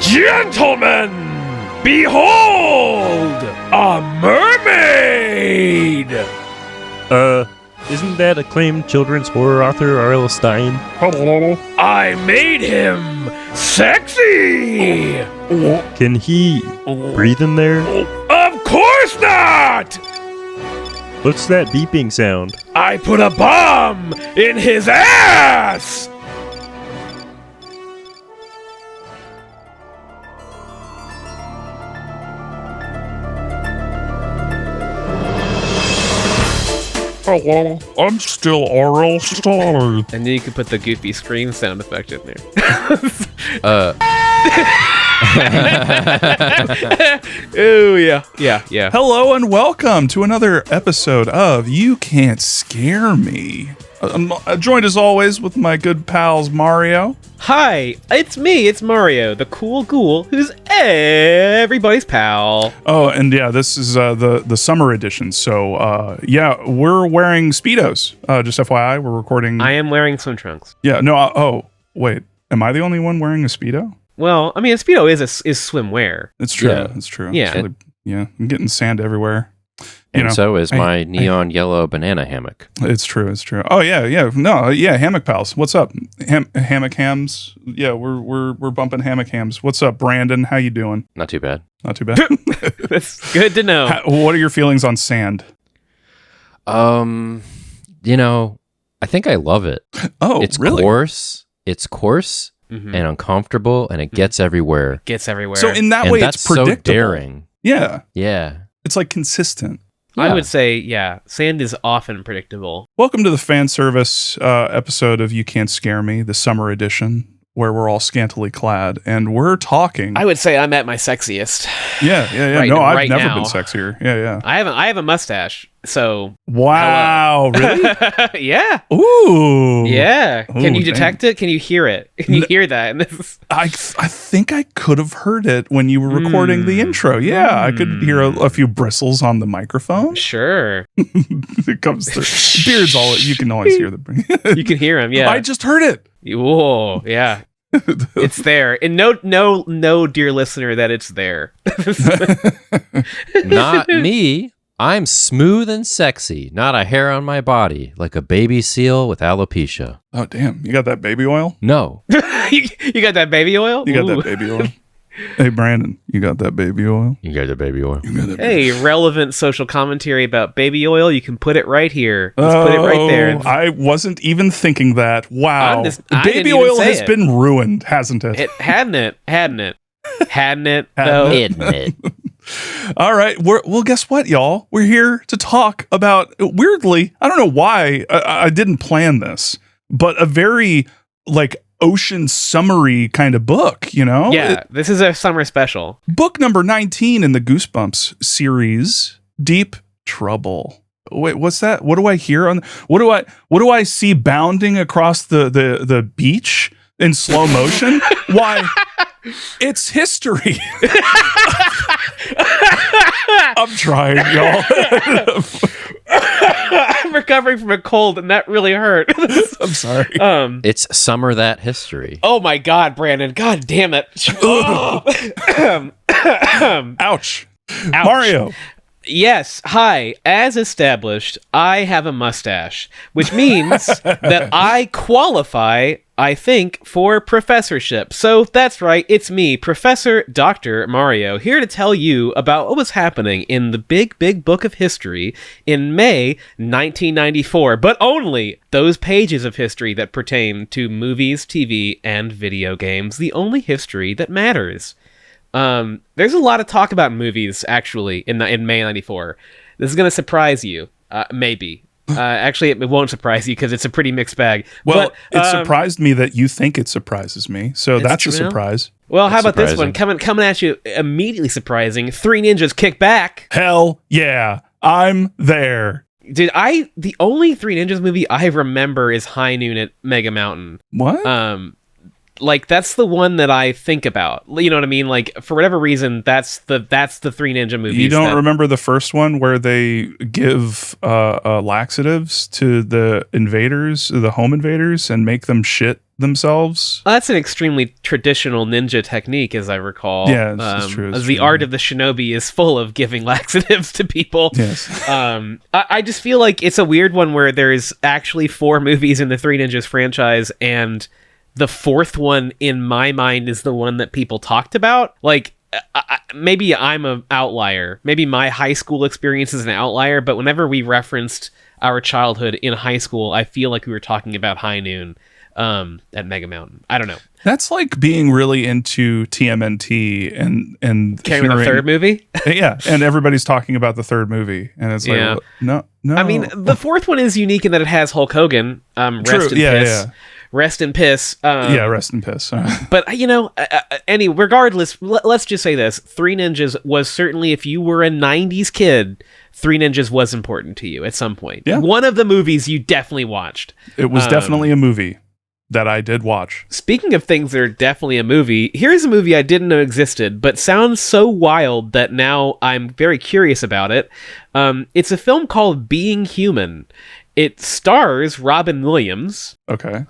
Gentlemen, behold, a mermaid! Isn't that acclaimed children's horror author R.L. Stein? I made him sexy! Can he breathe in there? Of course not! What's that beeping sound? I put a bomb in his ass! Hello, I'm still R.L. Stein. And then you can put the goofy scream sound effect in there. Oh, yeah. Hello and welcome to another episode of You Can't Scare Me. I'm joined as always with my good pals Mario. Hi, it's me, it's Mario, the cool ghoul who's everybody's pal. Oh, and yeah, this is the summer edition. So yeah, we're wearing Speedos. Just FYI, we're recording. I am wearing swim trunks. Yeah, no. Oh, wait, am I the only one wearing a Speedo? Well, I mean, a Speedo is swimwear. It's true. Yeah. It's true. Yeah. It's really, yeah. I'm getting sand everywhere. And so is my neon yellow banana hammock. It's true. It's true. Oh yeah. No, yeah. Hammock pals. What's up? Hammock hams. Yeah, we're bumping hammock hams. What's up, Brandon? How you doing? Not too bad. Not too bad. That's good to know. What are your feelings on sand? I think I love it. Oh, it's really? coarse. It's coarse and uncomfortable, and it gets everywhere. Gets everywhere. So in that And way, that's it's predictable. so daring. Yeah, Yeah. it's like consistent. I Yeah. would say, yeah, sand is often predictable. Welcome to the fan service episode of You Can't Scare Me, the summer edition, where we're all scantily clad, and we're talking. I would say I'm at my sexiest. Yeah. Right- No, I've right never now. been sexier. Yeah. I have a mustache, so Wow, really? yeah. Ooh. Yeah. Can Ooh, you detect it? Can you hear it? Can you hear that? And this is- I think I could have heard it when you were recording the intro. Yeah, I could hear a few bristles on the microphone. Sure. It comes through. Beard's all you can always hear the. You can hear him, yeah. I just heard it. Whoa, yeah. It's there. And no, dear listener, that it's there. Not me. I'm smooth and sexy, not a hair on my body, like a baby seal with alopecia. Oh damn! You got that baby oil? No. you got that baby oil? You got Ooh. that baby oil? Hey Brandon, you got that baby oil? You got the baby oil. You got that. Hey, relevant social commentary about baby oil. You can put it right here. Let's put it right there. I wasn't even thinking that. Wow. I baby didn't even oil say has it. been ruined, hasn't it? It hadn't it though. Isn't it? All right. Well, guess what, y'all? We're here to talk about, weirdly, I don't know why I didn't plan this, but a very like ocean summary kind of book, Yeah, this is a summer special. Book number 19 in the Goosebumps series, Deep Trouble. Wait, what's that? What do I hear on? What do I see bounding across the beach in slow motion? Why? It's history. I'm trying, y'all. I'm recovering from a cold, and that really hurt. I'm sorry. It's summer that history. Oh my God, Brandon! God damn it! Ouch. Ouch. Mario. Yes, hi. As established, I have a mustache, which means that I qualify, I think, for professorship. So that's right, it's me, Professor Dr. Mario, here to tell you about what was happening in the big book of history in May 1994, but only those pages of history that pertain to movies, TV, and video games, the only history that matters. There's a lot of talk about movies, actually, in May 94. This is going to surprise you. Maybe. Actually, it won't surprise you because it's a pretty mixed bag. Well, but, it surprised me that you think it surprises me. So that's true. a surprise. Well, how That's about this one? Coming at you immediately surprising. Three Ninjas Kick Back. Hell yeah. I'm there. The only Three Ninjas movie I remember is High Noon at Mega Mountain. What? Like that's the one that I think about. You know what I mean? Like for whatever reason, that's the Three Ninja movies. You don't remember the first one where they give laxatives to the invaders, the home invaders, and make them shit themselves. That's an extremely traditional ninja technique, as I recall. Yeah, it's true. It's as the true. art of the shinobi is full of giving laxatives to people. Yes. I just feel like it's a weird one where there's actually 4 movies in the Three Ninjas franchise, and the 4th one, in my mind, is the one that people talked about. Like, maybe I'm an outlier. Maybe my high school experience is an outlier, but whenever we referenced our childhood in high school, I feel like we were talking about High Noon at Mega Mountain. I don't know. That's like being really into TMNT and Carrying the 3rd movie? Yeah, and everybody's talking about the 3rd movie, and it's like, Yeah. no. I mean, the 4th one is unique in that it has Hulk Hogan. Rest in piss. Rest in piss. Rest in piss. But, regardless, let's just say this. Three Ninjas was certainly, if you were a 90s kid, Three Ninjas was important to you at some point. Yeah. One of the movies you definitely watched. It was definitely a movie that I did watch. Speaking of things that are definitely a movie, here's a movie I didn't know existed, but sounds so wild that now I'm very curious about it. It's a film called Being Human. It stars Robin Williams, Okay.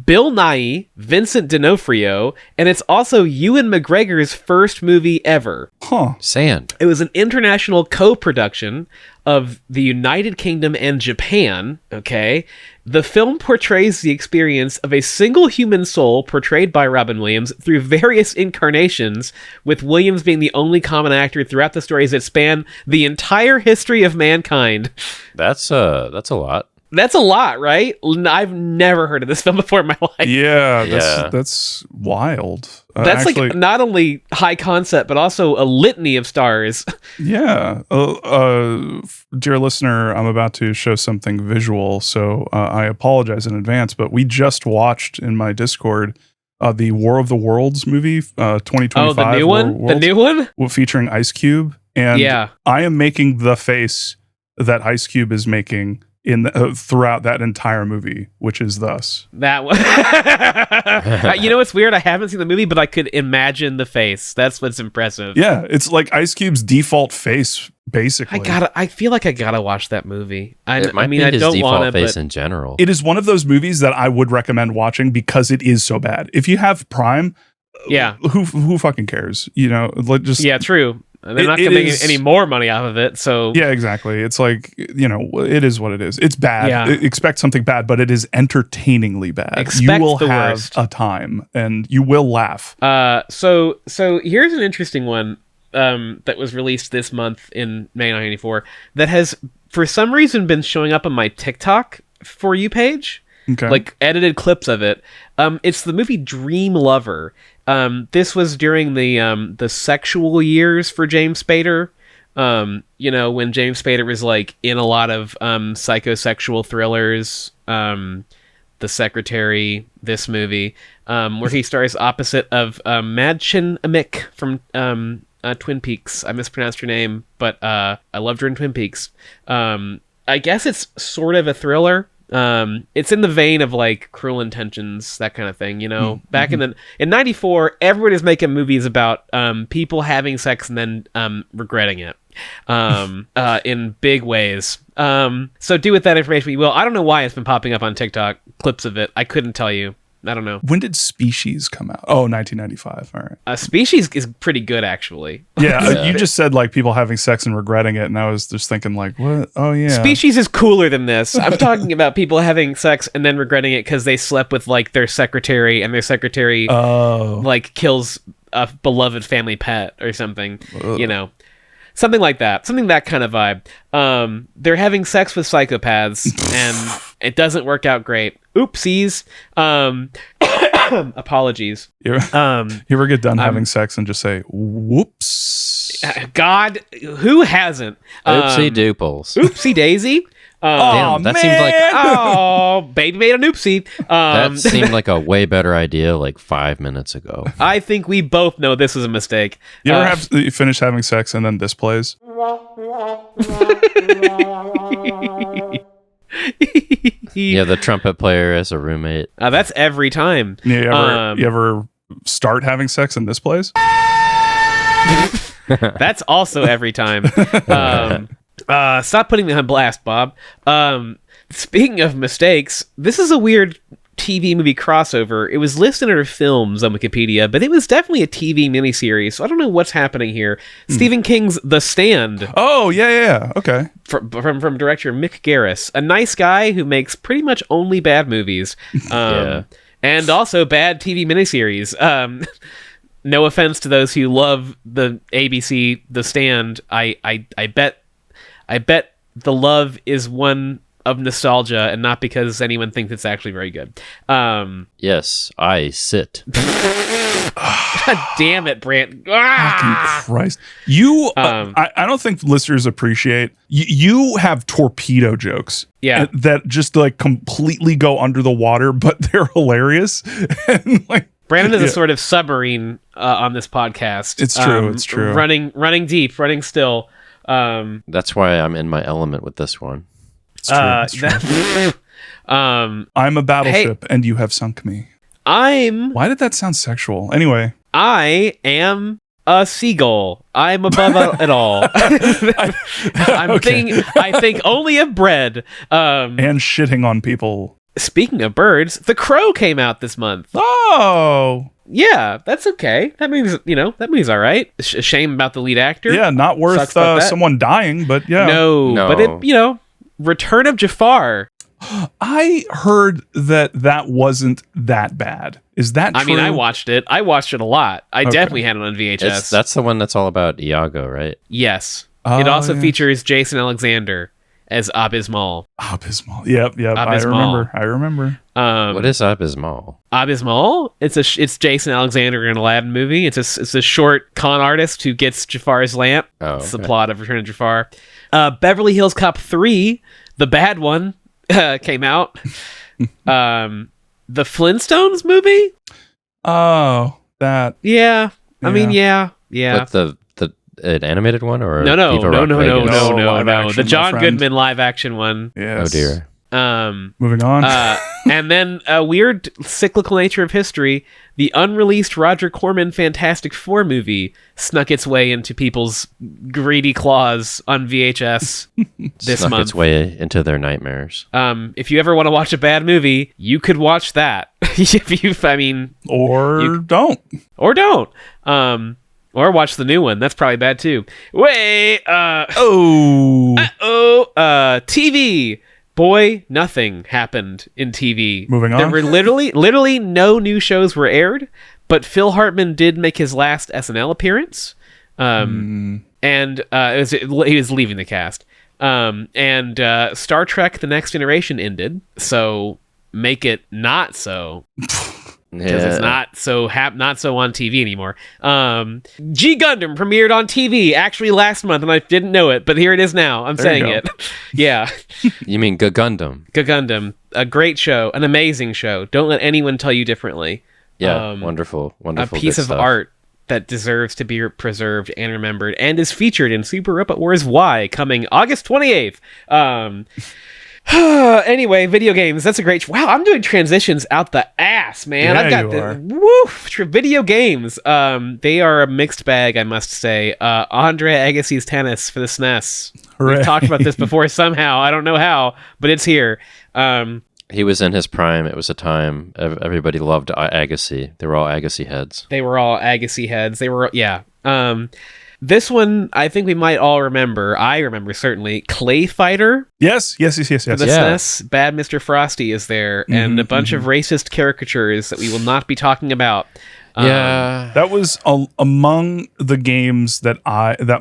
Bill Nighy, Vincent D'Onofrio, and it's also Ewan McGregor's first movie ever. Huh. Sand. It was an international co-production of the United Kingdom and Japan, okay? The film portrays the experience of a single human soul portrayed by Robin Williams through various incarnations, with Williams being the only common actor throughout the stories that span the entire history of mankind. That's a lot. That's a lot, right? I've never heard of this film before in my life. Yeah, that's wild. That's actually, like not only high concept, but also a litany of stars. Yeah. Dear listener, I'm about to show something visual, so I apologize in advance, but we just watched in my Discord the War of the Worlds movie, 2025. Oh, the new one? The new one? Featuring Ice Cube. And yeah. I am making the face that Ice Cube is making throughout that entire movie, which is thus. That one. You know what's weird? I haven't seen the movie, but I could imagine the face. That's what's impressive. Yeah, it's like Ice Cube's default face, basically. I feel like I gotta watch that movie. It might be his default face in general. It is one of those movies that I would recommend watching because it is so bad. If you have Prime, yeah, who fucking cares? You know, like just yeah, true. They're not going to make any more money off of it, so... Yeah, exactly. It's like, it is what it is. It's bad. Yeah. Expect something bad, but it is entertainingly bad. Expect you will the have worst. a time, and you will laugh. So here's an interesting one that was released this month in May 1994 that has, for some reason, been showing up on my TikTok For You page. Okay. Like edited clips of it. It's the movie Dream Lover. This was during the sexual years for James Spader. When James Spader was like in a lot of psychosexual thrillers. The Secretary, this movie, where he stars opposite of Madchen Amick from Twin Peaks. I mispronounced her name, but I loved her in Twin Peaks. I guess it's sort of a thriller. It's in the vein of like Cruel Intentions, that kind of thing, Back in 94, everyone is making movies about people having sex and then regretting it in big ways. So do with that information what you will. I don't know why it's been popping up on TikTok, clips of it. I couldn't tell you. I don't know. When did Species come out? Oh, 1995. All right. Species is pretty good, actually. Yeah, you just said like people having sex and regretting it, and I was just thinking like, what? Oh, yeah. Species is cooler than this. I'm talking about people having sex and then regretting it because they slept with like their secretary, and their secretary like kills a beloved family pet or something. Something like that. Something that kind of vibe. They're having sex with psychopaths, and it doesn't work out great. Oopsies. Apologies. You ever get done having sex and just say, whoops? God, who hasn't? Oopsie dooples. Oopsie daisy. Damn, that seemed like... Oh, baby made an oopsie. That seemed like a way better idea like 5 minutes ago. I think we both know this was a mistake. You ever you finish having sex and then this plays? Yeah, the trumpet player as a roommate. That's every time. Yeah, you ever start having sex and this plays? That's also every time. Stop putting me on blast, Bob. Speaking of mistakes, this is a weird TV movie crossover. It was listed under films on Wikipedia, but it was definitely a TV miniseries. So I don't know what's happening here. Stephen King's The Stand. Oh, yeah. Okay. From director Mick Garris, a nice guy who makes pretty much only bad movies, and also bad TV miniseries. No offense to those who love the ABC The Stand. I bet the love is one of nostalgia and not because anyone thinks it's actually very good. Yes, I sit. God damn it, Brant. Fucking Christ. You, I don't think listeners appreciate, you have torpedo jokes. Yeah. That just like completely go under the water, but they're hilarious. And like, Brandon is a sort of submarine on this podcast. It's true. It's true. Running deep, running still. That's why I'm in my element with this one. It's true. It's true. I'm a battleship and you have sunk me. Why did that sound sexual? Anyway. I am a seagull. I'm above it all. I think only of bread. And shitting on people. Speaking of birds, The Crow came out this month. Oh. Yeah, that's okay. That means, that movie's all right. A shame about the lead actor. Yeah, not worth someone dying, but yeah. No. But it, Return of Jafar. I heard that wasn't that bad. Is that true? I mean, I watched it. I watched it a lot. I definitely had it on VHS. That's the one that's all about Iago, right? Yes. It also features Jason Alexander as Abysmal. Abysmal. Yep. Abysmal. I remember. What is Abysmal? Abysmal? It's Jason Alexander in an Aladdin movie. It's a short con artist who gets Jafar's lamp. Oh, It's the plot of Return of Jafar. Beverly Hills Cop 3, the bad one, came out. The Flintstones movie? Oh, that. Yeah. I mean, yeah. Like the an animated one or no. The John friend. Goodman live action one. Yes. Oh dear. Moving on. And then a weird cyclical nature of history, the unreleased Roger Corman Fantastic Four movie snuck its way into people's greedy claws on VHS this Snuck month. its way into their nightmares. If you ever want to watch a bad movie, you could watch that. Or don't. Or watch the new one. That's probably bad too. TV. Boy, nothing happened in TV. Moving on. There were literally no new shows were aired, but Phil Hartman did make his last SNL appearance. And he was leaving the cast. And Star Trek: The Next Generation ended, so make it not so. Because it's not so on TV anymore. G Gundam premiered on TV actually last month, and I didn't know it, but here it is now. I'm saying it. Yeah. You mean Gundam? Gundam, a great show, an amazing show. Don't let anyone tell you differently. Yeah, wonderful. A piece of art that deserves to be preserved and remembered, and is featured in Super Robot Wars Y coming August 28th. Anyway, video games. That's a great. Wow, I'm doing transitions out the ass, man. Yeah, I've got video games. They are a mixed bag, I must say. Andre Agassi's Tennis for the SNES. Hooray. We've talked about this before somehow. I don't know how, but it's here. He was in his prime. It was a time everybody loved Agassi. They were all Agassi heads. They were, yeah. This one, I think we might all remember. I remember, certainly. Clay Fighter. Yes. For the SNES. Bad Mr. Frosty is there, and a bunch of racist caricatures that we will not be talking about. That was among the games that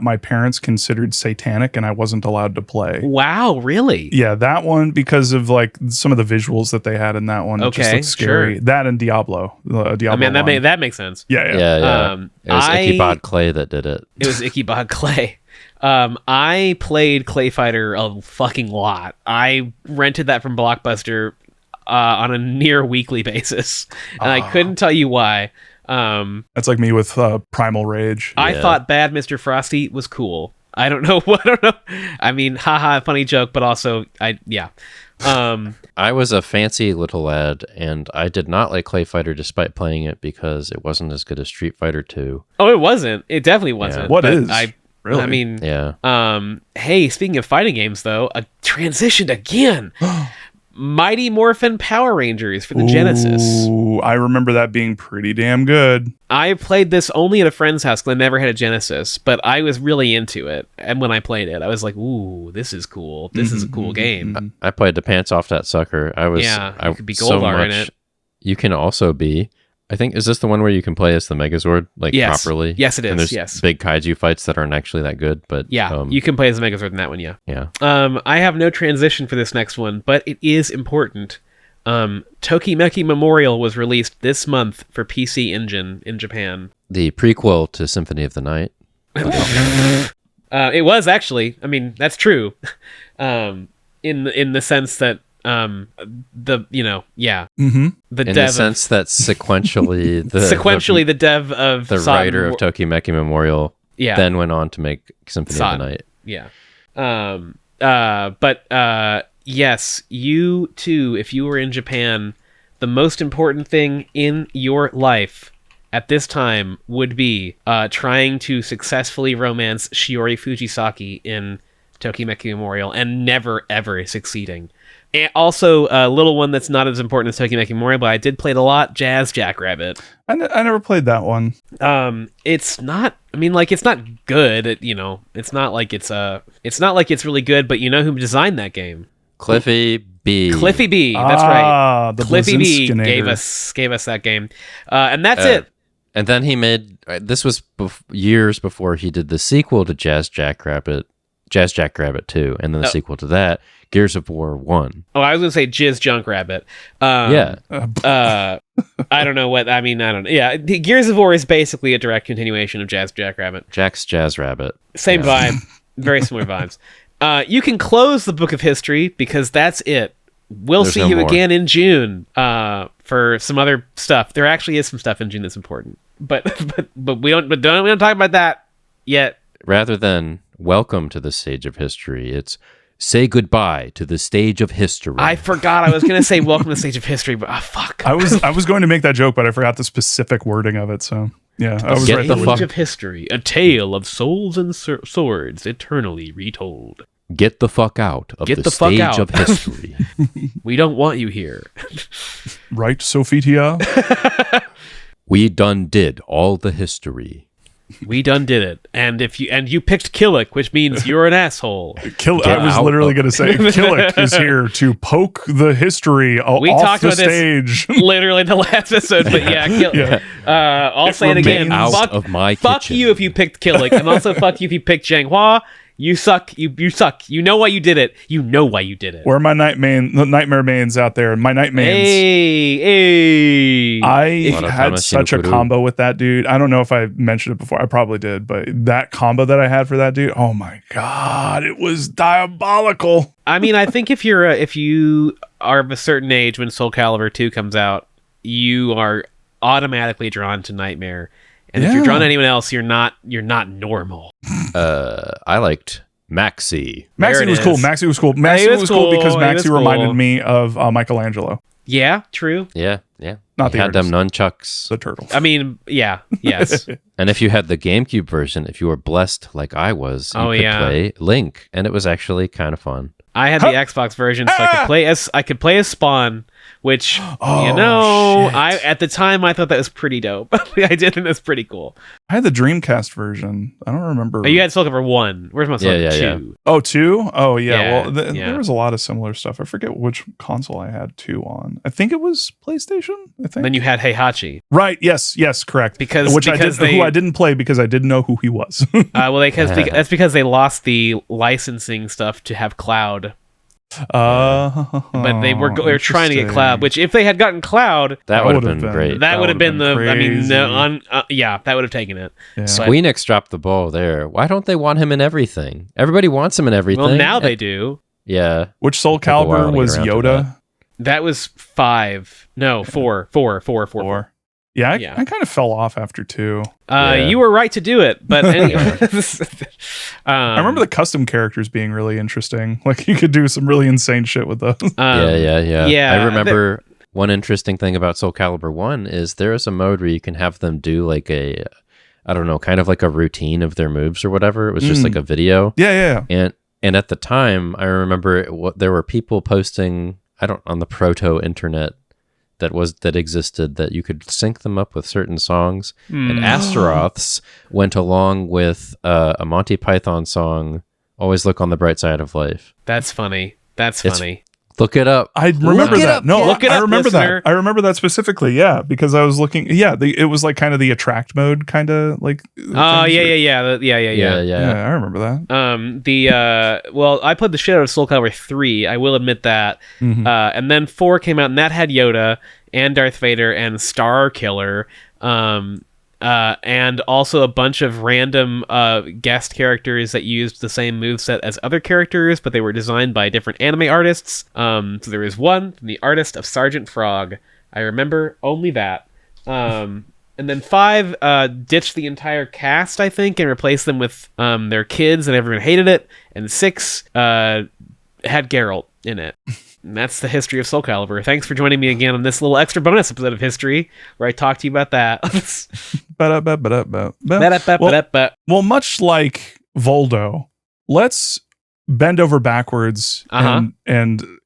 my parents considered satanic, and I wasn't allowed to play. Wow, really? Yeah, that one, because of like some of the visuals that they had in that one. It just looked scary. Sure. That and Diablo. Diablo. I mean, that makes sense. Yeah. It was Ichabod Clay that did it. It was Ichabod Clay. I played Clay Fighter a fucking lot. I rented that from Blockbuster on a near weekly basis, and I couldn't tell you why. That's like me with Primal Rage. I thought Bad Mr. Frosty was cool. I don't know. I mean, haha, funny joke, but also, I was a fancy little lad, and I did not like Clay Fighter despite playing it because it wasn't as good as Street Fighter 2. Oh, it wasn't. It definitely wasn't. Yeah. What is? Really? I mean, yeah. Hey, speaking of fighting games, though, a transitioned again. Mighty Morphin Power Rangers for the Genesis. Ooh, I remember that being pretty damn good. I played this only at a friend's house because I never had a Genesis, but I was really into it. And when I played it, I was like, ooh, this is cool. This is a cool game. I played the pants off that sucker. You could be Goldar in it. You can also be, I think, is this the one where you can play as the Megazord, properly? Yes, it is. And there's yes. big kaiju fights that aren't actually that good, but Yeah, you can play as the Megazord in that one, yeah. Yeah. I have no transition for this next one, but it is important. Tokimeki Memorial was released this month for PC Engine in Japan. The prequel to Symphony of the Night. It was actually. I mean, that's true. In the sense that the In the sense that sequentially the dev of the writer of Tokimeki Memorial then went on to make Symphony of the Night. Yeah. But yes, you too, if you were in Japan, the most important thing in your life at this time would be trying to successfully romance Shiori Fujisaki in Tokimeki Memorial and never, ever succeeding. And also, a little one that's not as important as Tokimeki Memorial, but I did play it a lot, Jazz Jackrabbit. I never played that one. It's not, I mean, like, it's not good, it's not like it's really good, but you know who designed that game? Cliffy B. Cliffy B, that's right. The Cliffy B Blazinskinator. gave us that game. And that's it. And then he made, this was years before he did the sequel to Jazz Jackrabbit 2, and then the sequel to that, Gears of War 1. Oh, I was going to say Jizz Junk Rabbit. Yeah. I don't know what, I don't know. Yeah, Gears of War is basically a direct continuation of Jazz Jackrabbit. Jack's Jazz Rabbit. Same vibe. Very similar vibes. You can close the book of history because that's it. We'll see you again in June for some other stuff. There actually is some stuff in June that's important, but we don't talk about that yet. Rather than welcome to the stage of history, it's say goodbye to the stage of history. I forgot I was going to say welcome to the stage of history, but fuck. I was going to make that joke, but I forgot the specific wording of it. So yeah, I was right. The stage of history, a tale of souls and swords eternally retold. Get the fuck out of the stage of history. We don't want you here. Right, Sophitia? We done did all the history. We done did it, and you picked Killick, which means you're an asshole. I was literally going to say Killick is here to poke the history off the stage. Literally in the last episode, but I'll say it again. Fuck you if you picked Killick, and also fuck you if you picked Zhanghua. You suck. You suck. You know why you did it. You know why you did it. Where are my nightmare mains out there? My night mains. Hey. I had such a combo with that dude. I don't know if I mentioned it before. I probably did, but that combo that I had for that dude, oh my god, it was diabolical. I mean, I think if you are of a certain age when Soul Calibur 2 comes out, you are automatically drawn to Nightmare. And if you're drawn to anyone else, you're not normal. I liked Maxi. Maxi was cool. Maxi was cool. Maxi was cool because Maxi reminded me of Michelangelo. Yeah, true. Yeah. Not he had them nunchucks. The turtle. I mean, yeah, yes. And if you had the GameCube version, if you were blessed like I was, you could play Link, and it was actually kind of fun. I had the Xbox version, so I could play as Spawn, which at the time I thought that was pretty dope. I did think that's pretty cool. I had the Dreamcast version. I don't remember. Oh, you had Soul Calibur 1. Where's my Soul Calibur 2? Yeah. Oh, 2? Oh, yeah. Well, there was a lot of similar stuff. I forget which console I had 2 on. I think it was PlayStation. Then you had Heihachi. Right. Yes, correct. Who I didn't play because I didn't know who he was. That's because they lost the licensing stuff to have Cloud. But they were trying to get Cloud, which if they had gotten Cloud, that would have been great. That would have been that would have taken it. Yeah. Squeenix dropped the ball there. Why don't they want him in everything? Everybody wants him in everything. Well, now they do. Yeah. Which Soul Calibur was Yoda? That was 5. No, 4. Yeah, I kind of fell off after 2. You were right to do it, but anyway. I remember the custom characters being really interesting. Like, you could do some really insane shit with those. Yeah. I remember one interesting thing about Soul Calibur 1 is there is a mode where you can have them do like kind of like a routine of their moves or whatever. It was just like a video. Yeah. And at the time, I remember there were people posting on the proto internet that existed, that you could sync them up with certain songs. And Astaroths went along with a Monty Python song, Always Look on the Bright Side of Life. That's funny. That's It's funny. Look it up. I remember Look it that. up, No, yeah. Look it I up, remember listener. that. I remember that specifically. Yeah, because I was looking. Yeah, it was like kind of the attract mode, kind of like. Oh, yeah. Yeah, I remember that. Well, I played the shit out of Soul Calibur 3, I will admit that. Mhm. And then 4 came out, and that had Yoda and Darth Vader and Star Killer, and also a bunch of random guest characters that used the same moveset as other characters, but they were designed by different anime artists. So there was one from the artist of Sergeant Frog. I remember only that. And then 5 ditched the entire cast, I think, and replaced them with their kids, and everyone hated it. And 6 had Geralt in it. And that's the history of Soul Calibur. Thanks for joining me again on this little extra bonus episode of history, where I talk to you about that. Well, much like Voldo, let's bend over backwards and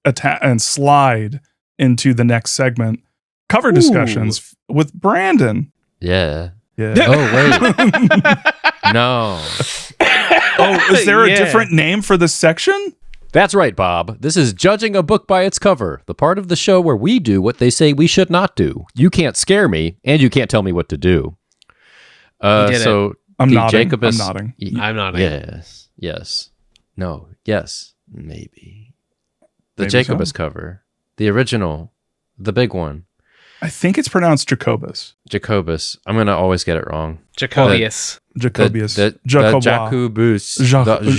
attack and slide into the next segment. Cover discussions with Brandon. Yeah. Yeah. Oh, wait. No. Oh, is there a different name for this section? That's right, Bob. This is Judging a Book by Its Cover, the part of the show where we do what they say we should not do. You can't scare me, and you can't tell me what to do. So I'm the nodding. Jacobus, I'm nodding. I'm nodding. Yes. No. Yes. Maybe. The Maybe Jacobus so. cover. The original. The big one. I think it's pronounced Jacobus. Jacobus. I'm going to always get it wrong. Jacobius. Jacobius. The Jacobois.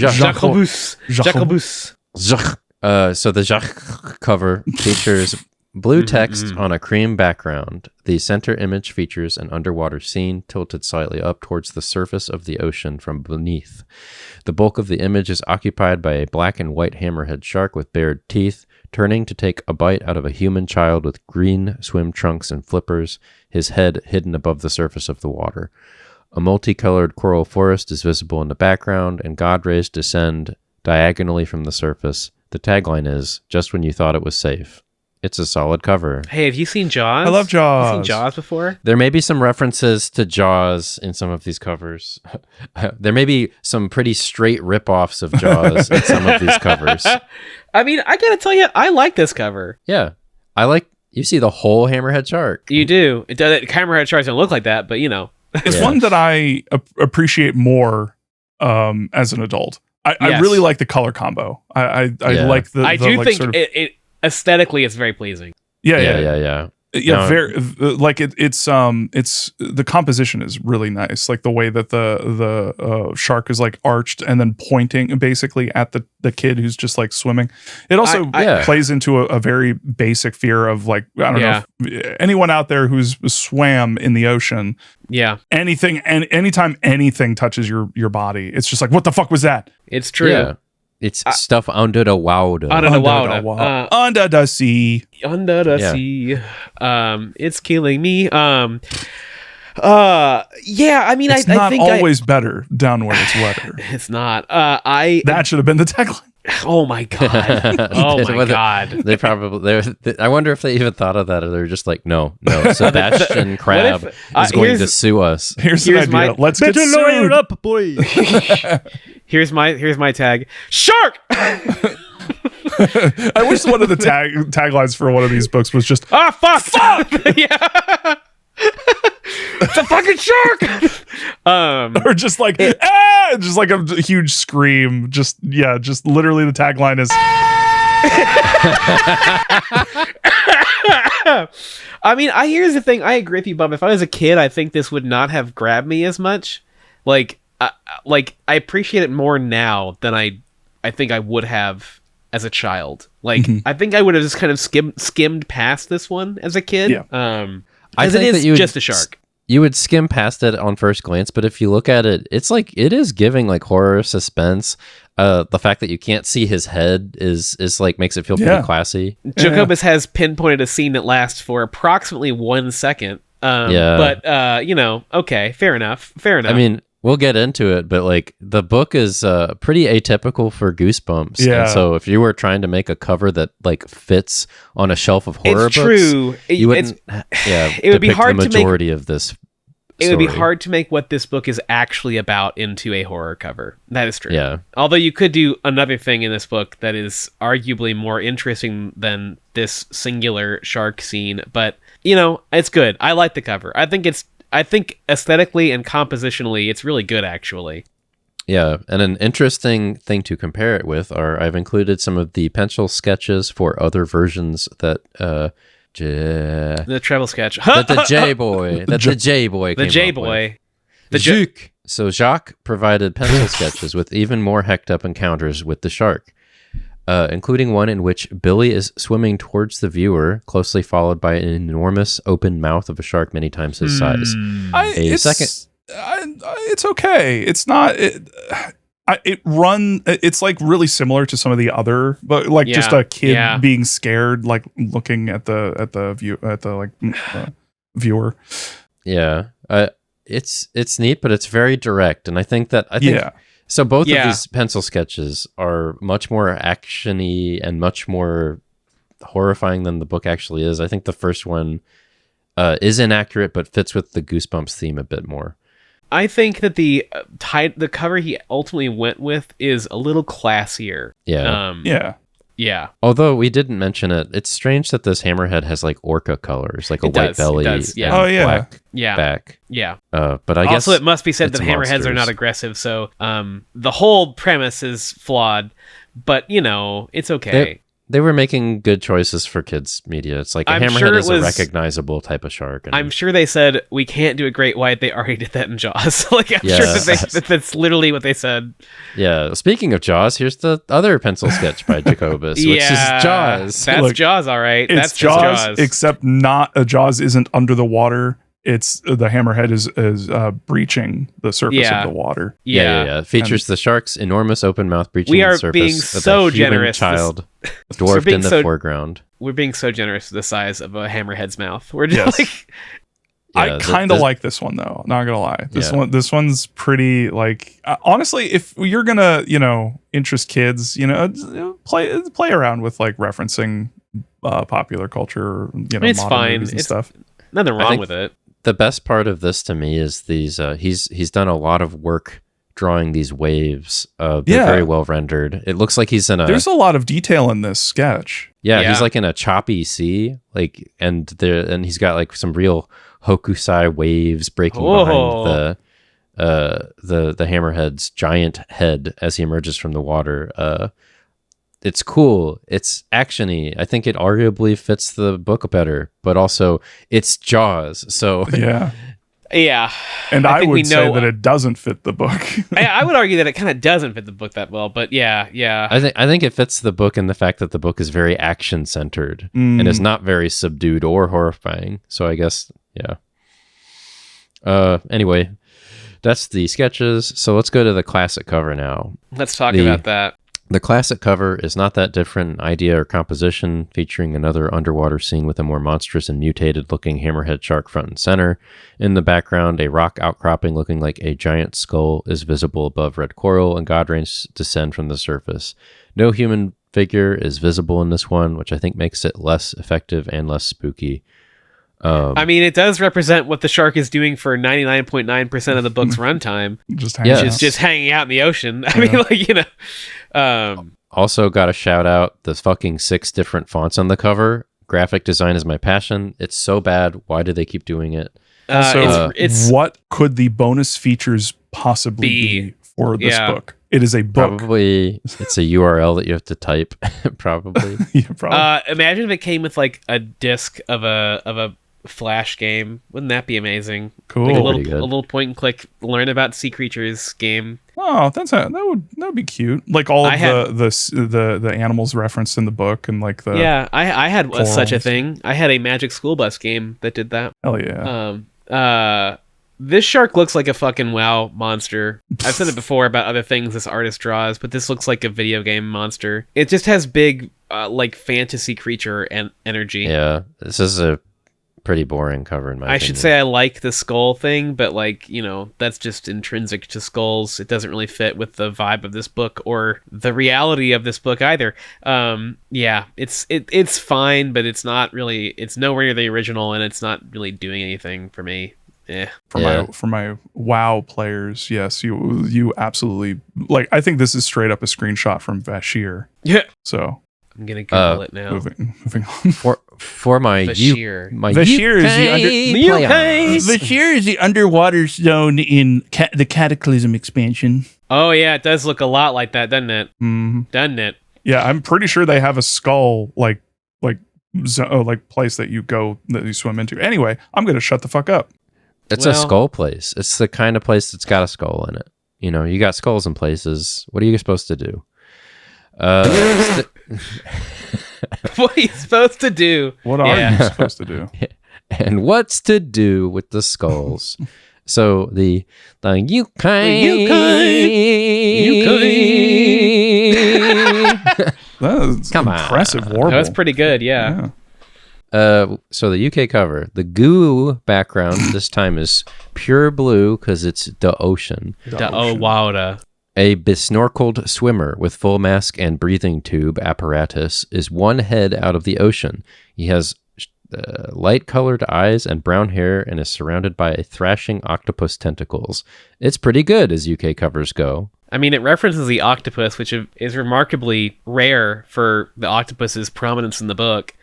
Jacobus. Jacobus. So the Jacques cover features blue text on a cream background. The center image features an underwater scene tilted slightly up towards the surface of the ocean from beneath. The bulk of the image is occupied by a black and white hammerhead shark with bared teeth, turning to take a bite out of a human child with green swim trunks and flippers, his head hidden above the surface of the water. A multicolored coral forest is visible in the background, and god rays descend diagonally from the surface. The tagline is, "Just when you thought it was safe." It's a solid cover. Hey, have you seen Jaws? I love Jaws. Have you seen Jaws before? There may be some references to Jaws in some of these covers. There may be some pretty straight rip-offs of Jaws in some of these covers. I mean, I gotta tell you, I like this cover. Yeah. You see the whole hammerhead shark. You do. Camera sharks don't look like that, but you know. It's Yeah. one that I appreciate more as an adult. I Yes. really like the color combo. I Yeah. like the. I the, do like, think sort of, it aesthetically it's very pleasing. yeah. No. Very like it's the composition is really nice. Like the way that the shark is like arched and then pointing basically at the kid who's just like swimming. It also plays into a very basic fear of like, I don't know if anyone out there who's swam in the ocean. Yeah, anytime anything touches your body, it's just like, what the fuck was that? it's true. Yeah. It's stuff under the water. Under the water. Under the sea. Under the Yeah. sea. It's killing me. Yeah, I mean, It's I not think always better down where it's wetter. it's not. That should have been the tagline. Oh my god. Oh my god. They probably I wonder if they even thought of that, or they're just like, no, Sebastian Crab is going to sue us. Here's an idea. Let's get Better lawyer sued. up, boy. Here's my tag. Shark. I wish one of the taglines for one of these books was just Fuck. Yeah. It's a fucking shark. or just like just like a huge scream. Just literally the tagline is I mean, here's the thing. I agree with you, Bob. If I was a kid, I think this would not have grabbed me as much. Like I appreciate it more now than I think I would have as a child. Like I think I would have just kind of skimmed past this one as a kid. Yeah. Because it is just a shark. You would skim past it on first glance, but if you look at it, it's like it is giving like horror suspense. The fact that you can't see his head is like makes it feel pretty classy. Jacobus has pinpointed a scene that lasts for approximately 1 second. But okay, fair enough. I mean, We'll get into it, but like the book is pretty atypical for Goosebumps. Yeah. And so if you were trying to make a cover that like fits on a shelf of horror It's books, true. you wouldn't. It would be depict hard the to make- majority of this. It would be story. hard to make what this book is actually about into a horror cover. That is true. Yeah. Although you could do another thing in this book that is arguably more interesting than this singular shark scene, but it's good. I like the cover. I think aesthetically and compositionally it's really good actually. Yeah, and an interesting thing to compare it with are I've included some of the pencil sketches for other versions that The treble sketch. that the J boy The J boy. The Jacques. So Jacques provided pencil sketches with even more hecked up encounters with the shark, including one in which Billy is swimming towards the viewer, closely followed by an enormous open mouth of a shark many times his size. It's okay. It's not. It's like really similar to some of the other, but like just a kid being scared, like looking at the viewer. Yeah, it's neat, but it's very direct, and I think so. Both of these pencil sketches are much more actiony and much more horrifying than the book actually is. I think the first one is inaccurate, but fits with the Goosebumps theme a bit more. I think that the cover he ultimately went with is a little classier. Yeah. Yeah. Although we didn't mention it, it's strange that this hammerhead has like orca colors, like a white belly and black back. Yeah. But I guess also it must be said that hammerheads monsters. are not aggressive, so the whole premise is flawed, but it's okay. They were making good choices for kids media. It's like a hammerhead is a recognizable type of shark. And I'm sure they said we can't do a great white. They already did that in Jaws. Like I'm sure that's literally what they said. Yeah. Speaking of Jaws, here's the other pencil sketch by Jacobus, which is Jaws. That's Jaws, all right. It's That's Jaws, except Jaws isn't under the water. It's the hammerhead is breaching the surface of the water. Yeah. It features the shark's enormous open mouth breaching we are the surface. Being so generous. Child dwarfed in the foreground. We're being so generous with the size of a hammerhead's mouth. We're just I kind of like this one though. Not gonna lie, this one's pretty. Like honestly, if you're gonna interest kids, play around with like referencing popular culture, it's modern fine. movies and stuff. Nothing wrong with it. The best part of this to me is these. He's done a lot of work drawing these waves. They're very well rendered. It looks like he's in a. There's a lot of detail in this sketch. Yeah, he's like in a choppy sea, and he's got like some real hokusai waves breaking behind the hammerhead's giant head as he emerges from the water. It's cool. It's actiony. I think it arguably fits the book better, but also it's Jaws. So yeah. And I would say that it doesn't fit the book. I would argue that it kind of doesn't fit the book that well, but yeah. I think it fits the book in the fact that the book is very action centered and is not very subdued or horrifying. So I guess anyway, that's the sketches. So let's go to the classic cover now. Let's talk about that. The classic cover is not that different in idea or composition, featuring another underwater scene with a more monstrous and mutated-looking hammerhead shark front and center. In the background, a rock outcropping looking like a giant skull is visible above red coral, and god rays descend from the surface. No human figure is visible in this one, which I think makes it less effective and less spooky. I mean, it does represent what the shark is doing for 99.9% of the book's runtime. Just hanging out in the ocean. I mean, Also got to shout out the fucking 6 different fonts on the cover. Graphic design is my passion. It's so bad. Why do they keep doing it? It's what could the bonus features possibly be for this book? It is a book. Probably it's a URL that you have to type. Probably. Imagine if it came with like a disc of a Flash game. Wouldn't that be amazing? Cool. Like a little point and click learn about sea creatures game. Oh, that would be cute. Like all of the animals referenced in the book and like the I had such a thing. I had a Magic School Bus game that did that. Hell yeah. This shark looks like a fucking WoW monster. I've said it before about other things this artist draws, but this looks like a video game monster. It just has big like fantasy creature and energy. Yeah, this is pretty boring cover in my opinion. I should say I like the skull thing, but like, that's just intrinsic to skulls. It doesn't really fit with the vibe of this book or the reality of this book either. Yeah, it's fine, but it's not really, it's nowhere near the original, and it's not really doing anything for me. For my WoW players, yes, you absolutely like. I think this is straight up a screenshot from Vashir. Yeah. So I'm gonna Google it now. Moving on. For my Vashir. Vashir is Vashir is the underwater zone in the Cataclysm expansion. Oh yeah, it does look a lot like that, doesn't it? Mm-hmm. Doesn't it? Yeah, I'm pretty sure they have a skull like place that you swim into. Anyway, I'm gonna shut the fuck up. It's a skull place. It's the kind of place that's got a skull in it. You got skulls in places. What are you supposed to do? What are you supposed to do? What are you supposed to do? And what's to do with the skulls? So the Yukon. That's Come on. impressive warble. That was pretty good, yeah. So the UK cover, the goo background this time is pure blue because it's the ocean. Wowda. A besnorkeled swimmer with full mask and breathing tube apparatus is one head out of the ocean. He has light-colored eyes and brown hair and is surrounded by thrashing octopus tentacles. It's pretty good as UK covers go. I mean, it references the octopus, which is remarkably rare for the octopus's prominence in the book.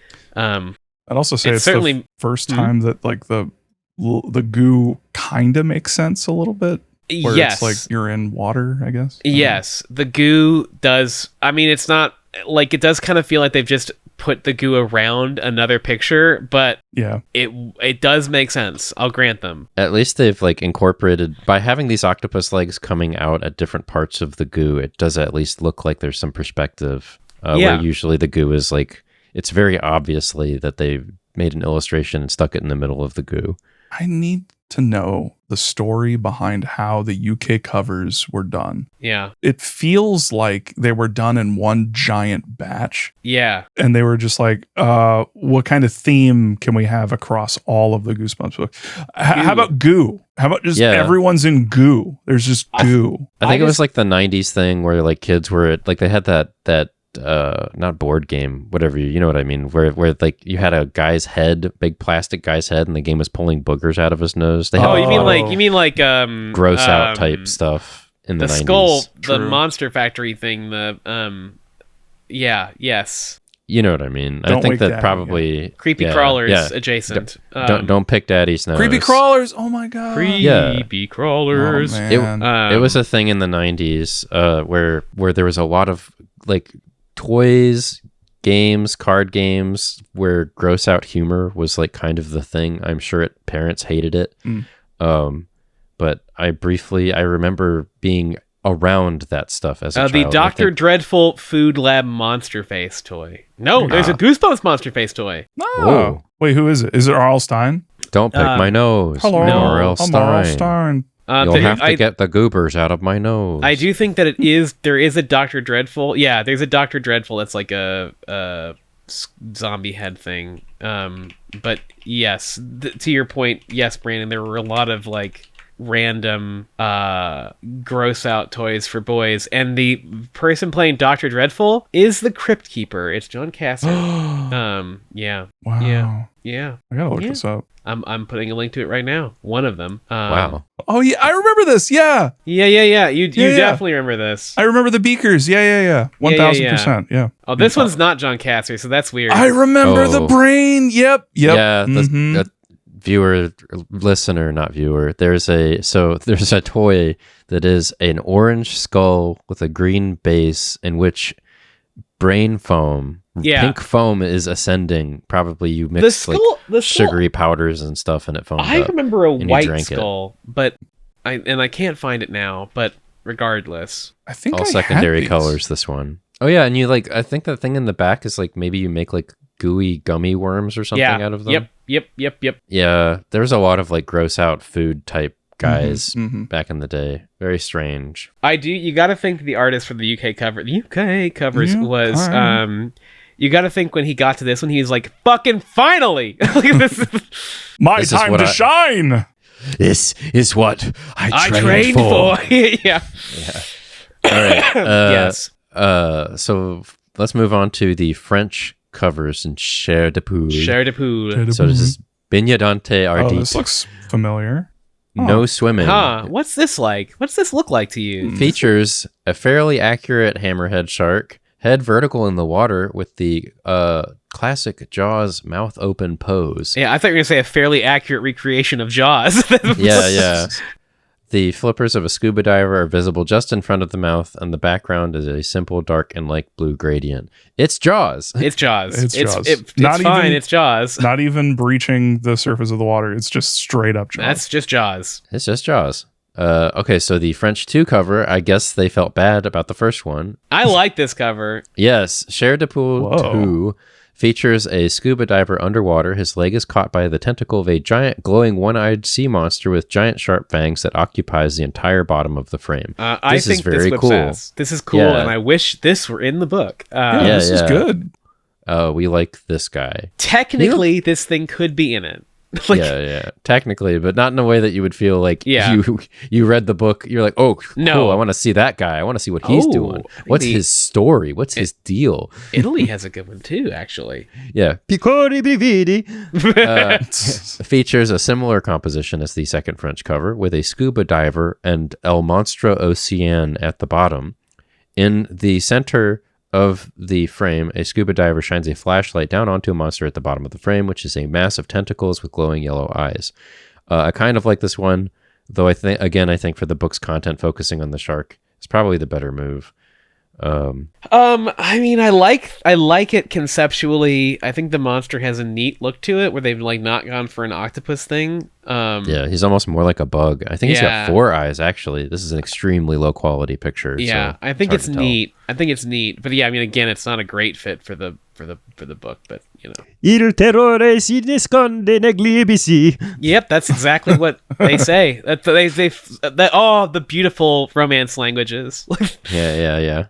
I'd also say it's certainly the first time that like the goo kind of makes sense a little bit. Where yes, it's like you're in water, I guess. Yes, the goo does. I mean, it's not like, it does kind of feel like they've just put the goo around another picture, but yeah, it does make sense. I'll grant them. At least they've like incorporated by having these octopus legs coming out at different parts of the goo. It does at least look like there's some perspective. Where usually the goo is like, it's very obviously that they made an illustration and stuck it in the middle of the goo. I need to know the story behind how the UK covers were done. Yeah. It feels like they were done in one giant batch. Yeah. And they were just like, what kind of theme can we have across all of the Goosebumps books? How about goo? How about just everyone's in goo? There's just goo. I think it was like the 90s thing where like kids were like, they had that not board game, whatever, you know what I mean, where like you had a guy's head, big plastic guy's head, and the game was pulling boogers out of his nose. They you mean like gross out type stuff in the 90s. Skull, True. the Monster Factory thing, yes. You know what I mean? Don't I think wake that Daddy, probably Creepy crawlers adjacent. Don't pick Daddy's nose. Creepy crawlers. Oh my god. Creepy crawlers. Oh, man. It was a thing in the 90s where there was a lot of like toys, games, card games where gross out humor was like kind of the thing. I'm sure parents hated it. But I remember being around that stuff as a child. The Dr. Dreadful Food Lab Monster Face toy. No, there's a Goosebumps Monster Face toy. Oh. Wait, who is it? Is it R.L. Stein? Don't pick my nose. Hello, I'm R.L. I'm R.L. Stein. You'll have to get the goobers out of my nose. I do think that there is a Dr. Dreadful. Yeah, there's a Dr. Dreadful that's like a zombie head thing. But yes, to your point, yes, Brandon, there were a lot of like random gross out toys for boys, and the person playing Dr. Dreadful is the Crypt Keeper. It's John Cassidy. Yeah. Wow. Yeah. I gotta look this up. I'm putting a link to it right now. One of them. Wow. Oh yeah, I remember this. Yeah. Yeah. You definitely remember this. I remember the beakers. Yeah. 1000%. Yeah. Oh, this one's not John Cassidy, so that's weird. I remember the brain. Yep. Yeah. The viewer, listener, not viewer. There's a toy that is an orange skull with a green base in which brain foam. Yeah. Pink foam is ascending. Probably you mix the sugary powders and stuff and it foamed I up. remember a white drank skull, but I can't find it now, but regardless. I think all secondary colors this one. Oh yeah, and you I think that thing in the back is like maybe you make like gooey gummy worms or something out of them. Yep. Yeah, there's a lot of like gross out food type guys back in the day. Very strange. You got to think the artist for the UK cover. The UK covers was you got to think when he got to this one, he was like, "Fucking finally!" Like, this My time to shine. This is what I trained for. Yeah. All right. Yes. So let's move on to the French covers and Cher de Poule. Cher de Poule. So this is Bignadante Oh, Ardite. this looks familiar. No swimming. Huh? What's this like? What's this look like to you? Features a fairly accurate hammerhead shark, head vertical in the water with the classic Jaws mouth open pose. Yeah, I thought you were gonna say a fairly accurate recreation of Jaws. Yeah. The flippers of a scuba diver are visible just in front of the mouth, and the background is a simple dark and light blue gradient. It's Jaws. It's Jaws. It's Jaws. It's Not fine. even- It's Jaws. Not even breaching the surface of the water. It's just straight up Jaws. That's just Jaws. It's just Jaws. Okay, so the French 2 cover, I guess they felt bad about the first one. I like this cover. Yes, Cher de Poule Whoa. 2 features a scuba diver underwater. His leg is caught by the tentacle of a giant glowing one-eyed sea monster with giant sharp fangs that occupies the entire bottom of the frame. I This is think very this cool. ass. This is cool, Yeah. and I wish this were in the book. yeah, this is yeah. good. We like this guy. Technically, this thing could be in it. Like, yeah, technically, but not in a way that you would feel like Yeah. you read the book. You're like, oh, No. cool, I want to see that guy. I want to see what he's Oh, doing. What's maybe- his story? What's his deal? Italy has a good one too, actually. Yeah. Piccoli brividi. Features a similar composition as the second French cover, with a scuba diver and El Monstro Océan at the bottom. In the center of the frame, a scuba diver shines a flashlight down onto a monster at the bottom of the frame, which is a mass of tentacles with glowing yellow eyes. I kind of like this one, though I think for the book's content, focusing on the shark is probably the better move. I mean, I like it conceptually. I think the monster has a neat look to it, where they've like not gone for an octopus thing. Yeah, he's almost more like a bug. I think he's Yeah. got 4 eyes, actually. This is an extremely low quality picture. Yeah, so I think hard it's to tell. neat. I think it's neat, but yeah, I mean, again, it's not a great fit for the book, but you know. Il terrore si nasconde negli abissi. Yep, that's exactly what they say. That all the beautiful romance languages. Yeah.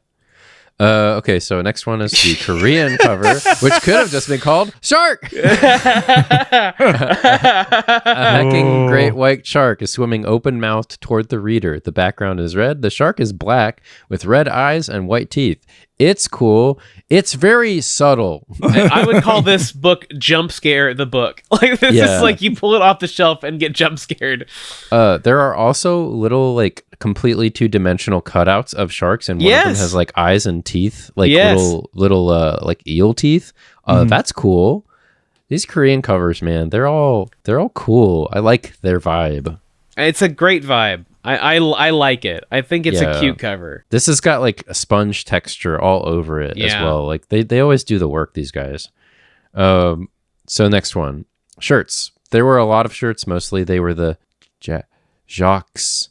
Okay, so next one is the Korean cover, which could have just been called Shark! A hacking great white shark is swimming open-mouthed toward the reader. The background is red. The shark is black with red eyes and white teeth. It's cool. It's very subtle. I would call this book jump scare the book. Like this Yeah. is like you pull it off the shelf and get jump scared. There are also little, like, completely two-dimensional cutouts of sharks, and one of them Yes. has, like, eyes and teeth, like Yes. little like eel teeth. That's cool. These Korean covers, man, they're all cool. I like their vibe. It's a great vibe. I like it. I think it's Yeah. a cute cover. This has got like a sponge texture all over it as Yeah. well. Like they always do the work, these guys. So next one, shirts. There were a lot of shirts. Mostly they were the Jacobus.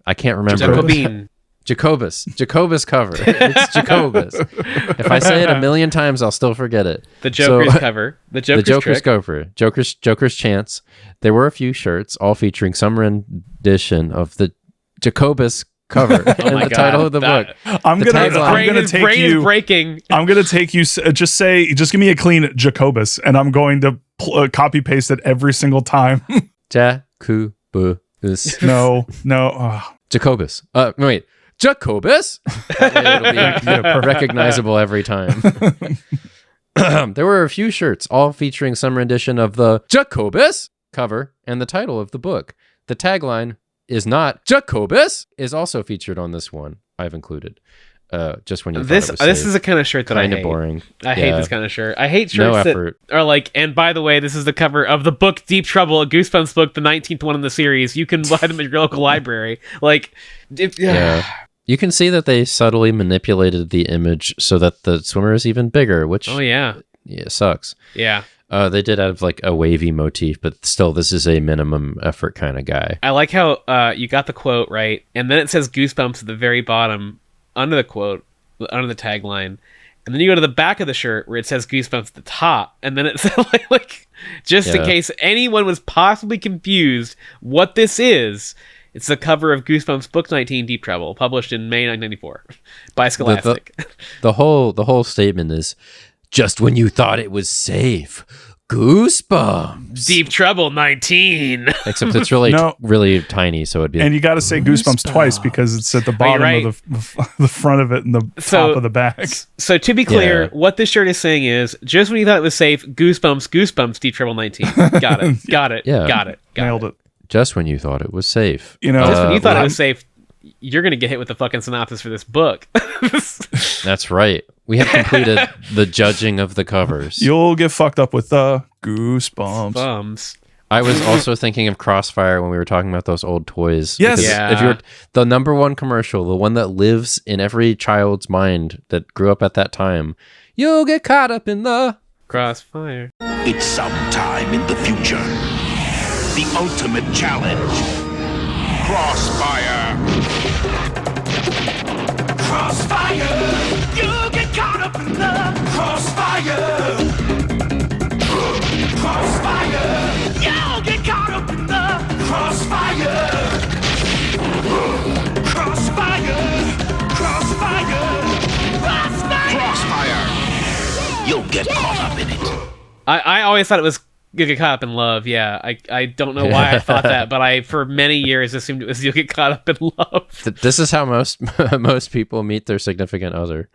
I can't remember. Jacobin. Jacobus cover. It's Jacobus. If I say it a million times, I'll still forget it. The Joker's So- cover. The The Joker's, Joker's trick. cover. Joker's chance. There were a few shirts, all featuring some rendition of the Jacobus cover and Oh my the God. title of the book. I'm The gonna tagline. I'm Brain gonna is take breaking. I'm gonna take you. Just give me a clean Jacobus, and I'm going to copy paste it every single time. Jacobus. no. Jacobus. Wait. Jacobus? That way it'll be perfect. recognizable every time. There were a few shirts, all featuring some rendition of the Jacobus cover and the title of the book. The tagline is not Jacobus is also featured on this one. I've included. Just when you This thought it was is the kind of shirt that I kind hate. of boring. I hate Yeah. this kind of shirt. I hate No shirts effort. that are like, and by the way, this is the cover of the book Deep Trouble, a Goosebumps book, the 19th one in the series. You can buy them at your local library. Like, Yeah. You can see that they subtly manipulated the image so that the swimmer is even bigger, which Oh yeah. sucks. Yeah. They did have like a wavy motif, but still, this is a minimum effort kind of guy. I like how you got the quote right, and then it says Goosebumps at the very bottom under the quote, under the tagline, and then you go to the back of the shirt where it says Goosebumps at the top, and then it's like just in Yeah. case anyone was possibly confused what this is, It's the cover of Goosebumps Book 19, Deep Trouble, published in May 1994 by Scholastic. The whole statement is, just when you thought it was safe, Goosebumps. Deep Trouble 19. Except it's really No. really tiny, so it'd be. And you got to say Goosebumps twice because it's at the bottom right? of the front of it and the top of the back. So to be clear, Yeah. what this shirt is saying is, just when you thought it was safe, Goosebumps, Deep Trouble 19. Got it. Got it. Yeah. Got it. Nailed it. just when you thought it was safe. You know, Just when you thought well, it was safe, you're going to get hit with the fucking synopsis for this book. That's right. We have completed the judging of the covers. you'll get fucked up with Goosebumps. Bums. I was also thinking of Crossfire when we were talking about those old toys. Yes. Because Yeah. if you're the number one commercial, the one that lives in every child's mind that grew up at that time, you'll get caught up in the Crossfire. It's sometime in the future. The ultimate challenge. Crossfire. Crossfire. You get caught up in the crossfire. Crossfire. You get caught up in the crossfire. Crossfire. Crossfire. Crossfire. Crossfire. You'll get caught up in it. I always thought it was You'll Get Caught Up in Love. Yeah, I don't know why I thought that, but I for many years assumed it was You'll Get Caught Up in Love. This is how most people meet their significant other.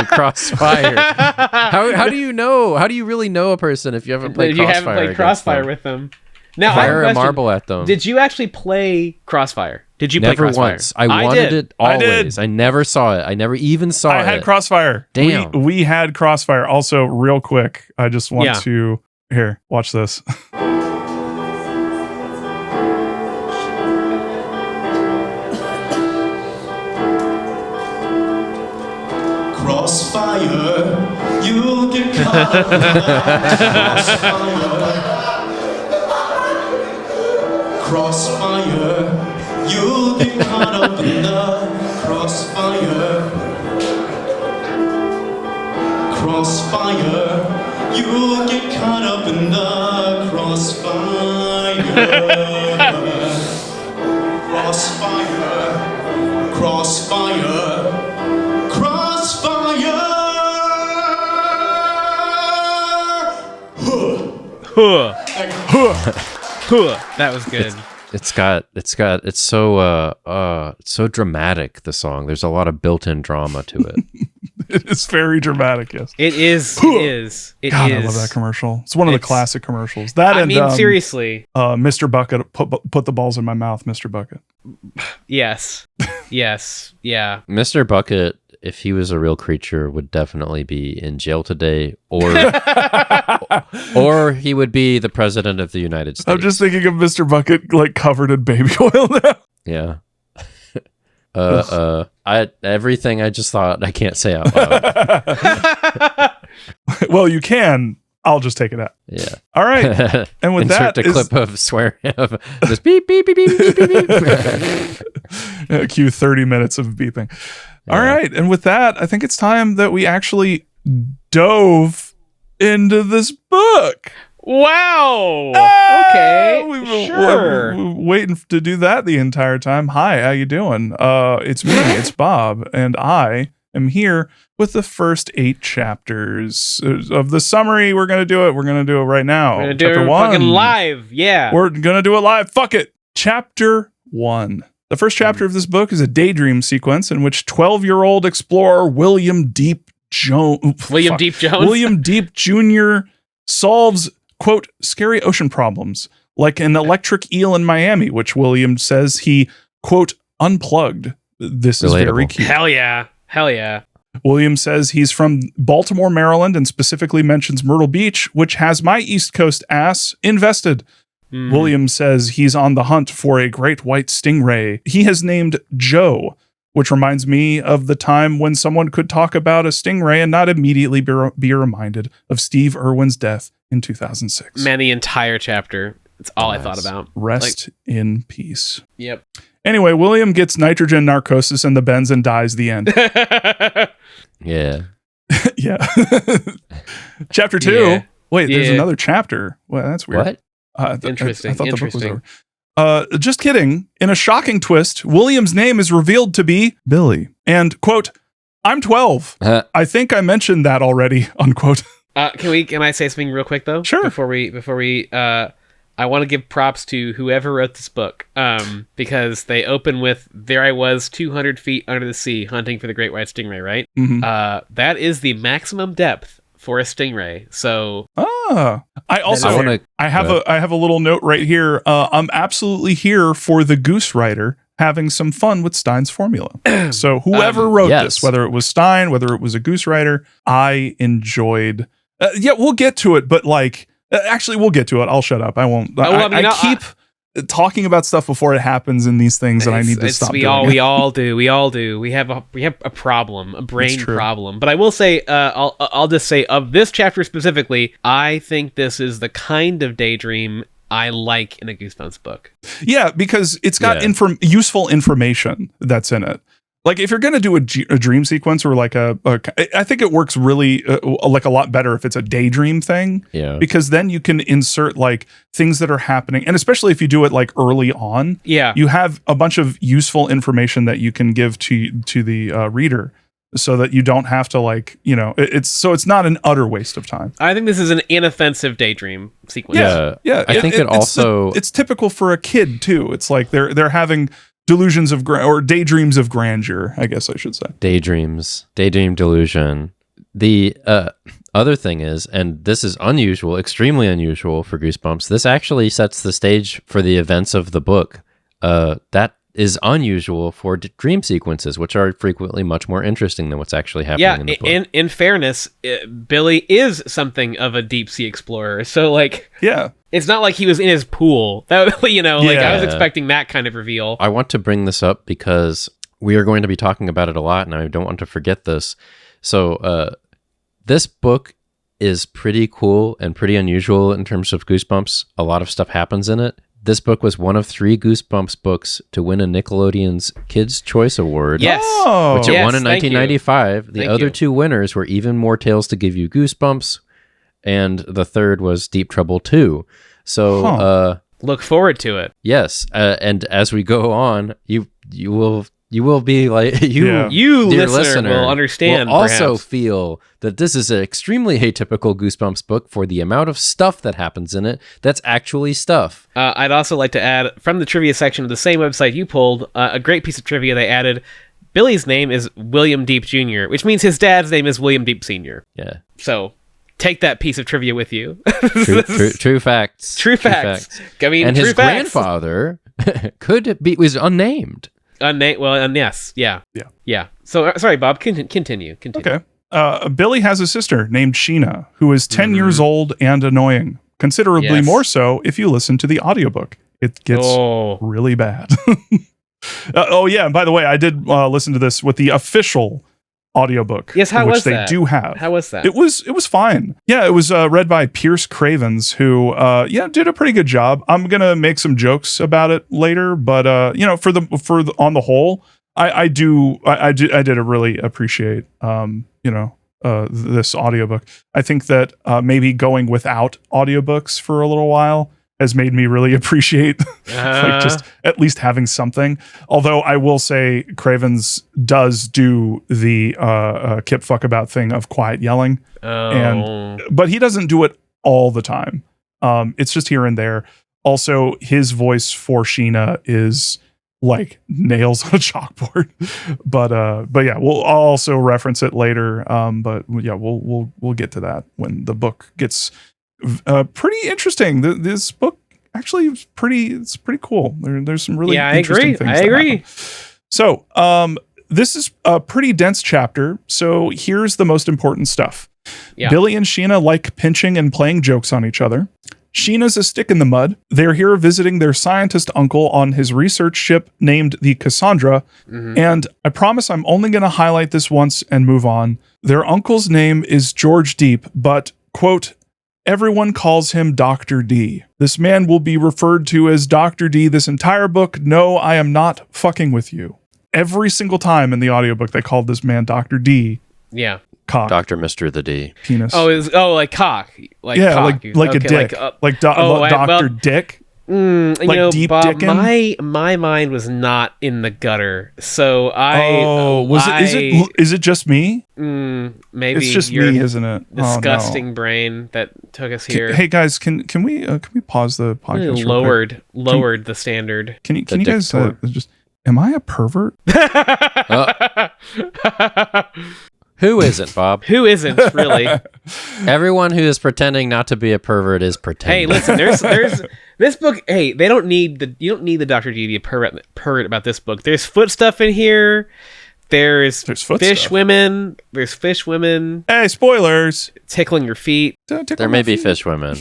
Crossfire. How do you know? How do you really know a person if you haven't played You Crossfire? haven't played against Crossfire them? with them. Now, I have Fire a question. marble at them. Did you actually play Crossfire? Did you play Never Crossfire? once. I wanted did. it I did. always. I never saw it. I never even saw I it. had Crossfire. Damn. We had Crossfire. Also, real quick, I just want Yeah. to here, watch this. Crossfire, you'll get caught up in the crossfire. Crossfire, you'll get caught up in the crossfire. Crossfire, you'll get caught up in the crossfire. Crossfire, crossfire. That was good. It's so dramatic, the song. There's a lot of built-in drama to it. It's very dramatic, yes. It is. It is. It God, is. I love that commercial. It's one of the It's- classic commercials. That I and mean, seriously. Mr. Bucket, put the balls in my mouth, Mr. Bucket. Yes. Yes. Yeah. Mr. Bucket, if he was a real creature, would definitely be in jail today, or he would be the president of the United States. I'm just thinking of Mr. Bucket like covered in baby oil now. Yeah. Everything I just thought I can't say out loud. Well, you can. I'll just take it out. Yeah. All right. And with Insert that a is- clip of swearing of just beep beep beep beep beep beep. beep. Cue 30 minutes of beeping. All right. And with that, I think it's time that we actually dove into this book. Wow. Ah, Okay. we've Sure. been waiting to do that the entire time. Hi, how you doing? It's me, it's Bob, and I am here with the first 8 chapters of the summary. We're gonna do it. We're gonna do it right now. We're gonna do Chapter it 1. fucking live. Yeah. We're gonna do it live. Fuck it. Chapter 1. The first chapter of this book is a daydream sequence in which 12-year-old explorer William Deep Jones. William Deep Jones. William Deep Jr. solves, quote, scary ocean problems, like an electric eel in Miami, which William says he, quote, unplugged. This is very Relatable. cute. Hell yeah. Hell yeah. William says he's from Baltimore, Maryland, and specifically mentions Myrtle Beach, which has my East Coast ass invested. Mm. William says he's on the hunt for a great white stingray. He has named Joe, which reminds me of the time when someone could talk about a stingray and not immediately be reminded of Steve Irwin's death in 2006. Man, the entire chapter. It's all I thought Nice. about. Rest in peace. Yep. Anyway, William gets nitrogen narcosis in the bends and dies. The end. Yeah. Yeah. Chapter 2. Yeah. Wait, there's Yeah. another chapter. Well, that's weird. What? I thought the book was Interesting. over. just kidding. In a shocking twist, William's name is revealed to be Billy. And, quote, I'm 12. I think I mentioned that already, unquote. Can I say something real quick though? Sure. Before we I want to give props to whoever wrote this book, because they open with, there I was 200 feet under the sea hunting for the great white stingray, right? Mhm. That is the maximum depth for a stingray. So I also I have a little note right here. I'm absolutely here for the Goose Writer having some fun with Stein's formula. So whoever wrote this, whether it was Stein, whether it was a Goose Writer, I enjoyed. We'll get to it, but like. Actually, we'll get to it. I'll shut up. I won't. I keep talking about stuff before it happens in these things, and I need to stop. We all do. We have a problem, a brain problem. But I will say, I'll just say of this chapter specifically, I think this is the kind of daydream I like in a Goosebumps book. Yeah, because it's got useful information that's in it. Like if you're going to do a dream sequence or like I think it works really like a lot better if it's a daydream thing. Yeah. Because then you can insert like things that are happening. And especially if you do it like early on, you have a bunch of useful information that you can give to the reader so that you don't have to like, it's not an utter waste of time. I think this is an inoffensive daydream sequence. Yeah. I think it's typical for a kid too. It's like they're having delusions of or daydreams of grandeur, I guess I should say. Daydream delusion. The other thing is, and this is unusual, extremely unusual for Goosebumps, this actually sets the stage for the events of the book. That is unusual for dream sequences, which are frequently much more interesting than what's actually happening in the book. In fairness, Billy is something of a deep sea explorer. So like, it's not like he was in his pool. That I was expecting that kind of reveal. I want to bring this up because we are going to be talking about it a lot, and I don't want to forget this. So this book is pretty cool and pretty unusual in terms of Goosebumps. A lot of stuff happens in it. This book was one of 3 Goosebumps books to win a Nickelodeon's Kids' Choice Award. Yes. Which it won in 1995. The other 2 winners were Even More Tales to Give You Goosebumps, and the third was Deep Trouble 2. So look forward to it. Yes. And as we go on, you will be like, you dear listener will understand, will also feel that this is an extremely atypical Goosebumps book for the amount of stuff that happens in it that's actually stuff. I'd also like to add, from the trivia section of the same website you pulled, a great piece of trivia they added. Billy's name is William Deep Jr., which means his dad's name is William Deep Sr. Yeah. So take that piece of trivia with you. True facts. True facts. I mean, and his grandfather was unnamed. Yes. Yeah. So, sorry, Bob, continue. Okay. Billy has a sister named Sheena, who is 10 years old and annoying. Considerably more so if you listen to the audiobook. It gets really bad. And by the way, I did listen to this with the official audiobook. Yes, how was that? Which they do have. How was that? It was fine. Yeah, it was read by Pierce Cravens, who did a pretty good job. I'm gonna make some jokes about it later, but on the whole, I did really appreciate this audiobook. I think that maybe going without audiobooks for a little while has made me really appreciate like just at least having something. Although I will say Cravens does do the Kip Fuckabout thing of quiet yelling. But he doesn't do it all the time. It's just here and there. Also, his voice for Sheena is like nails on a chalkboard. But yeah, I'll also reference it later. But yeah, we'll get to that when the book gets pretty interesting. This book actually is pretty cool. There's some really interesting things. I agree. So this is a pretty dense chapter. So here's the most important stuff. Billy and Sheena like pinching and playing jokes on each other. Sheena's a stick in the mud. They're here visiting their scientist uncle on his research ship named the Cassandra. And I promise I'm only going to highlight this once and move on. Their uncle's name is George Deep, but, quote, everyone calls him Dr. D. This man will be referred to as Dr. D this entire book. No, I am not fucking with you. Every single time in the audiobook, they called this man Dr. D. Yeah. Cock. Dr. Mr. the D. Penis. Like cock. Like cock. Like a dick. Dr. Dick. Like you know, deep Bob, dickin'? my mind was not in the gutter, so Is it just me? maybe It's just your me, isn't it? disgusting brain that took us here. Hey guys, can we pause the podcast? real quick? Lowered the standard. Can you guys just? Am I a pervert? Who isn't, Bob? Who isn't really? Everyone who is pretending not to be a pervert is pretending. Hey, listen, there's this book. Hey, you don't need the Dr. D to be a pervert about this book. There's foot stuff in here. There's foot fish stuff. women. There's fish women Hey, spoilers! tickling your feet. There may be fish women.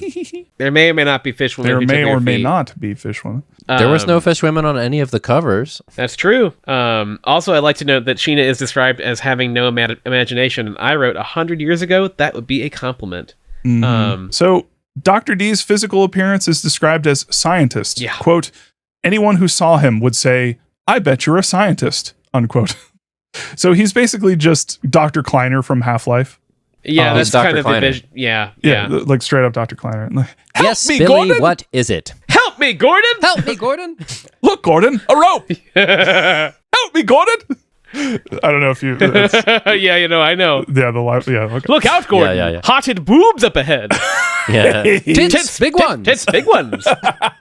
There may or may not be fish women. There who may tickle or your may feet. not be fish women. There was no fish women on any of the covers. That's true. Also, I'd like to note that Sheena is described as having no imagination, and I wrote 100 years ago that would be a compliment. So Dr. D's physical appearance is described as scientist. Yeah. Quote, anyone who saw him would say, I bet you're a scientist, unquote. So he's basically just Dr. Kleiner from Half-Life. Yeah, that's He's Dr. kind of Kleiner. the vision. Yeah. Like straight up Dr. Kleiner. Help Yes, me, Billy, Gordon! what is it? Help me, Gordon! Help me, Gordon. Look, Gordon, a rope! Help me, Gordon! I don't know if you... Yeah, you know, I know. Yeah, the live... Yeah, okay. Look out, Gordon! Yeah. Hotted boobs up ahead. Yeah. Tits, big ones. Tits, big ones.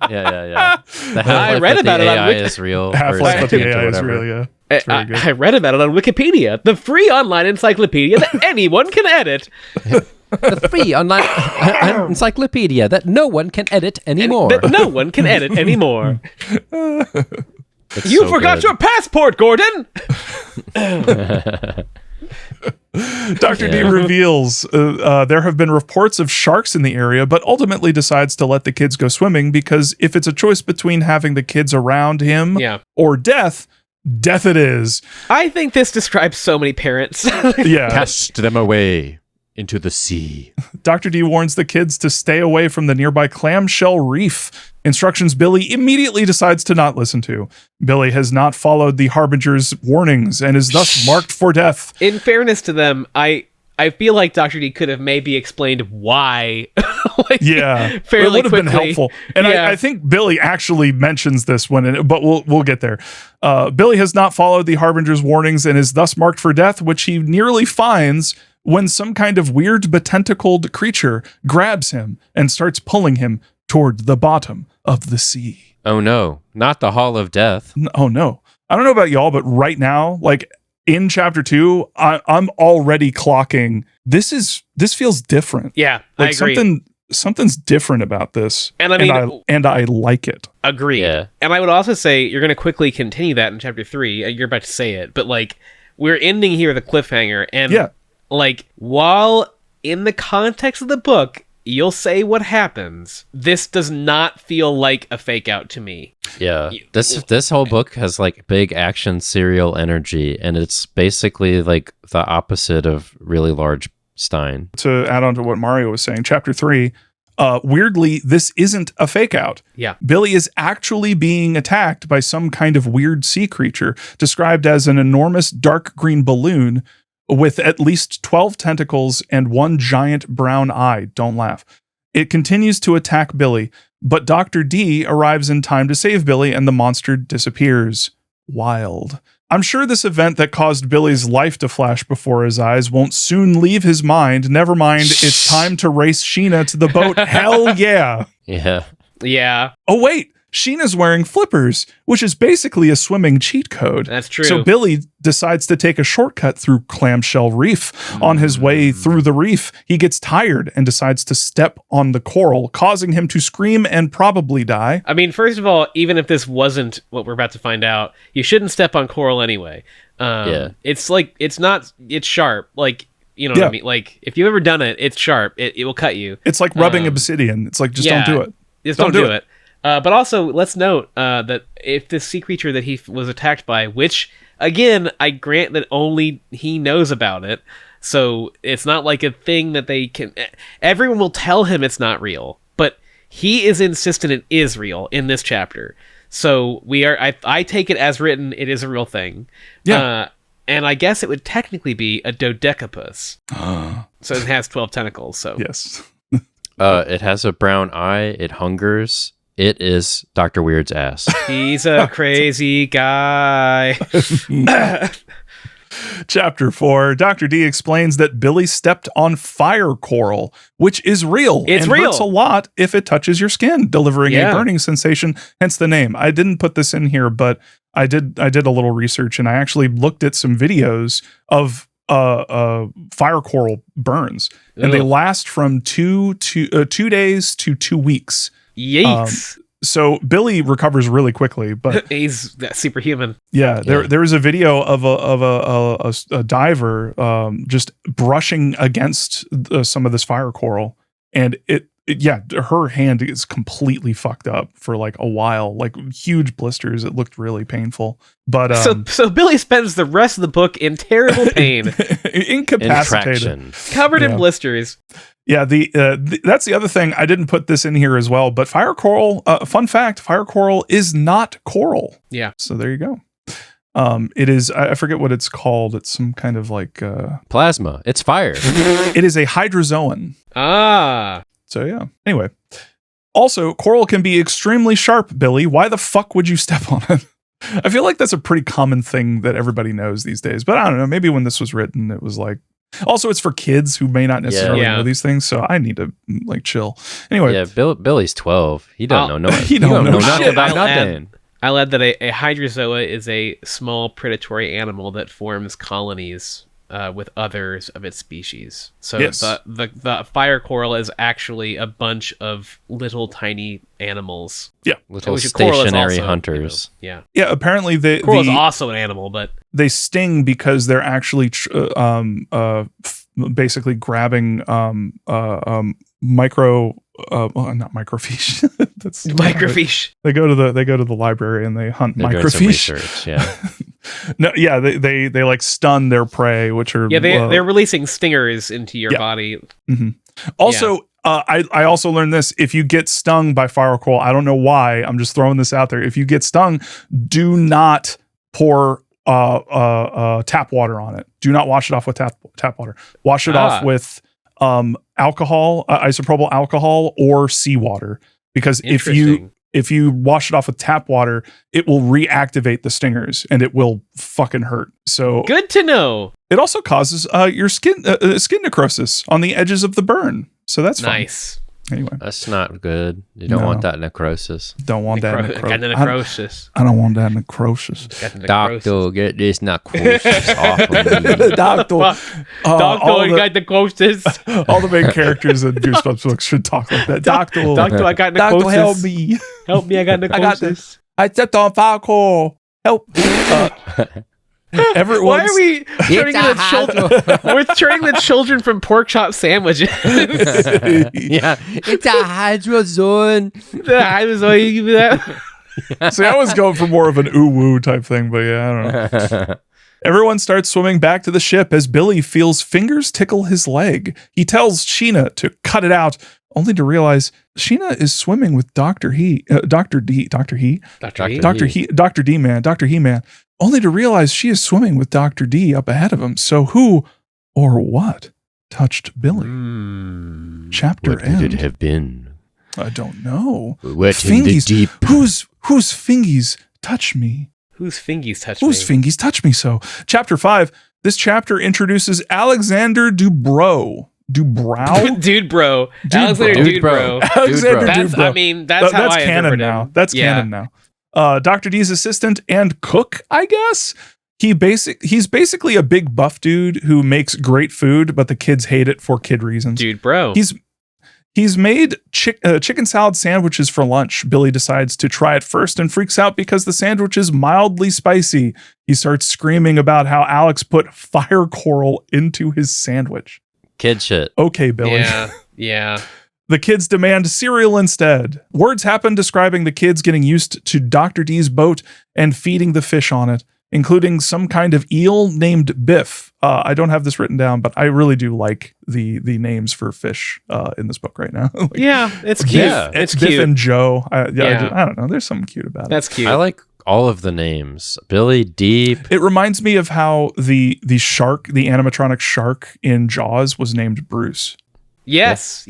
Yeah. The I Half-Life read that about the it on AI Wiki- is real. Half-Life or of the sentient or AI is whatever. real, yeah. It's very good. I read about it on Wikipedia, the free online encyclopedia that anyone can edit. The free online encyclopedia that no one can edit anymore. That no one can edit anymore. It's You so forgot good. your passport, Gordon! Dr. D reveals there have been reports of sharks in the area, but ultimately decides to let the kids go swimming because if it's a choice between having the kids around him Yeah. or death it is. I think this describes so many parents. Yeah. Cast them away into the sea. Dr. D warns the kids to stay away from the nearby clamshell reef. Instructions Billy immediately decides to not listen to. Billy has not followed the Harbinger's warnings and is thus marked for death. In fairness to them, I feel like Dr. D could have maybe explained why. Yeah, fairly it would have been quickly. helpful. And Yeah. I think Billy actually mentions this but we'll get there. Billy has not followed the Harbinger's warnings and is thus marked for death, which he nearly finds when some kind of weird but tentacled creature grabs him and starts pulling him toward the bottom of the sea. Oh no, not the Hall of Death. Oh no. I don't know about y'all, but right now, like in chapter 2, I'm already clocking. This feels different. Yeah, Like I agree. something's different about this. And I mean- and I like it. Agree. Yeah. And I would also say you're going to quickly continue that in chapter 3. You're about to say it, but like we're ending here with a cliffhanger. And Yeah. like while in the context of the book, you'll say what happens. This does not feel like a fake out to me. Yeah. This whole book has like big action serial energy, and it's basically like the opposite of really large Stein. To add on to what Mario was saying, chapter 3, weirdly, this isn't a fake out. Yeah. Billy is actually being attacked by some kind of weird sea creature, described as an enormous dark green balloon with at least 12 tentacles and one giant brown eye. Don't laugh. It continues to attack Billy, but Dr. D arrives in time to save Billy and the monster disappears. Wild. I'm sure this event that caused Billy's life to flash before his eyes won't soon leave his mind. Never mind, it's time to race Sheena to the boat. Hell yeah. Yeah. Yeah, Oh, wait. Sheena's wearing flippers, which is basically a swimming cheat code. that's true. So Billy decides to take a shortcut through Clamshell Reef. On his way through the reef, he gets tired and decides to step on the coral, causing him to scream and probably die. I mean, first of all, even if this wasn't what we're about to find out, you shouldn't step on coral anyway. Yeah. It's like, it's sharp. Like, you know what Yeah. I mean? Like, if you've ever done it, it's sharp. It will cut you. It's like rubbing obsidian. It's like, just yeah. don't do it. Just don't do it. But also, let's note that if this sea creature that he was attacked by, which, again, I grant that only he knows about it, so it's not like a thing that they can... Everyone will tell him it's not real, but he is insistent it is real in this chapter. So I take it as written, it is a real thing. Yeah. And I guess it would technically be a dodecapus. So it has 12 tentacles, so... Yes. It has a brown eye. It hungers. It is Dr. Weird's ass. He's a crazy guy. Chapter 4, Dr. D explains that Billy stepped on fire coral, which is real. It's and real. hurts a lot if it touches your skin, delivering Yeah. a burning sensation, hence the name. I didn't put this in here, but I did a little research, and I actually looked at some videos of fire coral burns, and they Ugh. last from 2 days to 2 weeks. Yikes. So Billy recovers really quickly, but He's superhuman. yeah, there was a video of a diver just brushing against some of this fire coral, and her hand is completely fucked up for like a while, like huge blisters. It looked really painful. But So Billy spends the rest of the book in terrible pain, incapacitated. Traction. covered in Yeah. blisters. Yeah, that's the other thing. I didn't put this in here as well, but fire coral, fun fact, fire coral is not coral. Yeah. So there you go. It is, I forget what it's called. It's some kind of like, Plasma. It's fire. it is a hydrozoan. Ah. So yeah. Anyway, also coral can be extremely sharp, Billy. Why the fuck would you step on it? I feel like that's a pretty common thing that everybody knows these days, but I don't know. Maybe when this was written, it was like, also it's for kids who may not necessarily Yeah. know these things. So I need to like chill. Anyway. Yeah, Billy's 12. He don't know. He don't know nothing shit. about I'll nothing. I'll add that a hydrozoa is a small predatory animal that forms colonies with others of its species. So Yes. the fire coral is actually a bunch of little tiny animals. Little Which coral is stationary also, hunters. Yeah. Yeah, apparently Coral is also an animal, but they sting because they're actually basically grabbing micro not microfiche. That's microfiche. They go to the library and they hunt They're doing some microfiche. research, yeah. No, yeah, they like stun their prey, which are Yeah, they're releasing stingers into your Yeah. body. Also, I also learned this. If you get stung by fire coral, I don't know why. I'm just throwing this out there. If you get stung, do not pour tap water on it. Do not wash it off with tap water. Wash it off with alcohol, isopropyl alcohol, or seawater. Because if you wash it off with tap water, it will reactivate the stingers and it will fucking hurt. So Good to know. it also causes your skin necrosis on the edges of the burn. So that's fun. Nice. Anyway, That's not good. You don't No. want that necrosis. don't want that Got the necrosis. I don't want that necrosis. Got the necrosis. Doctor, get this necrosis off of me. Doctor, Doctor, you got the necrosis. all the main characters in Goosebumps books should talk like that. Doctor, Doctor, I got necrosis. Doctor, help me. Help me, I got necrosis. got this. I stepped on fire coral. Help. Why Everyone's are we turning into children? We're turning the children from pork chop sandwiches. Yeah, it's a hydrozoan. I was like, you do that. See, I was going for more of an ooh woo type thing, but yeah, I don't know. Everyone starts swimming back to the ship as Billy feels fingers tickle his leg. He tells Sheena to cut it out, only to realize Sheena is swimming with Dr. He, Dr. D, man, only to realize she is swimming with Dr. D up ahead of him. So who or what touched Billy? Chapter What end. would it have been? I don't know. Wet in the Fingies. deep. Whose fingies touch me? Whose fingies touch Whose me? fingies touch me so? Chapter 5. This chapter introduces Alexander Dubrow. Dubrow? Dude, bro. Dude, Alexander bro. Dude, bro. Alexander That's, Dubrow. I mean, that's how That's I canon interpret now. him. That's Yeah. canon now. Dr. D's assistant and cook, I guess. He's basically a big buff dude who makes great food, but the kids hate it for kid reasons. Dude, bro. He's made chicken salad sandwiches for lunch. Billy decides to try it first and freaks out because the sandwich is mildly spicy. He starts screaming about how Alex put fire coral into his sandwich. Kid shit. Okay, Billy. Yeah. The kids demand cereal instead. Words happen describing the kids getting used to Dr. D's boat and feeding the fish on it, including some kind of eel named Biff. I don't have this written down, but I really do like the names for fish in this book right now. Like, Yeah, it's cute. Yeah. it's cute. Biff and Joe. I Yeah. don't know. There's something cute about it. That's cute. I like all of the names. Billy Deep. It reminds me of how the shark, the animatronic shark in Jaws, was named Bruce. Yes.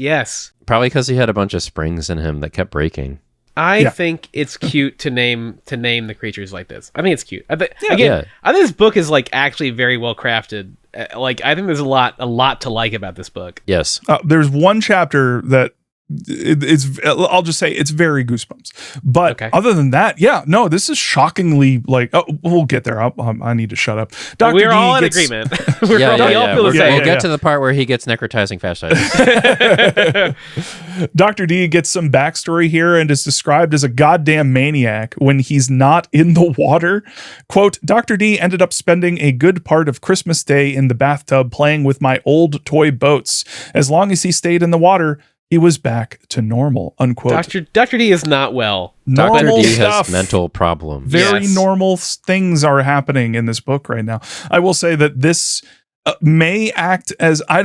Probably because he had a bunch of springs in him that kept breaking. I think it's cute to name the creatures like this. I think it's cute. I think this book is like actually very well crafted. Like I think there's a lot to like about this book. Yes. There's one chapter that it's I'll just say it's very Goosebumps. But other than that, this is shockingly like. Oh, we'll get there. I need to shut up. Dr. We're D all in gets, agreement. We all feel the same. We'll get to the part where he gets necrotizing fasciitis. Dr. D gets some backstory here and is described as a goddamn maniac when he's not in the water. Quote, Dr. D ended up spending a good part of Christmas Day in the bathtub playing with my old toy boats. As long as he stayed in the water, he was back to normal, unquote. Dr. D is not well. Dr. D stuff. has mental problems. Very normal things are happening in this book right now. I will say that this may act as I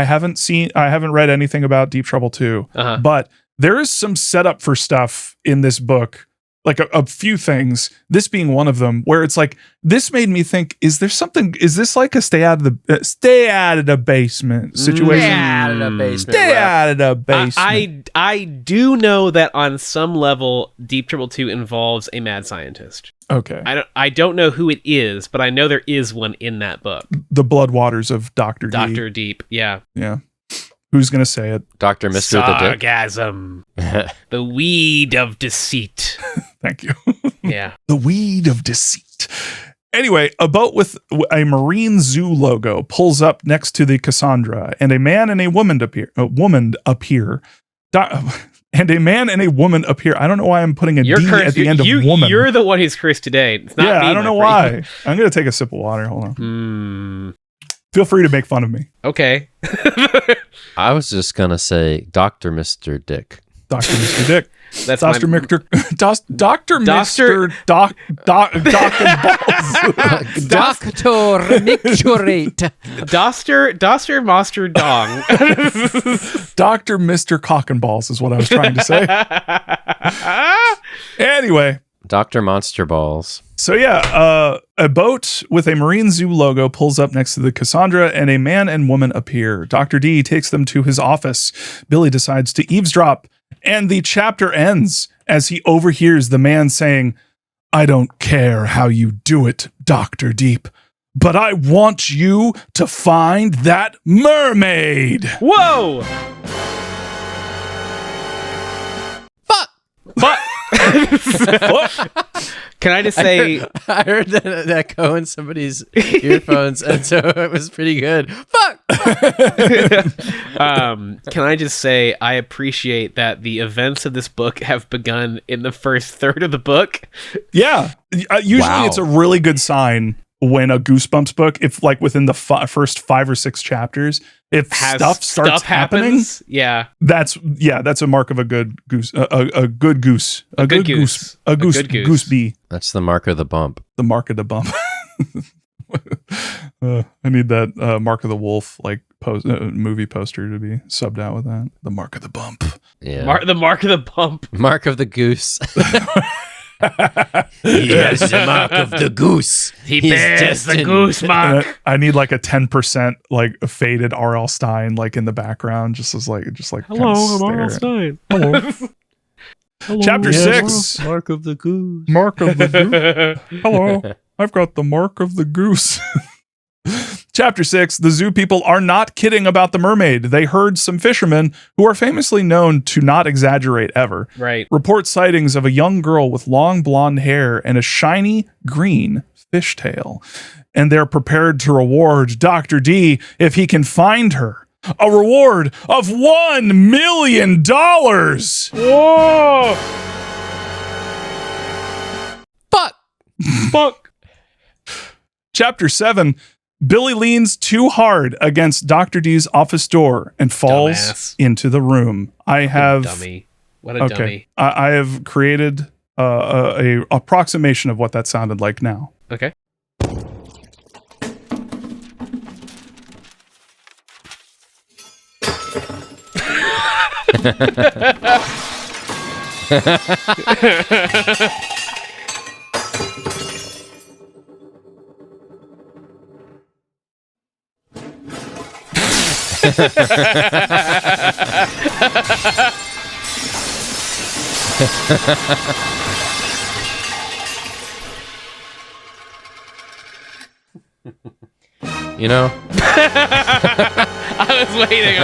haven't read anything about Deep Trouble 2, but there is some setup for stuff in this book, like a few things, this being one of them, where it's like, this made me think, is this like a stay out of the basement situation? Stay out of the basement. Stay out of the basement. I do know that on some level, Deep Trouble 2 involves a mad scientist. Okay. I don't know who it is, but I know there is one in that book. The Blood Waters of Dr. D. Dr. Deep, yeah. Yeah. Who's going to say it? Dr. Mr. the Dick. Sargasm. The weed of deceit. Thank you. Yeah. The weed of deceit. Anyway, a boat with a marine zoo logo pulls up next to the Cassandra, and a man and a woman appear. And a man and a woman appear. I don't know why I'm putting a D at the end of woman. You're the one who's cursed today. It's not me, I don't know why. I'm going to take a sip of water. Hold on. Feel free to make fun of me. Okay. I was just going to say Dr. Mr. Dick. Dr. Mr. Dick. That's Dr. Mr. Dr. Mr. Doc and Balls. Doctor Micturate. Doster Monster Dong. Dr. Mr. Cock and Balls is what I was trying to say. Anyway. Dr. Monster Balls. So a boat with a marine zoo logo pulls up next to the Cassandra, and a man and woman appear. Dr. D takes them to his office. Billy decides to eavesdrop, and the chapter ends as he overhears the man saying, I don't care how you do it, Dr. Deep, but I want you to find that mermaid. Whoa! Fuck! Can I just say, I heard that echo in somebody's earphones, and so it was pretty good. Fuck! Can I just say, I appreciate that the events of this book have begun in the first third of the book. Yeah. Usually it's a really good sign when a Goosebumps book, if like within the first 5 or 6 chapters, if stuff starts happening, that's a mark of a good goose, a good goose, a good goose bee. That's the mark of the bump. The mark of the bump. I need that Mark of the Wolf movie poster to be subbed out with that. The mark of the bump. Yeah. The mark of the bump. Mark of the goose. He has the mark of the goose. He bears the goose mark. I need like a 10% like a faded R.L. Stein like in the background, just hello, I'm R.L. Stein. Hello. Hello. Chapter 6. Mark of the goose. Mark of the goose. Hello. I've got the mark of the goose. Chapter 6, the zoo people are not kidding about the mermaid. They heard some fishermen, who are famously known to not exaggerate ever, report sightings of a young girl with long blonde hair and a shiny green fishtail. And they're prepared to reward Dr. D if he can find her. A reward of $1 million! Whoa! Fuck! Chapter 7, Billy leans too hard against Dr. D's office door and falls into the room. Dummy. What a dummy. I have created a approximation of what that sounded like now. Okay. You know, I was waiting.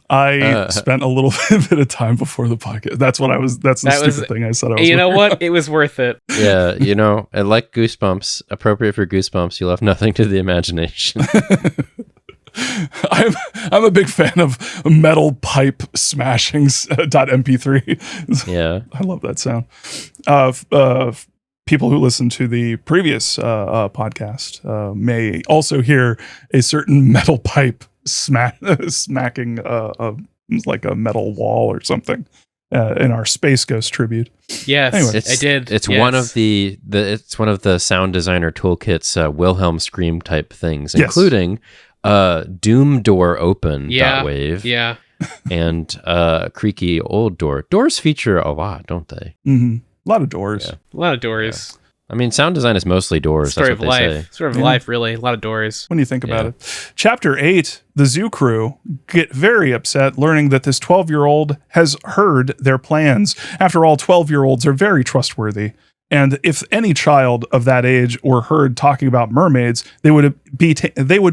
I spent a little bit of time before the podcast. That's the stupid thing I said. You know what? It was worth it. yeah, you know, and like Goosebumps, appropriate for Goosebumps, you left nothing to the imagination. I'm a big fan of metal pipe smashings .mp3. Yeah. I love that sound. People who listen to the previous podcast may also hear a certain metal pipe smacking like a metal wall or something in our Space Ghost tribute. Yes, Anyway. I did. It's Yes. one of it's one of the sound designer toolkit's Wilhelm scream type things, Yes. including Doom Door Open .wave Yeah. and creaky old door. Doors feature a lot, don't they? Mm-hmm. A lot of doors. Yeah. A lot of doors. I mean, sound design is mostly doors. Story That's of what they life. say. Story of Yeah. life, really. A lot of doors. When you think about Yeah. it. Chapter 8, the zoo crew get very upset learning that this 12-year-old has heard their plans. After all, 12-year-olds are very trustworthy. And if any child of that age were heard talking about mermaids, they would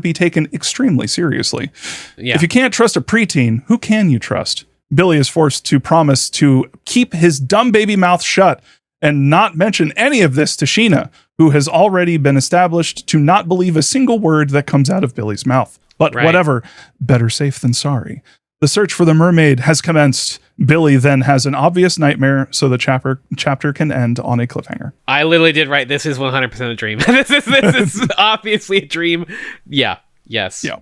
be taken extremely seriously. Yeah. If you can't trust a preteen, who can you trust? Billy is forced to promise to keep his dumb baby mouth shut and not mention any of this to Sheena, who has already been established to not believe a single word that comes out of Billy's mouth. But Right. whatever, better safe than sorry. The search for the mermaid has commenced. Billy then has an obvious nightmare, so the chapter can end on a cliffhanger. I literally did write, this is 100% a dream. this is obviously a dream. Yeah. Yes. Yeah.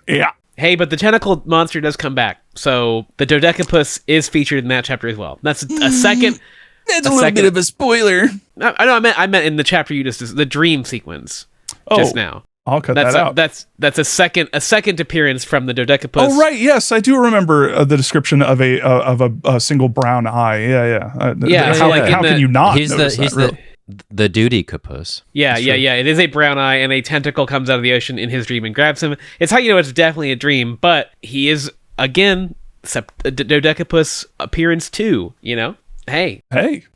Yeah. Hey, but the tentacle monster does come back. So the dodecapus is featured in that chapter as well. That's a second. That's a little bit of a spoiler. I know. I meant in the chapter you just the dream sequence just now. I'll cut That's that out. that's a second appearance from the dodecapus. Oh right, yes, I do remember the description of a single brown eye. Yeah, so How, like how in can the- you not He's notice the that? the duty capus. Yeah. It is a brown eye, and a tentacle comes out of the ocean in his dream and grabs him. It's how you know it's definitely a dream. But he is again dodecapus appearance 2. You know, hey,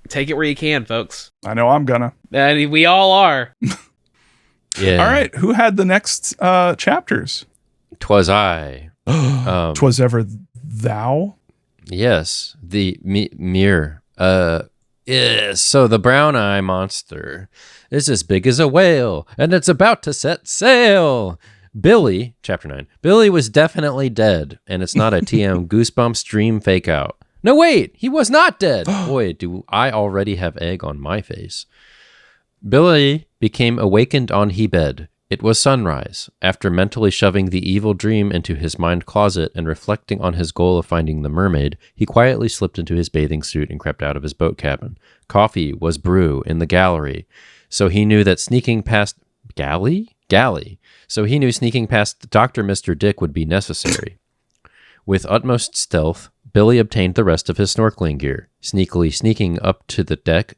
take it where you can, folks. I know I'm gonna. And we all are. Yeah. All right, who had the next chapters? 'Twas I. 'Twas ever thou. Yes, the mirror. Yes. So the brown eye monster is as big as a whale, and it's about to set sail. Billy, chapter 9. Billy was definitely dead, and it's not a TM Goosebumps dream fake out. No, wait, he was not dead. Boy, do I already have egg on my face. Billy became awakened on he bed. It was sunrise. After mentally shoving the evil dream into his mind closet and reflecting on his goal of finding the mermaid, he quietly slipped into his bathing suit and crept out of his boat cabin. Coffee was brew in the gallery, so he knew that sneaking past Galley. So he knew sneaking past Dr. Mr. Dick would be necessary. With utmost stealth, Billy obtained the rest of his snorkeling gear. Sneakily sneaking up to the deck,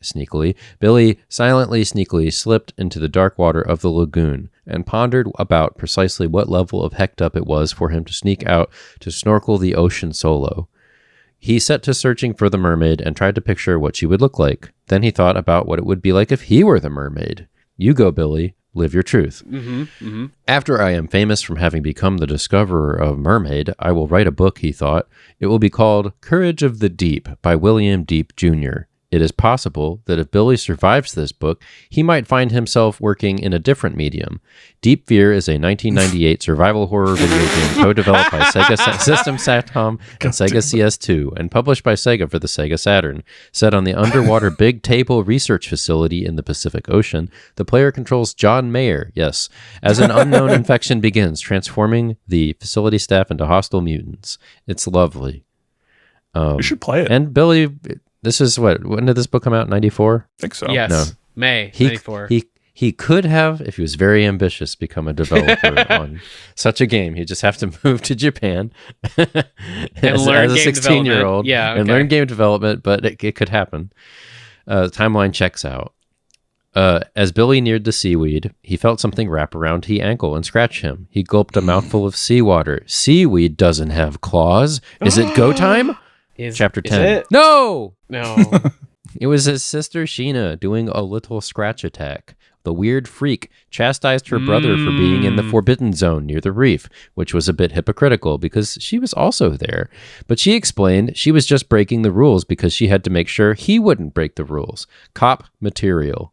Billy sneakily slipped into the dark water of the lagoon and pondered about precisely what level of hecked up it was for him to sneak out to snorkel the ocean solo. He set to searching for the mermaid and tried to picture what she would look like. Then he thought about what it would be like if he were the mermaid. You go, Billy. Live your truth. After I am famous from having become the discoverer of mermaid, I will write a book, he thought. It will be called Courage of the Deep by William Deep Jr. It is possible that if Billy survives this book, he might find himself working in a different medium. Deep Fear is a 1998 survival horror video game co-developed by Sega System Satom and Sega CS2 and published by Sega for the Sega Saturn. Set on the underwater Big Table Research Facility in the Pacific Ocean, the player controls John Mayer, yes, as an unknown infection begins, transforming the facility staff into hostile mutants. It's lovely. We should play it. And Billy... This is when did this book come out? 94? I think so. Yes. No. May He 94. he could have, if he was very ambitious, become a developer on such a game. He'd just have to move to Japan as learn a game 16-year-old development. Yeah, and okay. learn game development, but it could happen. Timeline checks out. As Billy neared the seaweed, he felt something wrap around his ankle and scratch him. He gulped a mouthful of seawater. Seaweed doesn't have claws. Is it go time? Chapter is 10. it? No! No. It was his sister Sheena doing a little scratch attack. The weird freak chastised her brother for being in the forbidden zone near the reef, which was a bit hypocritical because she was also there. But she explained she was just breaking the rules because she had to make sure he wouldn't break the rules. Cop material.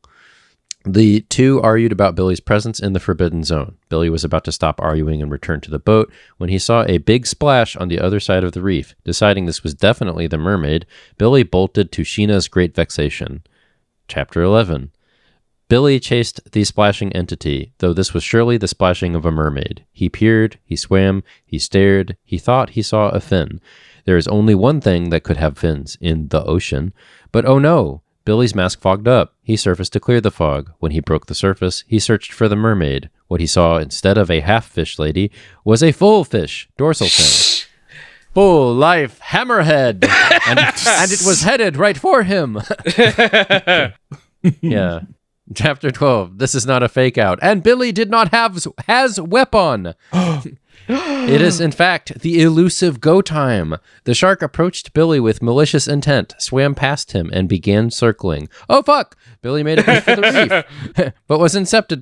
The two argued about Billy's presence in the forbidden zone. Billy was about to stop arguing and return to the boat when he saw a big splash on the other side of the reef. Deciding this was definitely the mermaid, Billy bolted to Sheena's great vexation. Chapter 11. Billy chased the splashing entity, though this was surely the splashing of a mermaid. He peered, he swam, he stared, he thought he saw a fin. There is only one thing that could have fins in the ocean. But oh no! Billy's mask fogged up. He surfaced to clear the fog. When he broke the surface, he searched for the mermaid. What he saw instead of a half-fish lady was a full fish, dorsal fin. Full life hammerhead! and it was headed right for him! Yeah. Chapter 12. This is not a fake out. And Billy did not has weapon. It is, in fact, the elusive go time. The shark approached Billy with malicious intent, swam past him, and began circling. Oh, fuck! Billy made it for the reef, but was incepted.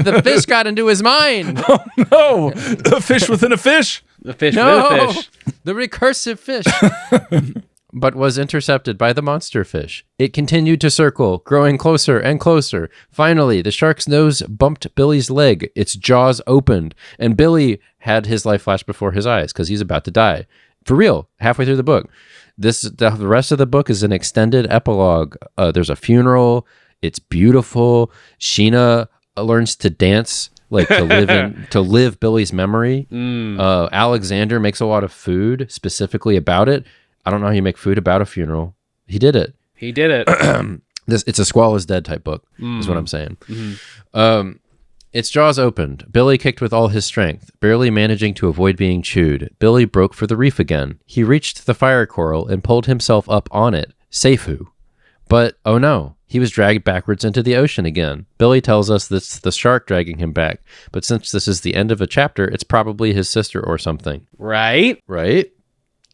The fish got into his mind. Oh no! A fish within a fish. The fish No, with a fish. the recursive fish. But was intercepted by the monster fish. It continued to circle, growing closer and closer. Finally, the shark's nose bumped Billy's leg. Its jaws opened, and Billy had his life flash before his eyes because he's about to die. For real, halfway through the book. The rest of the book is an extended epilogue. There's a funeral. It's beautiful. Sheena learns to dance, like to live Billy's memory. Alexander makes a lot of food specifically about it. I don't know how you make food about a funeral. He did it. It's a Squall is Dead type book, is what I'm saying. Its jaws opened. Billy kicked with all his strength, barely managing to avoid being chewed. Billy broke for the reef again. He reached the fire coral and pulled himself up on it. Safeu. But, oh no, he was dragged backwards into the ocean again. Billy tells us that's the shark dragging him back. But since this is the end of a chapter, it's probably his sister or something. Right? Right?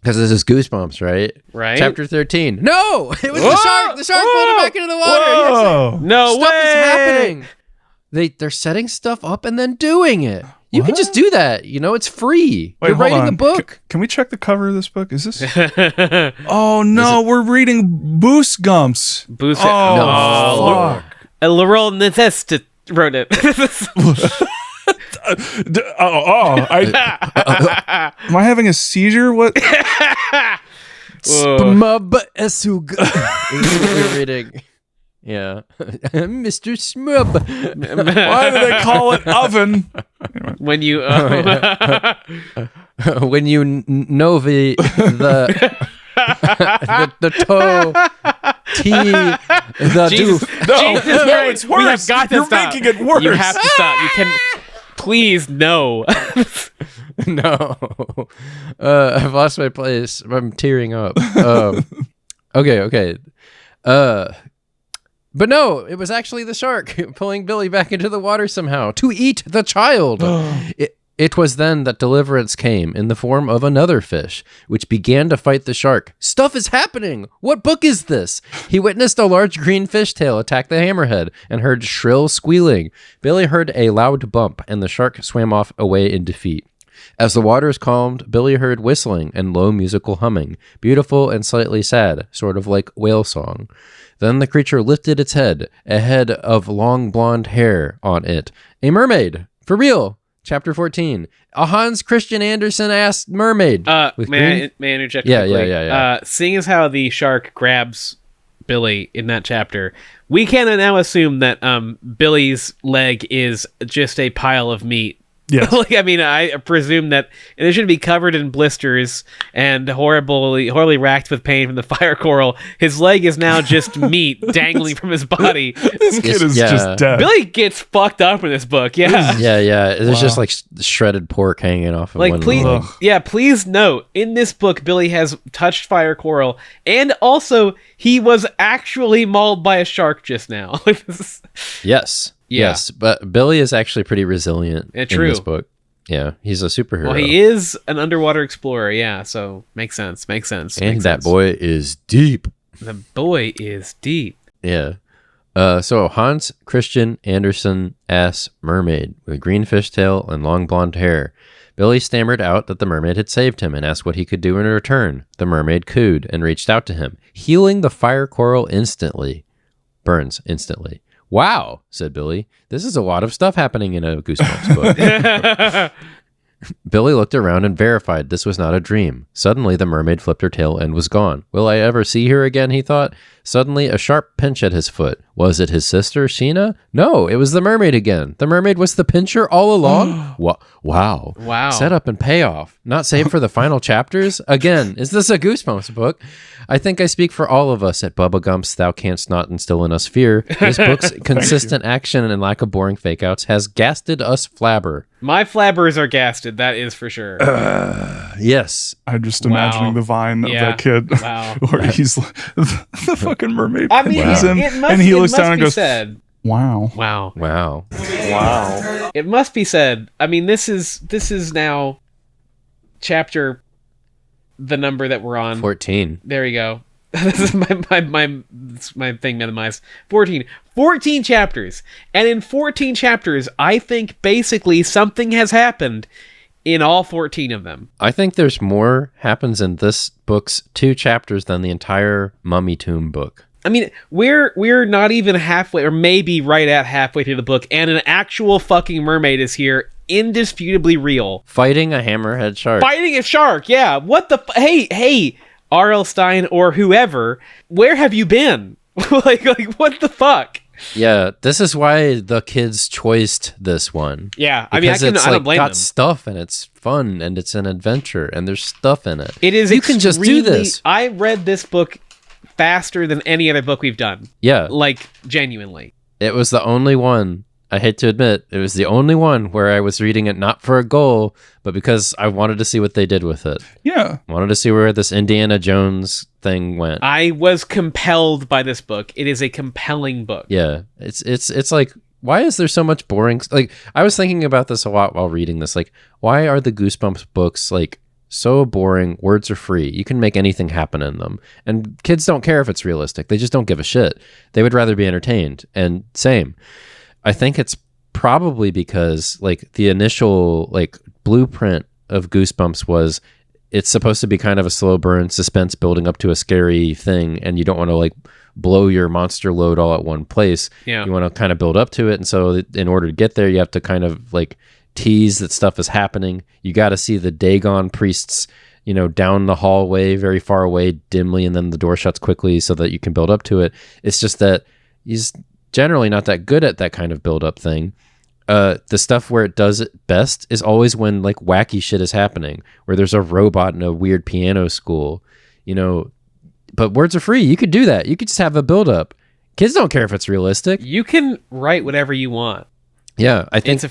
Because this is Goosebumps, right? Right. Chapter 13. No! It was the shark! The shark pulled him back into the water! Whoa. No Stuff way! is happening! They're setting stuff up and then doing it. You can just do that. You know, it's free. Wait, You're hold writing on. a book. Can we check the cover of this book? Is this? Oh no, we're reading Goosebumps. Boost Oh, fuck. Laurel Necest wrote it. Am I having a seizure? What? Smub Esug. We're reading. Yeah. Mr. Smub. Why do they call it oven? When you When you novi the toe T the Jesus, doof. No, Jesus no, Christ, it's worse. we have got to You're stop. making it worse. You have to stop. You can please no. No. I've lost my place. I'm tearing up. Okay. But no, it was actually the shark pulling Billy back into the water somehow to eat the child. It was then that deliverance came in the form of another fish, which began to fight the shark. Stuff is happening! What book is this? He witnessed a large green fishtail attack the hammerhead and heard shrill squealing. Billy heard a loud bump, and the shark swam off away in defeat. As the waters calmed, Billy heard whistling and low musical humming, beautiful and slightly sad, sort of like whale song. Then the creature lifted its head, a head of long blonde hair on it. A mermaid! For real! Chapter 14. A Hans Christian Andersen-ass mermaid. May I interject Yeah, quickly? yeah. Seeing as how the shark grabs Billy in that chapter, we can now assume that Billy's leg is just a pile of meat. Yes. I presume that it should be covered in blisters and horribly racked with pain from the fire coral. His leg is now just meat dangling from his body. This kid is just dead. Billy gets fucked up in this book. Yeah. Yeah. There's just like shredded pork hanging off of one leg. Please note, in this book, Billy has touched fire coral, and also he was actually mauled by a shark just now. Yes. Yeah. Yes, but Billy is actually pretty resilient in True. this book. Yeah, he's a superhero. Well, he is an underwater explorer, yeah, so makes sense. And makes that sense. boy is deep. The boy is deep. Yeah. So Hans Christian Andersen ass mermaid with green fishtail and long blonde hair. Billy stammered out that the mermaid had saved him and asked what he could do in return. The mermaid cooed and reached out to him, healing the fire coral instantly. Burns instantly. Wow, said Billy. This is a lot of stuff happening in a Goosebumps book. Billy looked around and verified this was not a dream. Suddenly, the mermaid flipped her tail and was gone. Will I ever see her again, he thought. Suddenly, a sharp pinch at his foot. Was it his sister, Sheena? No, it was the mermaid again. The mermaid was the pincher all along? Wow. Wow. Setup and payoff. Not saved for the final chapters? Again, is this a Goosebumps book? I think I speak for all of us at Bubba Gump's Thou Canst Not Instill in Us Fear. This book's consistent action and lack of boring fakeouts has gasted us flabber. My flabbers are gasted, that is for sure. Yes. I'm just imagining the vine of that kid. Wow. Where he's the fucking mermaid I mean, pinches him, it must, and he it looks must down and be goes, said. wow. Wow. It must be said. I mean, this is now chapter, the number that we're on. 14. There we go. This is my thing minimized. 14 chapters. And in 14 chapters, I think basically something has happened in all 14 of them. I think there's more happens in this book's 2 chapters than the entire Mummy Tomb book. I mean, we're not even halfway, or maybe right at halfway through the book, and an actual fucking mermaid is here, indisputably real. Fighting a hammerhead shark. Fighting a shark, yeah. What the hey, R.L. Stein or whoever, where have you been? like what the fuck? Yeah, this is why the kids choiced this one. Yeah, I mean, I don't blame got them. stuff and it's fun and it's an adventure and there's stuff in it. It is. You can just do this. I read this book faster than any other book we've done. Yeah, like genuinely. It was the only one. I hate to admit, it was the only one where I was reading it not for a goal, but because I wanted to see what they did with it. Yeah. Wanted to see where this Indiana Jones thing went. I was compelled by this book. It is a compelling book. Yeah. It's like, why is there so much boring? Like, I was thinking about this a lot while reading this. Like, why are the Goosebumps books like so boring? Words are free. You can make anything happen in them. And kids don't care if it's realistic. They just don't give a shit. They would rather be entertained. And same. I think it's probably because like the initial like blueprint of Goosebumps was it's supposed to be kind of a slow burn suspense building up to a scary thing, and you don't want to like blow your monster load all at one place. Yeah. You want to kind of build up to it, and so in order to get there, you have to kind of like tease that stuff is happening. You got to see the Dagon priests, you know, down the hallway very far away dimly, and then the door shuts quickly so that you can build up to it. It's just that he's generally not that good at that kind of build-up thing. The stuff where it does it best is always when like wacky shit is happening, where there's a robot in a weird piano school, you know. But words are free. You could do that. You could just have a build-up. Kids don't care if it's realistic. You can write whatever you want. Yeah, I think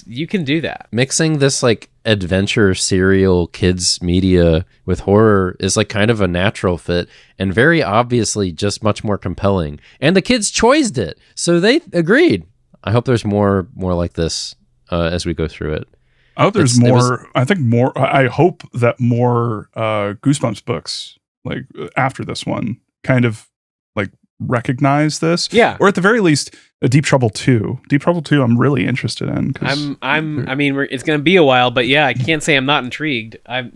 you can do that. Mixing this like adventure serial kids media with horror is like kind of a natural fit and very obviously just much more compelling. And the kids choiced it, so they agreed. I hope there's more like this as we go through it. I hope there's more. I hope that more Goosebumps books like after this one kind of like recognize this. Yeah. Or at the very least, a Deep Trouble 2. Deep Trouble 2 I'm really interested in. I mean, it's going to be a while, but yeah, I can't say I'm not intrigued. I'm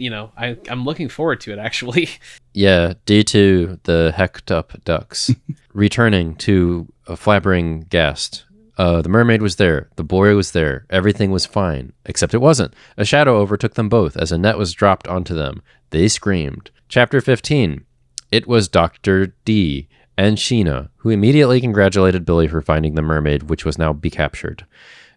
looking forward to it, actually. Yeah, D2, the hecked up ducks, returning to a flabbering ghast. The mermaid was there. The boy was there. Everything was fine, except it wasn't. A shadow overtook them both as a net was dropped onto them. They screamed. Chapter 15. It was Dr. D and Sheena, who immediately congratulated Billy for finding the mermaid, which was now be captured.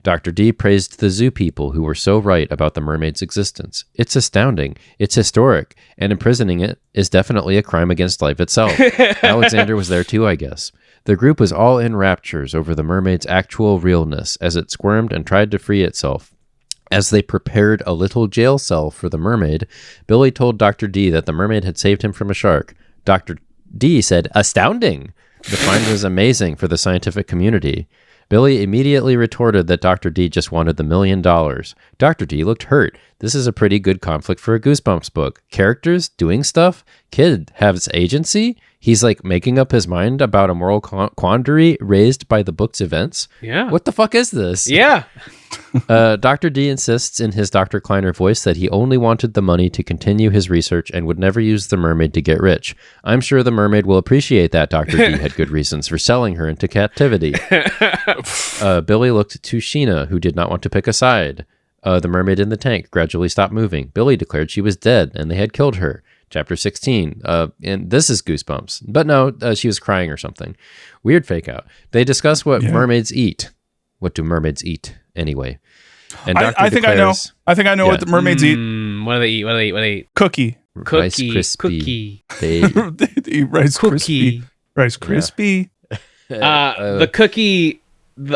Dr. D praised the zoo people who were so right about the mermaid's existence. It's astounding, it's historic, and imprisoning it is definitely a crime against life itself. Alexander was there too, I guess. The group was all in raptures over the mermaid's actual realness as it squirmed and tried to free itself. As they prepared a little jail cell for the mermaid, Billy told Dr. D that the mermaid had saved him from a shark. Dr. D said, astounding. The find was amazing for the scientific community. Billy immediately retorted that Dr. D just wanted the $1 million. Dr. D looked hurt. This is a pretty good conflict for a Goosebumps book. Characters doing stuff? Kid has agency? He's like making up his mind about a moral quandary raised by the book's events? Yeah. What the fuck is this? Yeah. Dr. D insists in his Dr. Kleiner voice that he only wanted the money to continue his research and would never use the mermaid to get rich. I'm sure the mermaid will appreciate that Dr. D had good reasons for selling her into captivity. Billy looked to Sheena, who did not want to pick a side. The mermaid in the tank gradually stopped moving. Billy declared she was dead and they had killed her. Chapter 16. And this is Goosebumps. But no, she was crying or something. Weird fake out. They discuss what mermaids eat. What do mermaids eat ananyway? And I think I know. I think I know what the mermaids eat. What do they eat? What do they eat? What do they eat? Cookie. Rice Krispie. Cookie. They They eat Rice Cookie. Krispie. Rice Krispie. The cookie.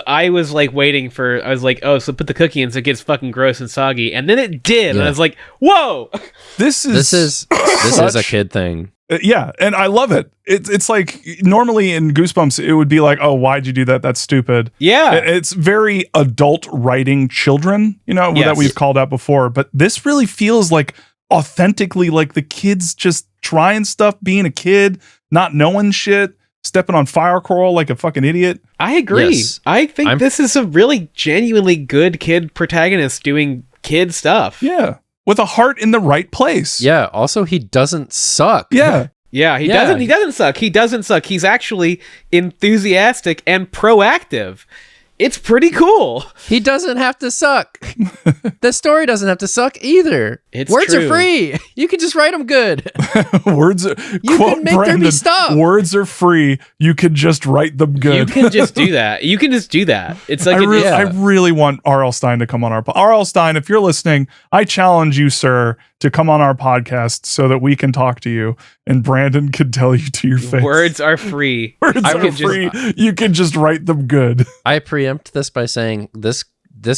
I was like waiting for. I was like, oh, so put the cookie in so it gets fucking gross and soggy, and then it did. And I was like, whoa. This is a kid thing. Yeah, and I love it. It's like normally in Goosebumps, it would be like, oh, why'd you do that? That's stupid. Yeah. It's very adult writing children, that we've called out before. But this really feels like authentically like the kids just trying stuff, being a kid, not knowing shit, stepping on fire coral like a fucking idiot. I agree. Yes. I think this is a really genuinely good kid protagonist doing kid stuff. Yeah. With a heart in the right place. Yeah. Also, he doesn't suck. Yeah. Yeah, he doesn't suck. He doesn't suck. He's actually enthusiastic and proactive. It's pretty cool. He doesn't have to suck. The story doesn't have to suck either. Words true. are free. You can just write them good. Words are, You quote can make Brandon, there be stuff. Words are free. You can just write them good. You can just do that. It's like I really want R.L. Stein to come on our podcast. R.L. Stein, if you're listening, I challenge you, sir, to come on our podcast so that we can talk to you and Brandon can tell you to your face. Words are free. Words are free. You can just write them good. I preempt this by saying this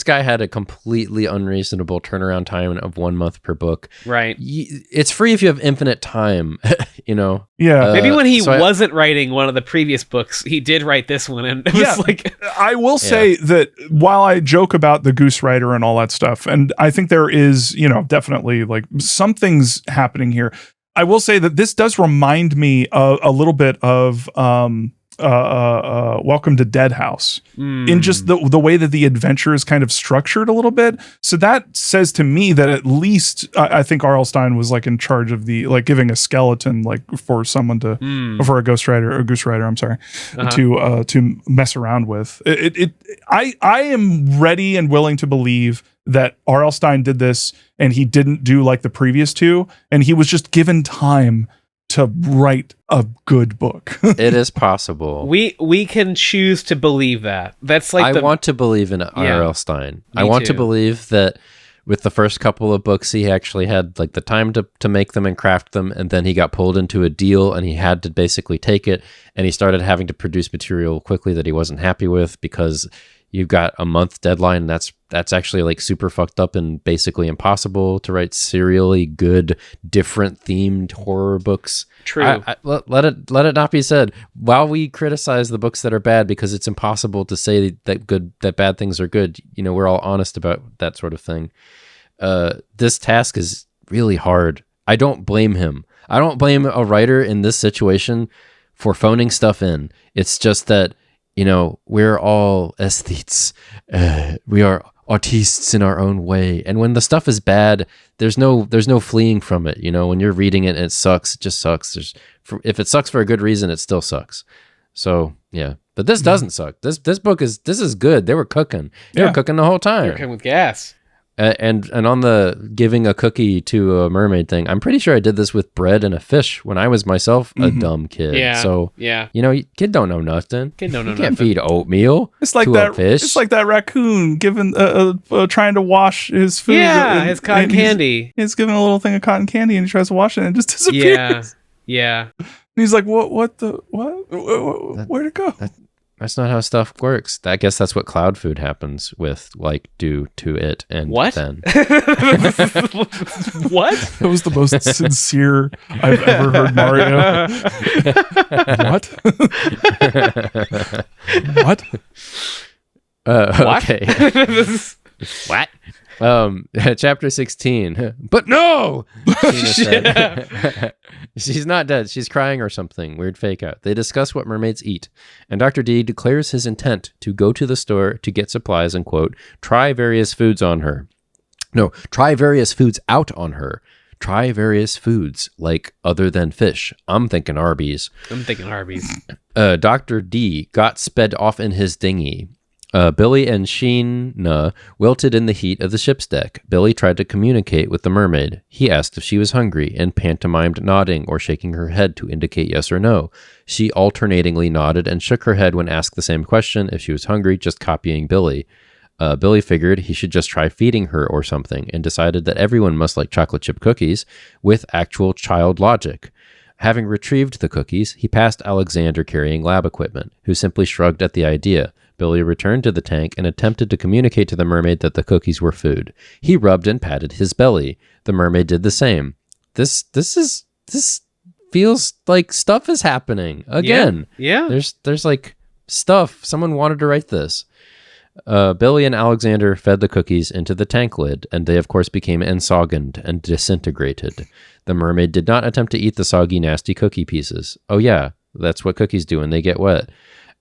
guy had a completely unreasonable turnaround time of 1 month per book. Right. It's free if you have infinite time, Yeah. Maybe when he wasn't writing one of the previous books, he did write this one. And it was like, I will say that while I joke about the Goose Rider and all that stuff, and I think there is, definitely like something's happening here. I will say that this does remind me a little bit of, Welcome to Dead House in just the way that the adventure is kind of structured a little bit. So that says to me that at least I think R.L. Stein was like in charge of the like giving a skeleton like for someone to for a Goose Rider, I'm sorry, to mess around with. I am ready and willing to believe that R.L. Stein did this and he didn't do like the previous two, and he was just given time to write a good book. it is possible. we can choose to believe that. That's like I want to believe in R.L. Stein. I want to too. believe that with the first couple of books, he actually had like the time to make them and craft them, and then he got pulled into a deal and he had to basically take it, and he started having to produce material quickly that he wasn't happy with because you've got a month deadline. That's actually like super fucked up and basically impossible to write serially good, different themed horror books. True. Let it not be said. While we criticize the books that are bad because it's impossible to say that bad things are good, we're all honest about that sort of thing. This task is really hard. I don't blame him. I don't blame a writer in this situation for phoning stuff in. It's just that we're all aesthetes. We are artistes in our own way. And when the stuff is bad, there's no fleeing from it. When you're reading it and it sucks, it just sucks. If it sucks for a good reason, it still sucks. So yeah, but this doesn't suck. This book is good. They were cooking. They were cooking the whole time. You're cooking with gas. And on the giving a cookie to a mermaid thing, I'm pretty sure I did this with bread and a fish when I was myself a dumb kid. Yeah. So kid don't know nothing. Kid don't know You can't nothing. feed oatmeal. It's like to that a fish. It's like that raccoon giving trying to wash his food. Yeah, his cotton candy. He's given a little thing of cotton candy and he tries to wash it and it just disappears. Yeah. And he's like, what? Where'd it go? That's not how stuff works. I guess that's what cloud food happens with, like, due to it and What? then. What? That was the most sincere I've ever heard Mario. What? What? What? Okay. What? Chapter 16. But no! Sheena said. She's not dead. She's crying or something. Weird fake out. They discuss what mermaids eat, and Dr. D declares his intent to go to the store to get supplies and, quote, try various foods on her. No, try various foods out on her. Try various foods, like other than fish. I'm thinking Arby's. Dr. D got sped off in his dinghy. Billy and Sheena wilted in the heat of the ship's deck. Billy tried to communicate with the mermaid. He asked if she was hungry and pantomimed nodding or shaking her head to indicate yes or no. She alternatingly nodded and shook her head when asked the same question if she was hungry, just copying Billy. Billy figured he should just try feeding her or something and decided that everyone must like chocolate chip cookies with actual child logic. Having retrieved the cookies, he passed Alexander carrying lab equipment, who simply shrugged at the idea. Billy returned to the tank and attempted to communicate to the mermaid that the cookies were food. He rubbed and patted his belly. The mermaid did the same. This feels like stuff is happening again. Yeah. There's like stuff. Someone wanted to write this. Billy and Alexander fed the cookies into the tank lid, and they of course became ensoggened and disintegrated. The mermaid did not attempt to eat the soggy, nasty cookie pieces. Oh yeah, that's what cookies do when they get wet.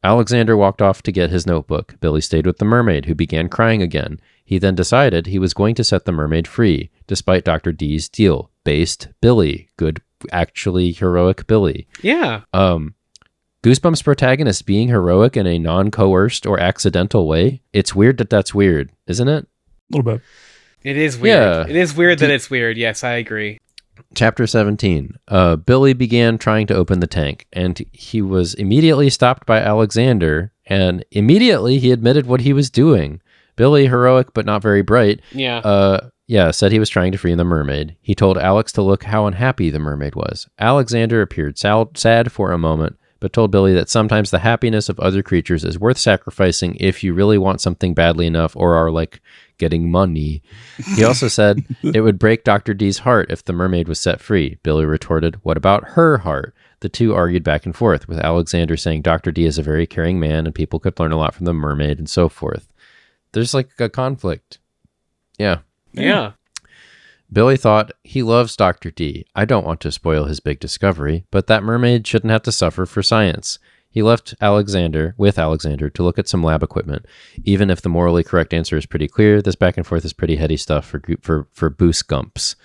Alexander walked off to get his notebook. Billy stayed with the mermaid, who began crying again. He then decided he was going to set the mermaid free, despite Dr. D's deal. Based Billy. Good, actually heroic Billy. Yeah. Goosebumps protagonist being heroic in a non-coerced or accidental way. It's weird that that's weird, isn't it? A little bit. It is weird. Yeah. It is weird that it's weird. Yes, I agree. Chapter 17. Billy began trying to open the tank, and he was immediately stopped by Alexander, and immediately he admitted what he was doing. Billy, heroic but not very bright, said he was trying to free the mermaid. He told Alex to look how unhappy the mermaid was. Alexander appeared sad for a moment, but told Billy that sometimes the happiness of other creatures is worth sacrificing if you really want something badly enough or are like getting money. He also said it would break Dr. D's heart if the mermaid was set free. Billy retorted, what about her heart? The two argued back and forth, with Alexander saying Dr. D is a very caring man and people could learn a lot from the mermaid and so forth. There's like a conflict. Yeah. Billy thought, he loves Dr. D. I don't want to spoil his big discovery, but that mermaid shouldn't have to suffer for science. He left Alexander to look at some lab equipment. Even if the morally correct answer is pretty clear, this back and forth is pretty heady stuff for boost gumps.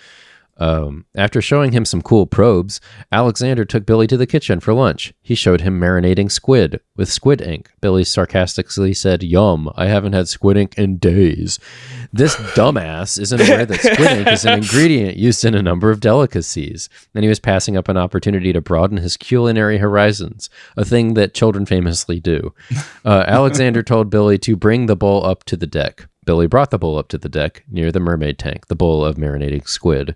After showing him some cool probes, Alexander took Billy to the kitchen for lunch. He showed him marinating squid with squid ink. Billy sarcastically said, "Yum, I haven't had squid ink in days." This dumbass isn't aware that squid ink is an ingredient used in a number of delicacies, and he was passing up an opportunity to broaden his culinary horizons, a thing that children famously do. Alexander told Billy to bring the bowl up to the deck. Billy brought the bowl up to the deck near the mermaid tank, the bowl of marinating squid.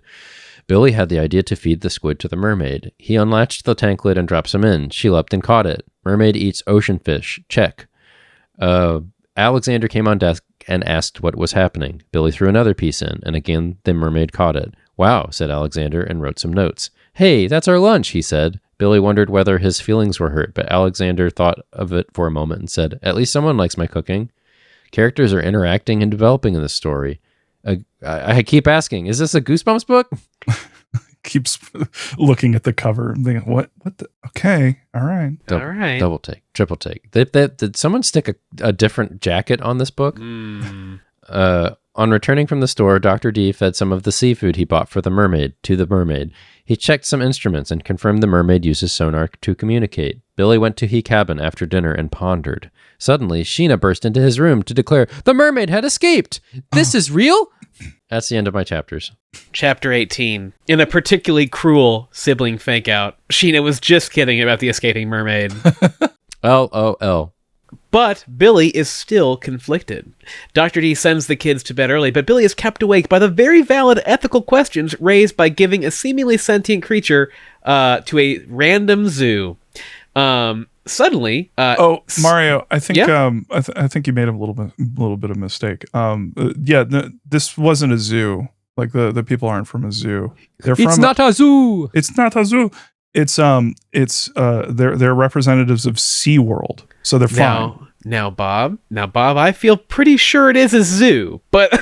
Billy had the idea to feed the squid to the mermaid. He unlatched the tank lid and dropped some in. She leapt and caught it. Mermaid eats ocean fish. Check. Alexander came on deck and asked what was happening. Billy threw another piece in, and again the mermaid caught it. Wow, said Alexander, and wrote some notes. Hey, that's our lunch, he said. Billy wondered whether his feelings were hurt, but Alexander thought of it for a moment and said, at least someone likes my cooking. Characters are interacting and developing in this story. I keep asking, is this a Goosebumps book? Keeps looking at the cover and thinking, what the, okay, all right. All right. Double take, triple take. Did someone stick a different jacket on this book? On returning from the store, Dr. D fed some of the seafood he bought for the mermaid to the mermaid. He checked some instruments and confirmed the mermaid uses sonar to communicate. Billy went to his cabin after dinner and pondered. Suddenly, Sheena burst into his room to declare, the mermaid had escaped! This is real? That's the end of my chapters. Chapter 18. In a particularly cruel sibling fake-out, Sheena was just kidding about the escaping mermaid. LOL. But Billy is still conflicted. Dr. D sends the kids to bed early, but Billy is kept awake by the very valid ethical questions raised by giving a seemingly sentient creature to a random zoo. Suddenly, Mario, I think yeah? I think you made a little bit of mistake. This wasn't a zoo. Like the people aren't from a zoo. It's not a zoo. It's not a zoo. It's they're representatives of SeaWorld. So they're fine. Now, Bob, I feel pretty sure it is a zoo, but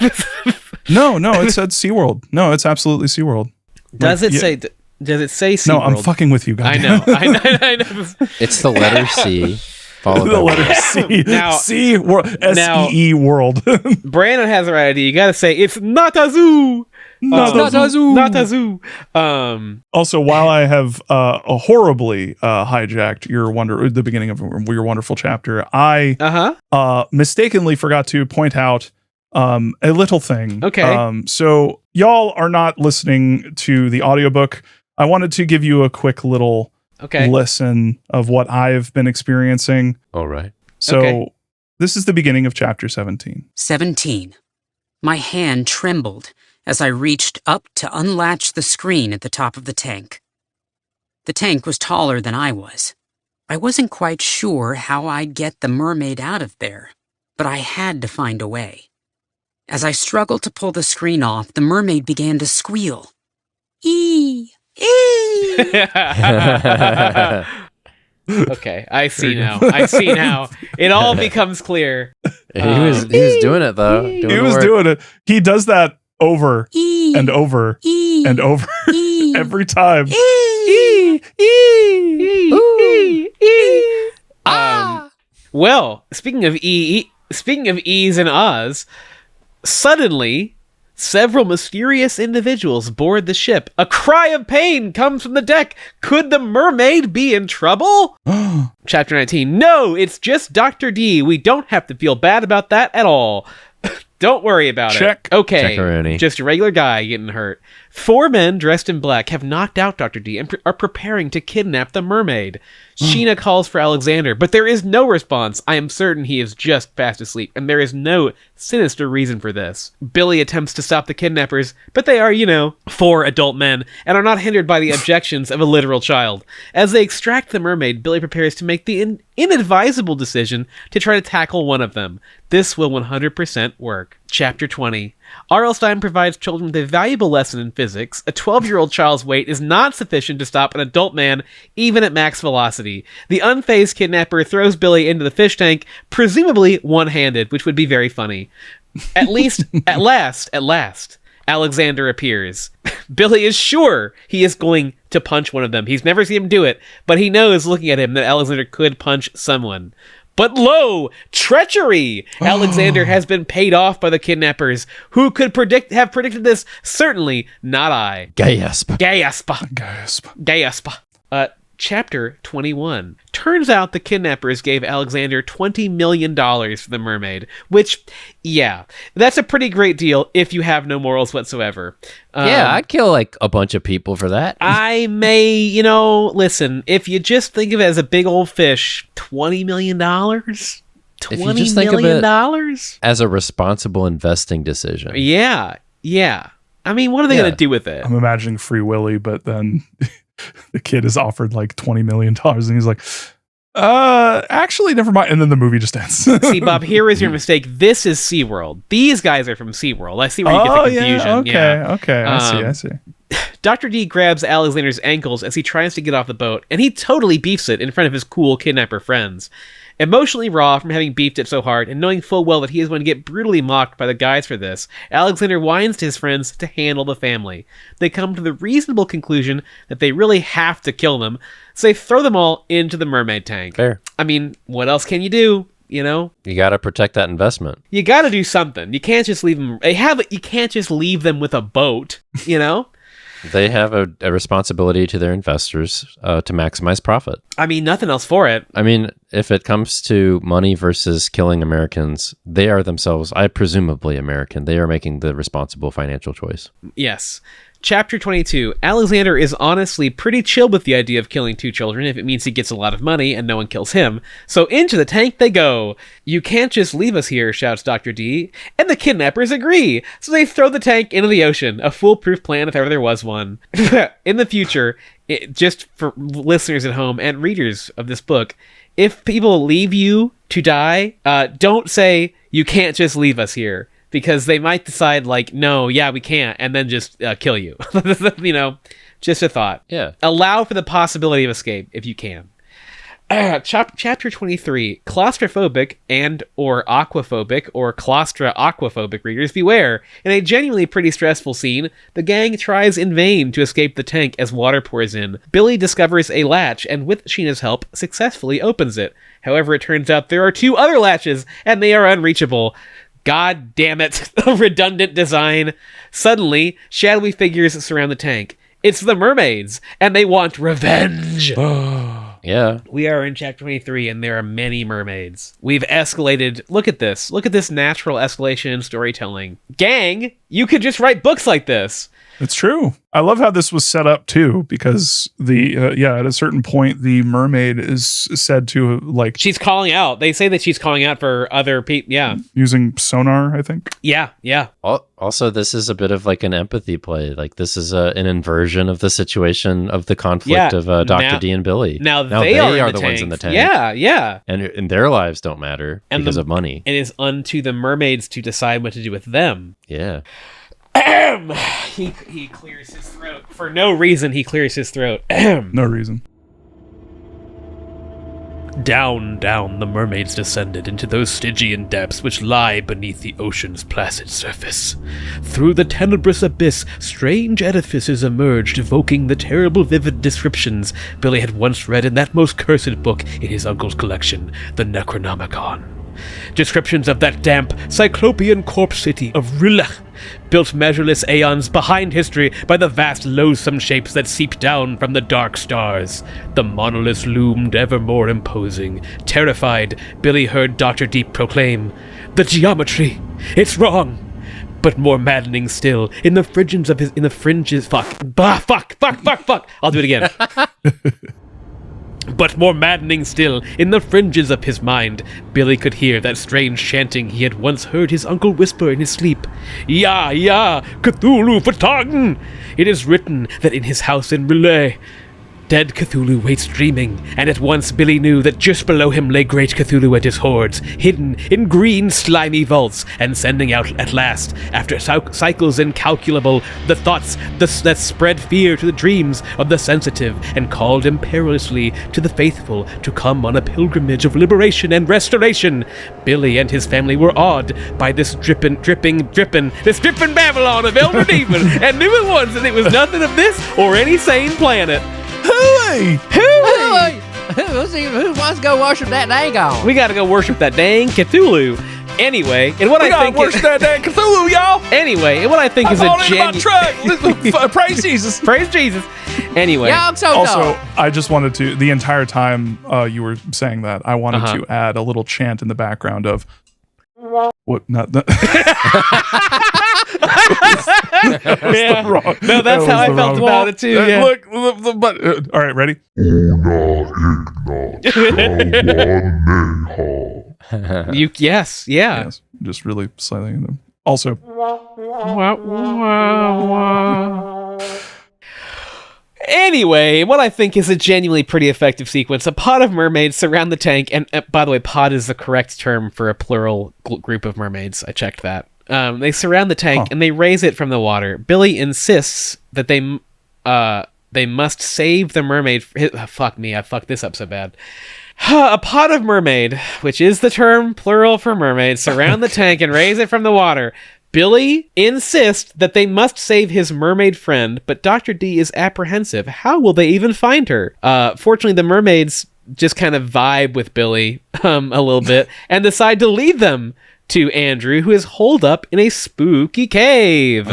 No, it said SeaWorld. No, it's absolutely SeaWorld. does it say SeaWorld? No, I'm fucking with you, guys. I know. I know. It's the letter C followed The by letter C. Now- C world. SEE world. Brandon has the right idea. You got to say it's not a zoo. Not a zoo. Not a zoo. Also, while I have horribly hijacked the beginning of your wonderful chapter, I mistakenly forgot to point out a little thing. Okay. So y'all are not listening to the audiobook. I wanted to give you a quick little listen of what I've been experiencing. All right. So this is the beginning of chapter 17. 17. My hand trembled as I reached up to unlatch the screen at the top of the tank. The tank was taller than I was. I wasn't quite sure how I'd get the mermaid out of there, but I had to find a way. As I struggled to pull the screen off, the mermaid began to squeal. Ee! Ee! Okay, I see now. It all becomes clear. He was doing it though. Doing it. He does that over Ee! and over Ee! and over Ee! every time. Well, speaking of E's and Ahs, suddenly several mysterious individuals board the ship. A cry of pain comes from the deck. Could the mermaid be in trouble? Chapter 19. No, it's just Dr. D. We don't have to feel bad about that at all. Don't worry about Check. it. Okay, Check-a-rooney. just a regular guy getting hurt. 4 men dressed in black have knocked out Dr. D and are preparing to kidnap the mermaid. Sheena calls for Alexander, but there is no response. I am certain he is just fast asleep, and there is no sinister reason for this. Billy attempts to stop the kidnappers, but they are, 4 adult men, and are not hindered by the objections of a literal child. As they extract the mermaid, Billy prepares to make the inadvisable decision to try to tackle one of them. This will 100% work. Chapter 20. R.L. Stine provides children with a valuable lesson in physics. A 12-year-old child's weight is not sufficient to stop an adult man, even at max velocity. The unfazed kidnapper throws Billy into the fish tank, presumably one-handed, which would be very funny. At last, Alexander appears. Billy is sure he is going to punch one of them. He's never seen him do it, but he knows, looking at him, that Alexander could punch someone. But lo, treachery! Alexander has been paid off by the kidnappers. Who could have predicted this? Certainly not I. Gasp. Chapter 21. Turns out the kidnappers gave Alexander $20 million for the mermaid, which, that's a pretty great deal if you have no morals whatsoever. I'd kill a bunch of people for that. I may, listen, if you just think of it as a big old fish, $20 million? $20 million? As a responsible investing decision. Yeah. I mean, what are they going to do with it? I'm imagining Free Willy, but then the kid is offered like $20 million and he's like, actually, never mind. And then the movie just ends. See, Bob, here is your mistake. This is SeaWorld. These guys are from SeaWorld. I see where you get the confusion. Okay. I see. Dr. D grabs Alexander's ankles as he tries to get off the boat, and he totally beefs it in front of his cool kidnapper friends. Emotionally raw from having beefed it so hard, and knowing full well that he is going to get brutally mocked by the guys for this, Alexander whines to his friends to handle the family. They come to the reasonable conclusion that they really have to kill them, so they throw them all into the mermaid tank. Fair. I mean, what else can you do? You got to protect that investment. You got to do something. You can't just leave them. You can't just leave them with a boat. They have a responsibility to their investors to maximize profit. I mean, nothing else for it. I mean, if it comes to money versus killing Americans, they are themselves, presumably American. They are making the responsible financial choice. Yes. Chapter 22. Alexander is honestly pretty chill with the idea of killing 2 children if it means he gets a lot of money and no one kills him. So into the tank they go. You can't just leave us here, shouts Dr. D. And the kidnappers agree. So they throw the tank into the ocean. A foolproof plan if ever there was one. In the future, just for listeners at home and readers of this book, if people leave you to die, don't say, you can't just leave us here. Because they might decide, no, we can't, and then just kill you. Just a thought. Yeah. Allow for the possibility of escape if you can. Chapter 23, claustrophobic and or aquaphobic or claustra-aquaphobic readers beware. In a genuinely pretty stressful scene, the gang tries in vain to escape the tank as water pours in. Billy discovers a latch and with Sheena's help successfully opens it. However, it turns out there are 2 other latches and they are unreachable. God damn it. Redundant design. Suddenly, shadowy figures surround the tank. It's the mermaids and they want revenge. Yeah. We are in chapter 23, and there are many mermaids. We've escalated. Look at this. Look at this natural escalation in storytelling. Gang, you could just write books like this. It's true. I love how this was set up too, because at a certain point, the mermaid is said to like she's calling out. They say that she's calling out for other people. Yeah, using sonar, I think. Yeah. Also, this is a bit of like an empathy play. Like this is an inversion of the situation of the conflict of Dr. D and Billy. Now they are the ones in the tank. Yeah. And their lives don't matter because of money. It is unto the mermaids to decide what to do with them. Yeah. He clears his throat. For no reason, he clears his throat. No reason. Down, down the mermaids descended into those Stygian depths which lie beneath the ocean's placid surface. Through the tenebrous abyss, strange edifices emerged, evoking the terrible vivid descriptions Billy had once read in that most cursed book in his uncle's collection, the Necronomicon. Descriptions of that damp, cyclopean corpse city of Rilach, built measureless aeons behind history by the vast loathsome shapes that seep down from the dark stars. The monoliths loomed ever more imposing. Terrified, Billy heard Dr. Deep proclaim, "The geometry! It's wrong!" But more maddening still, in the fringes of his... Fuck! I'll do it again. But more maddening still, in the fringes of his mind, Billy could hear that strange chanting he had once heard his uncle whisper in his sleep. Ya, Cthulhu Fatagen! It is written that in his house in Relay, dead Cthulhu waits dreaming, and at once Billy knew that just below him lay great Cthulhu and his hordes, hidden in green slimy vaults, and sending out at last, after cycles incalculable, the thoughts that spread fear to the dreams of the sensitive, and called imperiously to the faithful to come on a pilgrimage of liberation and restoration. Billy and his family were awed by this dripping Babylon of elder demon, and knew at once that it was nothing of this or any sane planet. Hooey! Who wants to go worship that Dagon? We gotta go worship that dang Cthulhu. Anyway, and what I think worship that dang Cthulhu, y'all. Anyway, and what I think is a genuine Praise Jesus. Praise Jesus. Anyway, also, I just wanted to the entire time you were saying that, I wanted to add a little chant in the background of what? Not the. Yeah. No, that's how I felt about it too. Yeah. Look, all right, ready? Yes, just really slightly in them. Also, anyway, what I think is a genuinely pretty effective sequence. A pod of mermaids surround the tank, and by the way, pod is the correct term for a plural group of mermaids. I checked that. They surround the tank and they raise it from the water. Billy insists that they must save the mermaid. Fuck me, I fucked this up so bad. A pod of mermaid, which is the term plural for mermaids, surround the tank and raise it from the water. Billy insists that they must save his mermaid friend, but Dr. D is apprehensive. How will they even find her? Fortunately, the mermaids just kind of vibe with Billy a little bit and decide to lead them to Andrew, who is holed up in a spooky cave.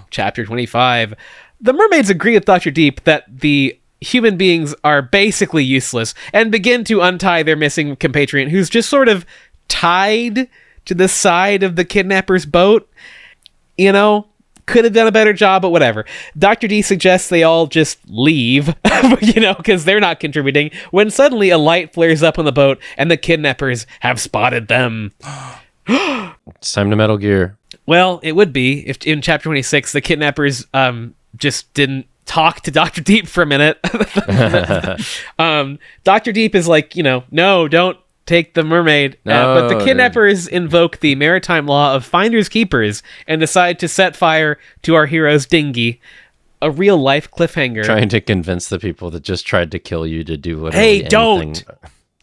Chapter 25. The mermaids agree with Dr. Deep that the human beings are basically useless and begin to untie their missing compatriot, who's just sort of tied to the side of the kidnapper's boat. You know, could have done a better job, but whatever. Dr. D suggests they all just leave, because they're not contributing, when suddenly a light flares up on the boat and the kidnappers have spotted them. It's time to Metal Gear. Well, it would be if in chapter 26 the kidnappers just didn't talk to Dr. Deep for a minute. Dr. Deep is like, no, don't take the mermaid. But the kidnappers invoke the maritime law of finders keepers and decide to set fire to our hero's dinghy. a real life cliffhanger. Trying to convince the people that just tried to kill you to do literally Hey, anything.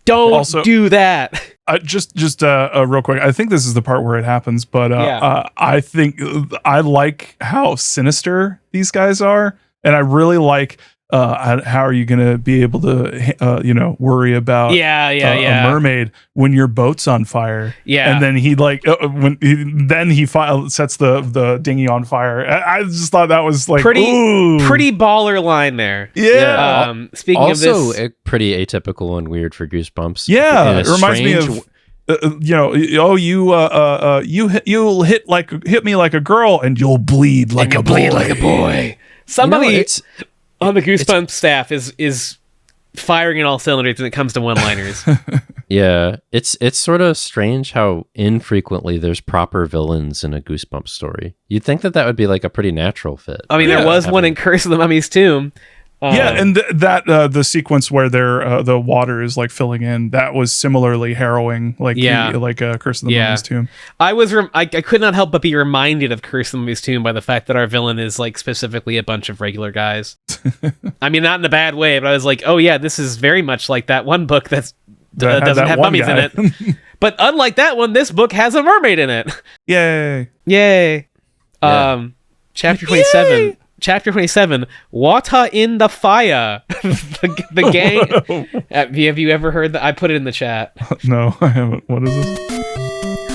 Don't Also- do that. Just real quick. I think this is the part where it happens, but I think I like how sinister these guys are, and I really like how are you going to be able to worry about a mermaid when your boat's on fire. Yeah. And then he sets the dinghy on fire. I just thought that was like pretty ooh. baller line there. Yeah. Speaking Also, of this, pretty atypical and weird for Goosebumps. Yeah, In a it reminds me strange of you'll hit me like a girl and you'll bleed like a boy. somebody it's on the Goosebumps staff is firing in all cylinders when it comes to one-liners. Yeah, it's sort of strange how infrequently there's proper villains in a Goosebumps story. You'd think that would be like a pretty natural fit. I mean, there was one in Curse of the Mummy's Tomb. And the sequence where the water is like filling in, that was similarly harrowing, like Curse of the Mummy's Tomb. I could not help but be reminded of Curse of the Mummy's Tomb by the fact that our villain is like specifically a bunch of regular guys. I mean, not in a bad way, but I was like, oh yeah, this is very much like that one book that doesn't have mummies in it. But unlike that one, this book has a mermaid in it. Yay! Chapter 27. Chapter 27, Water in the Fire. the gang. Have you ever heard that? I put it in the chat. No, I haven't. What is this?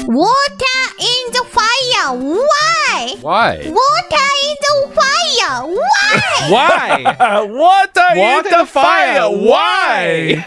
Water in the fire. Why? Why? Water in the fire. Why? Why? Water in the fire. Why?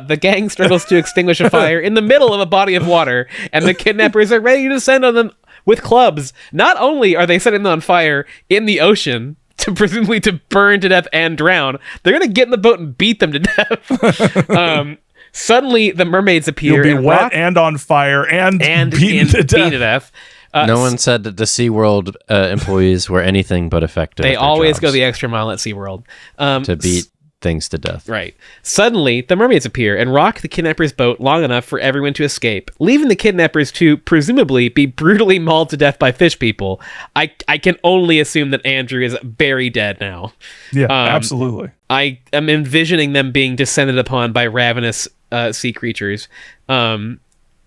The gang struggles to extinguish a fire in the middle of a body of water, and the kidnappers are ready to descend on them with clubs. Not only are they setting them on fire in the ocean, presumably to burn to death and drown, they're going to get in the boat and beat them to death. Suddenly, the mermaids appear. You'll be wet and on fire and beaten to death. No one said that the SeaWorld employees were anything but effective. They at their always jobs go the extra mile at SeaWorld. to beat things to death. Right. Suddenly, the mermaids appear and rock the kidnappers' boat long enough for everyone to escape, leaving the kidnappers to presumably be brutally mauled to death by fish people. I can only assume that Andrew is very dead now. Yeah, absolutely. I am envisioning them being descended upon by ravenous sea creatures.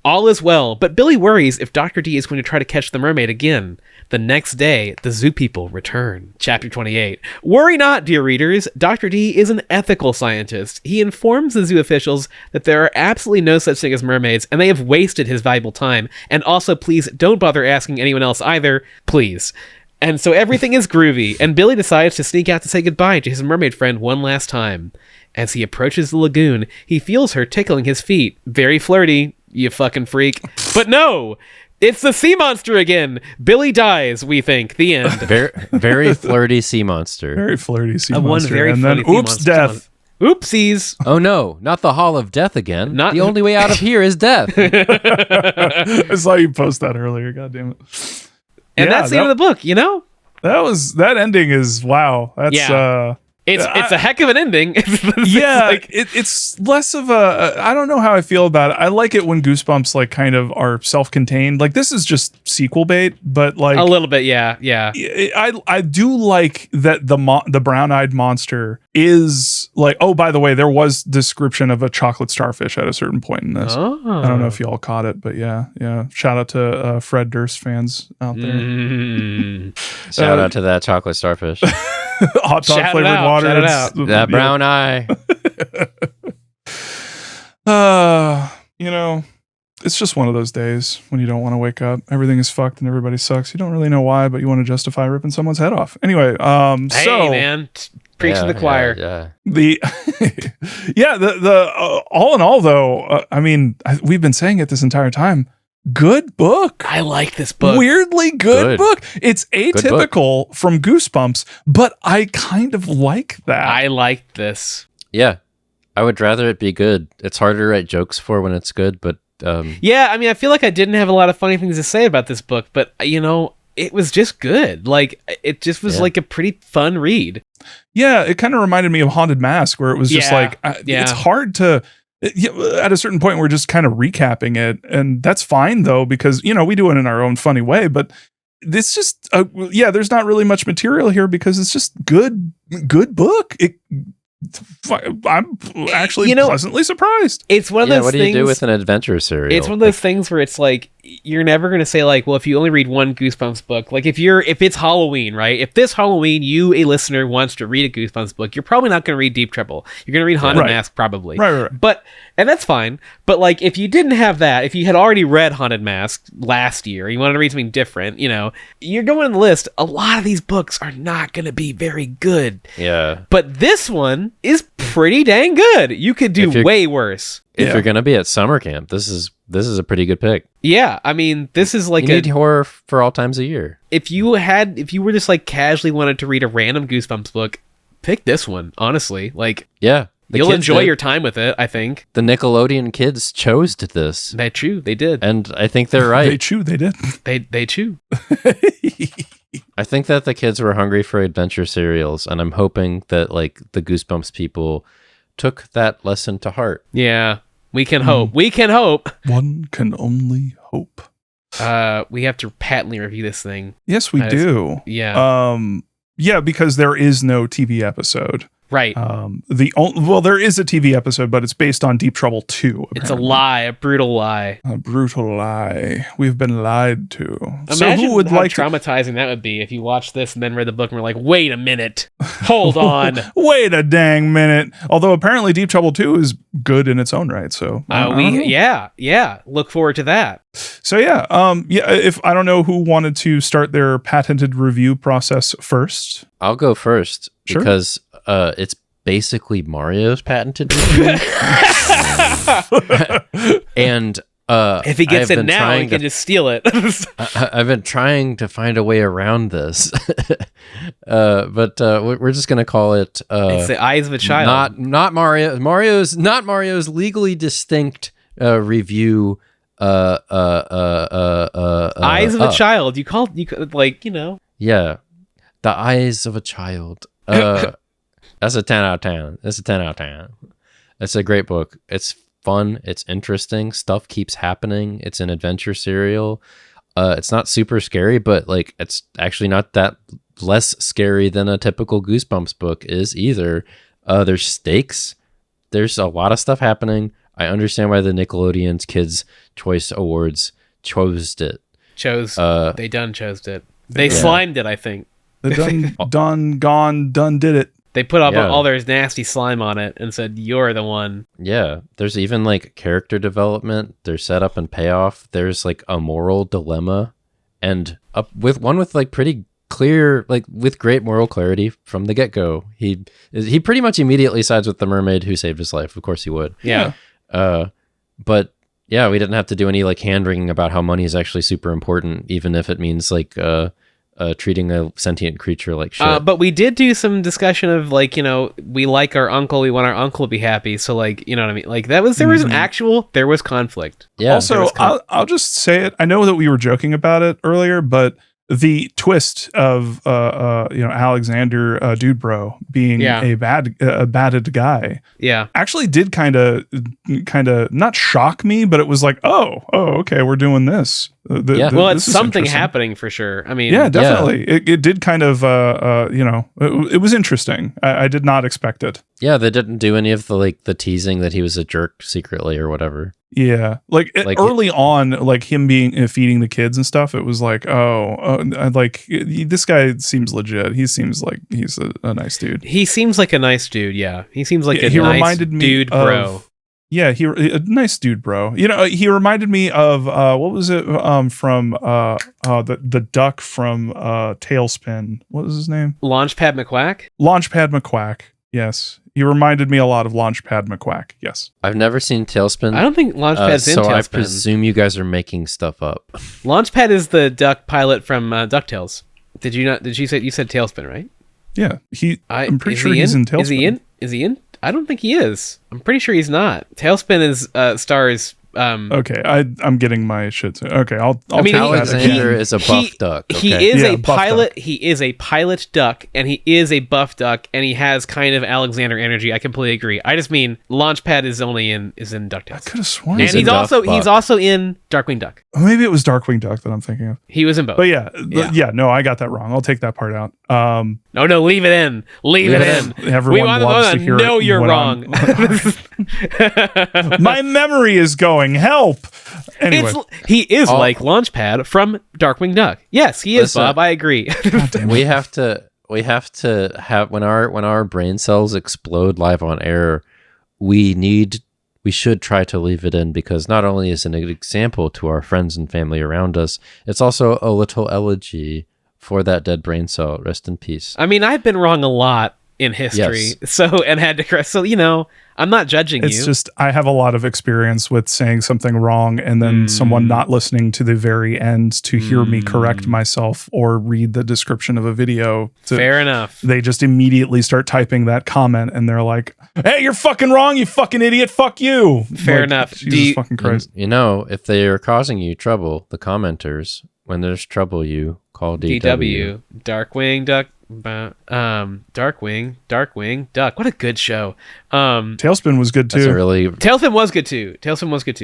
All is well, but Billy worries if Dr. D is going to try to catch the mermaid again. The next day, the zoo people return. Chapter 28. Worry not, dear readers. Dr. D is an ethical scientist. He informs the zoo officials that there are absolutely no such thing as mermaids, and they have wasted his valuable time. And also, please don't bother asking anyone else either. Please. And so everything is groovy, and Billy decides to sneak out to say goodbye to his mermaid friend one last time. As he approaches the lagoon, he feels her tickling his feet. Very flirty, you fucking freak. But no! It's the sea monster again! Billy dies, we think. The end. Very flirty sea monster. Very flirty sea One monster. very And flirty then, sea oops, monster. death. Oopsies! Oh no, not the Hall of Death again. Not- The only way out of here is death. I saw you post that earlier. God damn it. And that's the end of the book, you know? That ending is wow. That's It's a heck of an ending. It's less of a I don't know how I feel about it. I like it when Goosebumps like kind of are self-contained. Like this is just sequel bait, but like a little bit, yeah. I do like that the brown-eyed monster is like, oh, by the way, there was description of a chocolate starfish at a certain point in this. Oh. I don't know if you all caught it, but yeah. Shout out to Fred Durst fans out there. Shout out to that chocolate starfish. Hot dog flavored water. Shout it out. That brown eye. It's just one of those days when you don't want to wake up. Everything is fucked and everybody sucks. You don't really know why, but you want to justify ripping someone's head off. Anyway, hey man, preaching the choir. The all in all though, I mean, we've been saying it this entire time. Good book. I like this book. Weirdly good book. It's atypical from Goosebumps, but I kind of like that. I like this. Yeah. I would rather it be good. It's harder to write jokes for when it's good, but yeah, I mean, I feel like I didn't have a lot of funny things to say about this book, but it was just good. Like it just was like a pretty fun read. Yeah, it kind of reminded me of Haunted Mask, where it was just it's hard to. At a certain point, we're just kind of recapping it, and that's fine though because we do it in our own funny way. But this just there's not really much material here because it's just good book. I'm actually pleasantly surprised. It's one of those what things. do you do with an adventure serial? It's one of those things where it's like you're never going to say like, well, if you only read one Goosebumps book, like if it's Halloween, right? If this Halloween you, a listener, wants to read a Goosebumps book, you're probably not going to read Deep Trouble. You're going to read Haunted Mask probably. Right. And that's fine. But like if you didn't have that, if you had already read Haunted Mask last year, and you wanted to read something different, you're going on the list. A lot of these books are not going to be very good. Yeah. But this one is pretty dang good. You could do way worse. If you're gonna be at summer camp, this is a pretty good pick. Yeah, I mean, this is like you need horror for all times of year. If you were just like casually wanted to read a random Goosebumps book, pick this one. Honestly, like you'll enjoy your time with it. I think the Nickelodeon kids chose this. They did, and I think they're right. They did. They chew. I think that the kids were hungry for adventure serials, and I'm hoping that like the Goosebumps people took that lesson to heart. Yeah, we can hope. We can hope. One can only hope. We have to patently review this thing. Yes, we do. Yeah. Because there is no TV episode. Right. There is a TV episode, but it's based on Deep Trouble 2. Apparently. It's a lie, a brutal lie. A brutal lie. We've been lied to. Imagine so who would how traumatizing that would be if you watched this and then read the book and were like, wait a minute. Hold on. Wait a dang minute. Although apparently Deep Trouble 2 is good in its own right. So look forward to that. So if I don't know who wanted to start their patented review process first. I'll go first because it's basically Mario's patented review. And if he gets it now, he can just steal it. I've been trying to find a way around this, but we're just gonna call it. It's the Eyes of a Child. Not Mario. Mario's legally distinct review. Eyes of a Child. Yeah, The Eyes of a Child. That's a 10 out of 10. It's a 10 out of 10. It's a great book. It's fun. It's interesting. Stuff keeps happening. It's an adventure serial. It's not super scary, but like it's actually not that less scary than a typical Goosebumps book is either. There's stakes. There's a lot of stuff happening. I understand why the Nickelodeon's Kids' Choice Awards chose it. They chose it. They slimed it, I think. They done did it. They put up all their nasty slime on it and said, "You're the one." Yeah, there's even like character development. There's setup and payoff. There's like a moral dilemma, and with like pretty clear, like with great moral clarity from the get go. He pretty much immediately sides with the mermaid who saved his life. Of course he would. Yeah. But yeah, we didn't have to do any like hand wringing about how money is actually super important, even if it means like treating a sentient creature like shit. But we did do some discussion of like, we like our uncle, we want our uncle to be happy. So like, you know what I mean? Like there was there was conflict. Yeah. Also, I'll just say it. I know that we were joking about it earlier, but the twist of Alexander Dude Bro being a batted guy, actually did kind of not shock me, but it was like, oh, okay, we're doing this. It's something happening for sure. I mean, definitely, it did kind of it was interesting. I did not expect it. Yeah, they didn't do any of the teasing that he was a jerk secretly or whatever. Yeah, like early on, like him being feeding the kids and stuff, it was like, this guy seems legit. He seems like he's a nice dude. He seems like a nice dude. Yeah, he seems like a nice dude, bro. Yeah, a nice dude, bro. He reminded me of what was it from the duck from Tailspin? What was his name? Launchpad McQuack. Launchpad McQuack. Yes. He reminded me a lot of Launchpad McQuack. Yes. I've never seen Tailspin. I don't think Launchpad's in Tailspin. So I presume you guys are making stuff up. Launchpad is the duck pilot from DuckTales. Did you not? You said Tailspin, right? Yeah. I'm pretty sure he's in Tailspin. Is he in? I don't think he is. I'm pretty sure he's not. Tailspin stars Okay, I'm getting my shit. Okay, I'll I mean, take that Alexander again. is a buff duck. Okay? He is Yeah, a buff pilot. duck. He is a pilot duck, and he is a buff duck, and he has kind of Alexander energy. I completely agree. I just mean Launchpad is in I DuckTales, could have sworn. and He's a Duff he's Buck. also in Darkwing Duck. Maybe it was Darkwing Duck that I'm thinking of. He was in both. But yeah, Yeah. no, I got that wrong. I'll take that part out. No, leave it in. Leave it in. Everyone We want loves to to hear know it you're when wrong. my memory is going. Help. Anyway, He is Oh. like Launchpad from Darkwing Duck. Yes, he is, Listen. Bob. I agree. we have to have when our brain cells explode live on air, we should try to leave it in, because not only is it an example to our friends and family around us, it's also a little elegy for that dead brain cell. Rest in peace. I mean, I've been wrong a lot in history, and had to correct. So I'm not judging it's you. just I have a lot of experience with saying something wrong and then someone not listening to the very end to hear me correct myself or read the description of a video. Fair enough. They just immediately start typing that comment and they're like, "Hey, you're fucking wrong, you fucking idiot. Fuck you." Fair Like, enough. Jesus fucking Christ. If they are causing you trouble, the commenters, when there's trouble, you call DW. Darkwing Duck. Darkwing Duck. What a good show. Tailspin was good That's too. a really Tailspin was good too.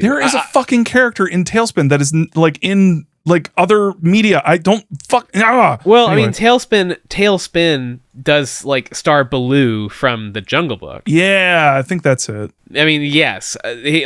There is a fucking character in Tailspin that is like in like other media. I don't fuck. Well, Anyway. I mean, Tailspin does like star Baloo from the Jungle Book. Yeah, I think that's it. I mean, yes, he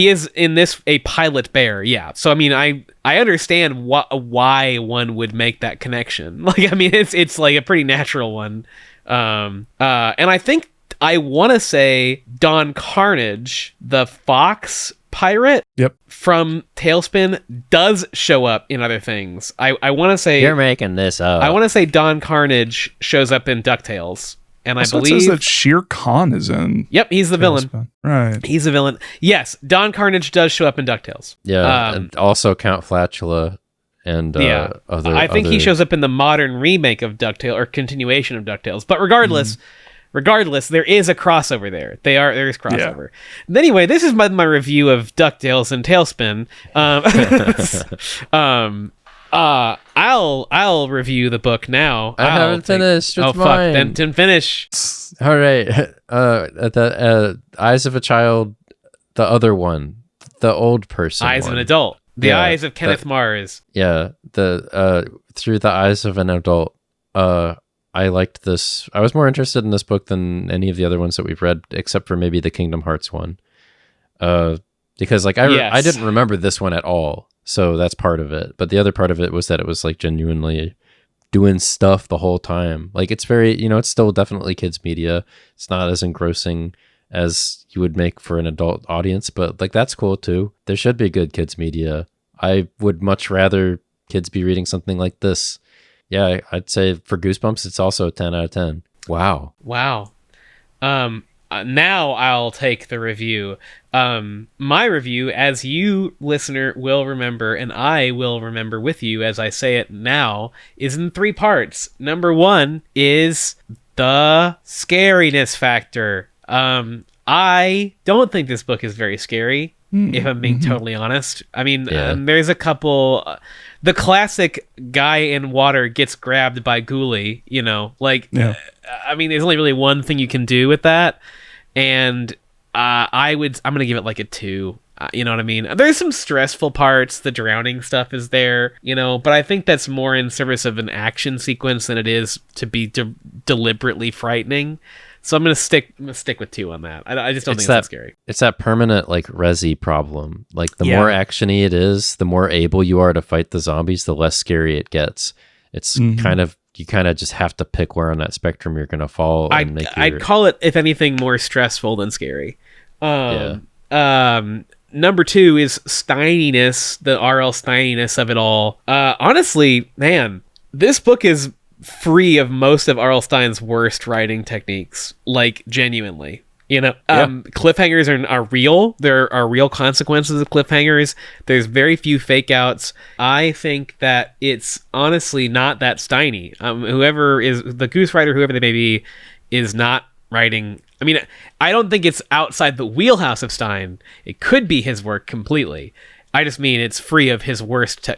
is in this a pilot bear. Yeah, so I mean, I understand why one would make that connection. Like, I mean, it's like a pretty natural one. And I think I want to say Don Carnage, the fox pirate Yep. from Tailspin, does show up in other things. I want to say you're making this up. I want to say Don Carnage shows up in DuckTales, and Also, I it says believe that Shere Khan is in. yep, he's the villain. Tailspin. Right. He's the villain. Yes, Don Carnage does show up in DuckTales. and also Count Flatula and Yeah, other. I think he shows up in the modern remake of DuckTales or continuation of DuckTales. But regardless, there is a crossover there. There is crossover. Anyway, this is my review of DuckTales and Tailspin. I'll review the book now. I haven't finished. It's Oh fuck! mine. Then finish. All right. The Eyes of a Child, the other one, the old person. Eyes of one. an adult. The Yeah, eyes of Kenneth Mars. Yeah, the through the eyes of an adult. I liked this. I was more interested in this book than any of the other ones that we've read, except for maybe the Kingdom Hearts one. Because like I didn't remember this one at all, so that's part of it. But the other part of it was that it was like genuinely doing stuff the whole time. Like it's very, it's still definitely kids media. It's not as engrossing as you would make for an adult audience, but like that's cool too. There should be good kids media. I would much rather kids be reading something like this. Yeah, I'd say for Goosebumps, it's also a 10 out of 10. Wow. Now I'll take the review. My review, as you, listener, will remember, and I will remember with you as I say it now, is in 3 parts. Number 1 is the scariness factor. I don't think this book is very scary, if I'm being totally honest. I mean, there's a couple... the classic guy in water gets grabbed by Ghoulie, I mean, there's only really one thing you can do with that. And I'm going to give it like a 2. You know what I mean? There's some stressful parts. The drowning stuff is there, but I think that's more in service of an action sequence than it is to be deliberately frightening. So I'm gonna stick with 2 on that. I just don't think it's that scary. It's that permanent like resi problem. Like the more actiony it is, the more able you are to fight the zombies, the less scary it gets. It's you kind of just have to pick where on that spectrum you're gonna fall. I'd call it, if anything, more stressful than scary. Number 2 is Steininess, the R.L. Steininess of it all. Honestly, man, this book is free of most of R.L. Stein's worst writing techniques, like genuinely. Cliffhangers are real. There are real consequences of cliffhangers. There's very few fake outs. I think that it's honestly not that Steiny. Whoever is the Goose Rider, whoever they may be, is not writing. I mean, I don't think it's outside the wheelhouse of Stein. It could be his work completely. I just mean it's free of his worst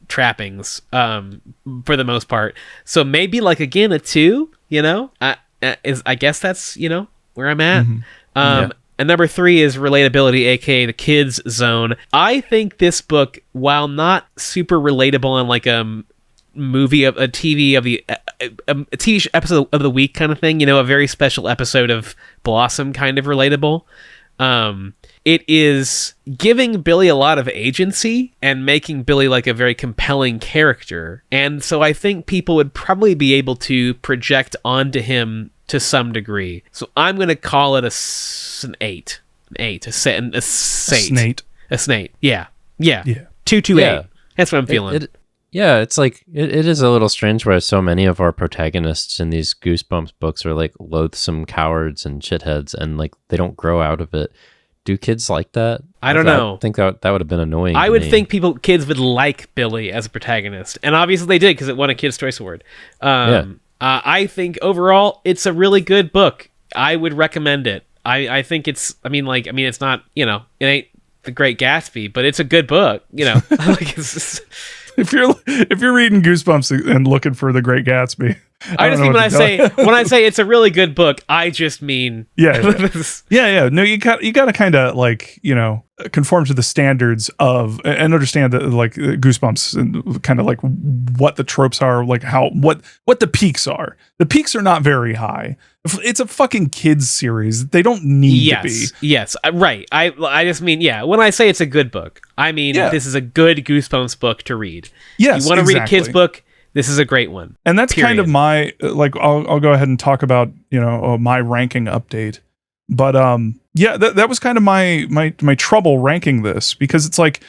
trappings for the most part. So maybe like again a 2. I guess that's where I'm at. And number 3 is relatability, aka the kids zone. I think this book, while not super relatable on like a movie of a TV of the a TV episode of the week kind of thing, a very special episode of Blossom kind of relatable. It is giving Billy a lot of agency and making Billy like a very compelling character. And so I think people would probably be able to project onto him to some degree. So I'm going to call it an 8. A snate. Yeah. 2 Yeah. 8. That's what I'm feeling. It's like it is a little strange where so many of our protagonists in these Goosebumps books are like loathsome cowards and shitheads, and like they don't grow out of it. Do kids like that? I don't know. I think that would have been annoying. I would think kids would like Billy as a protagonist, and obviously they did because it won a Kids' Choice Award. I think overall it's a really good book. I would recommend it. I think it's. I mean, it's not. It ain't The Great Gatsby, but it's a good book. Like it's just, if you're reading Goosebumps and looking for The Great Gatsby, I just mean when I say it's a really good book, I just mean yeah. No, you got to kind of like conform to the standards of and understand that like Goosebumps and kind of like what the tropes are, like what the peaks are. The peaks are not very high. It's a fucking kids series. They don't need to be. Yes, right. I just mean when I say it's a good book, I mean this is a good Goosebumps book to read. Yes, you want to read a kids book. This is a great one. And that's kind of my, like, I'll go ahead and talk about, my ranking update. But, that was kind of my trouble ranking this, because it's like,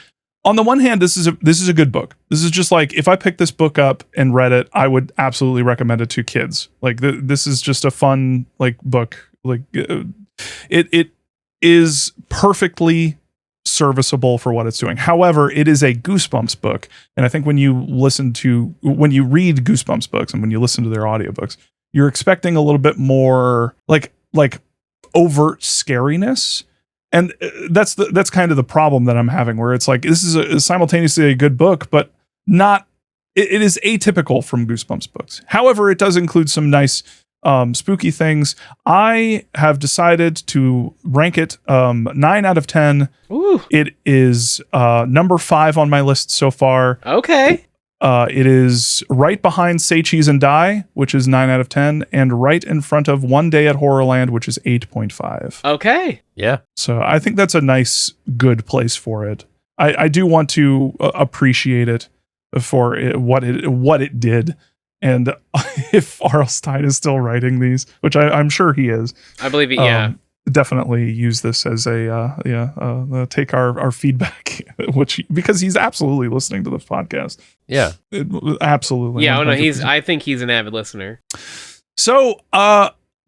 on the one hand, this is a good book. This is just like, if I picked this book up and read it, I would absolutely recommend it to kids. Like, this is just a fun, like, book. Like, it is perfectly serviceable for what it's doing. However, it is a Goosebumps book, and I think when you read Goosebumps books and when you listen to their audiobooks, you're expecting a little bit more like overt scariness, and that's kind of the problem that I'm having, where it's like this is simultaneously a good book, but not. It is atypical from Goosebumps books. However, it does include some nice spooky things. I have decided to rank it 9 out of 10. Ooh. It is number 5 on my list so far. Okay. It is right behind Say Cheese and Die, which is 9 out of 10, and right in front of One Day at Horrorland, which is 8.5. Okay. Yeah. So I think that's a nice, good place for it. I do want to appreciate it for what it did. And if R.L. Stine is still writing these, which I'm sure he is, I believe it. definitely use this as take our feedback, because he's absolutely listening to this podcast. Yeah, absolutely. Yeah, I think he's an avid listener. So,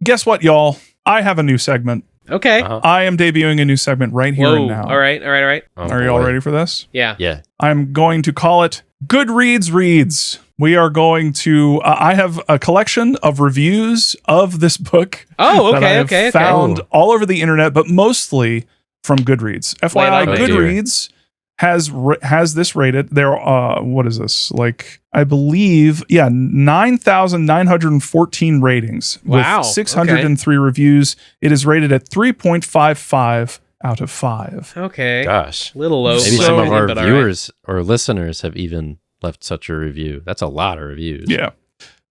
guess what, y'all? I have a new segment. Okay. I am debuting a new segment right here and now. All right. Oh, are y'all ready for this? Yeah. I'm going to call it Goodreads Reads. We are going to. I have a collection of reviews of this book. Oh, okay, that I have found all over the internet, but mostly from Goodreads. FYI, Goodreads has this rated. There, what is this? Like, I believe, 9,914 ratings. Wow, with 603 reviews. It is rated at 3.55 out of 5. Okay. Gosh, little low. Maybe some of our viewers or listeners have even left such a review. That's a lot of reviews. Yeah.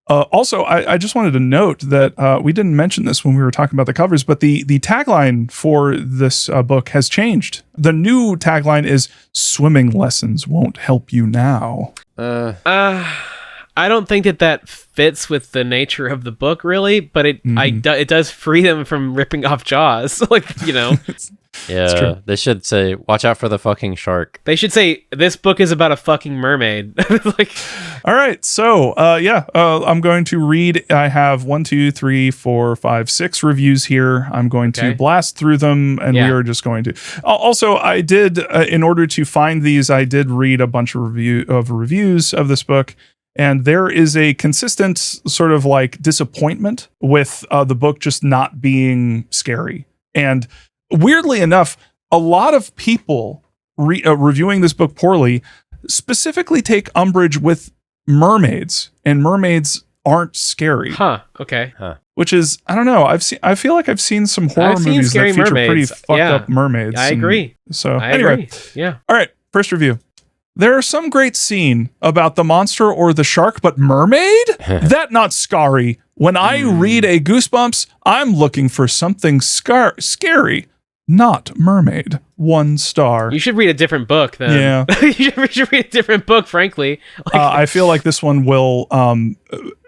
Also, I just wanted to note that we didn't mention this when we were talking about the covers, but the tagline for this book has changed. The new tagline is "Swimming lessons won't help you now." I don't think that fits with the nature of the book, really, but it does free them from ripping off Jaws. Yeah, they should say, watch out for the fucking shark. They should say, this book is about a fucking mermaid. All right, so, I'm going to read. I have 1, 2, 3, 4, 5, 6 reviews here. I'm going to blast through them, and we are just going to... Also, I did, in order to find these, I did read a bunch of reviews of this book, And there is a consistent sort of like disappointment with the book just not being scary. And weirdly enough, a lot of people reviewing this book poorly specifically take umbrage with mermaids, and mermaids aren't scary. Huh. Okay. Which is, I don't know. I feel like I've seen some horror movies that feature pretty fucked up mermaids. I agree. So I anyway, agree. Yeah. All right. First review. There are some great scene about the monster or the shark, but mermaid? That not scary. When I read a Goosebumps, I'm looking for something scary, not mermaid. 1 star. You should read a different book then. Yeah. you should read a different book, frankly. I feel like this one will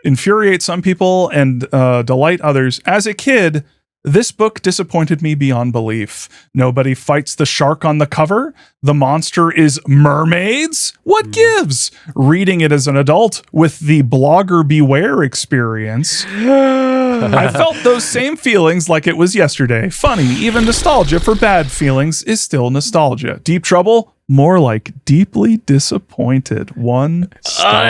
infuriate some people and delight others. As a kid, this book disappointed me beyond belief. Nobody fights the shark on the cover. The monster is mermaids. What gives? Reading it as an adult with the blogger beware experience, I felt those same feelings like it was yesterday. Funny, even nostalgia for bad feelings is still nostalgia. Deep trouble? More like deeply disappointed. 1 star.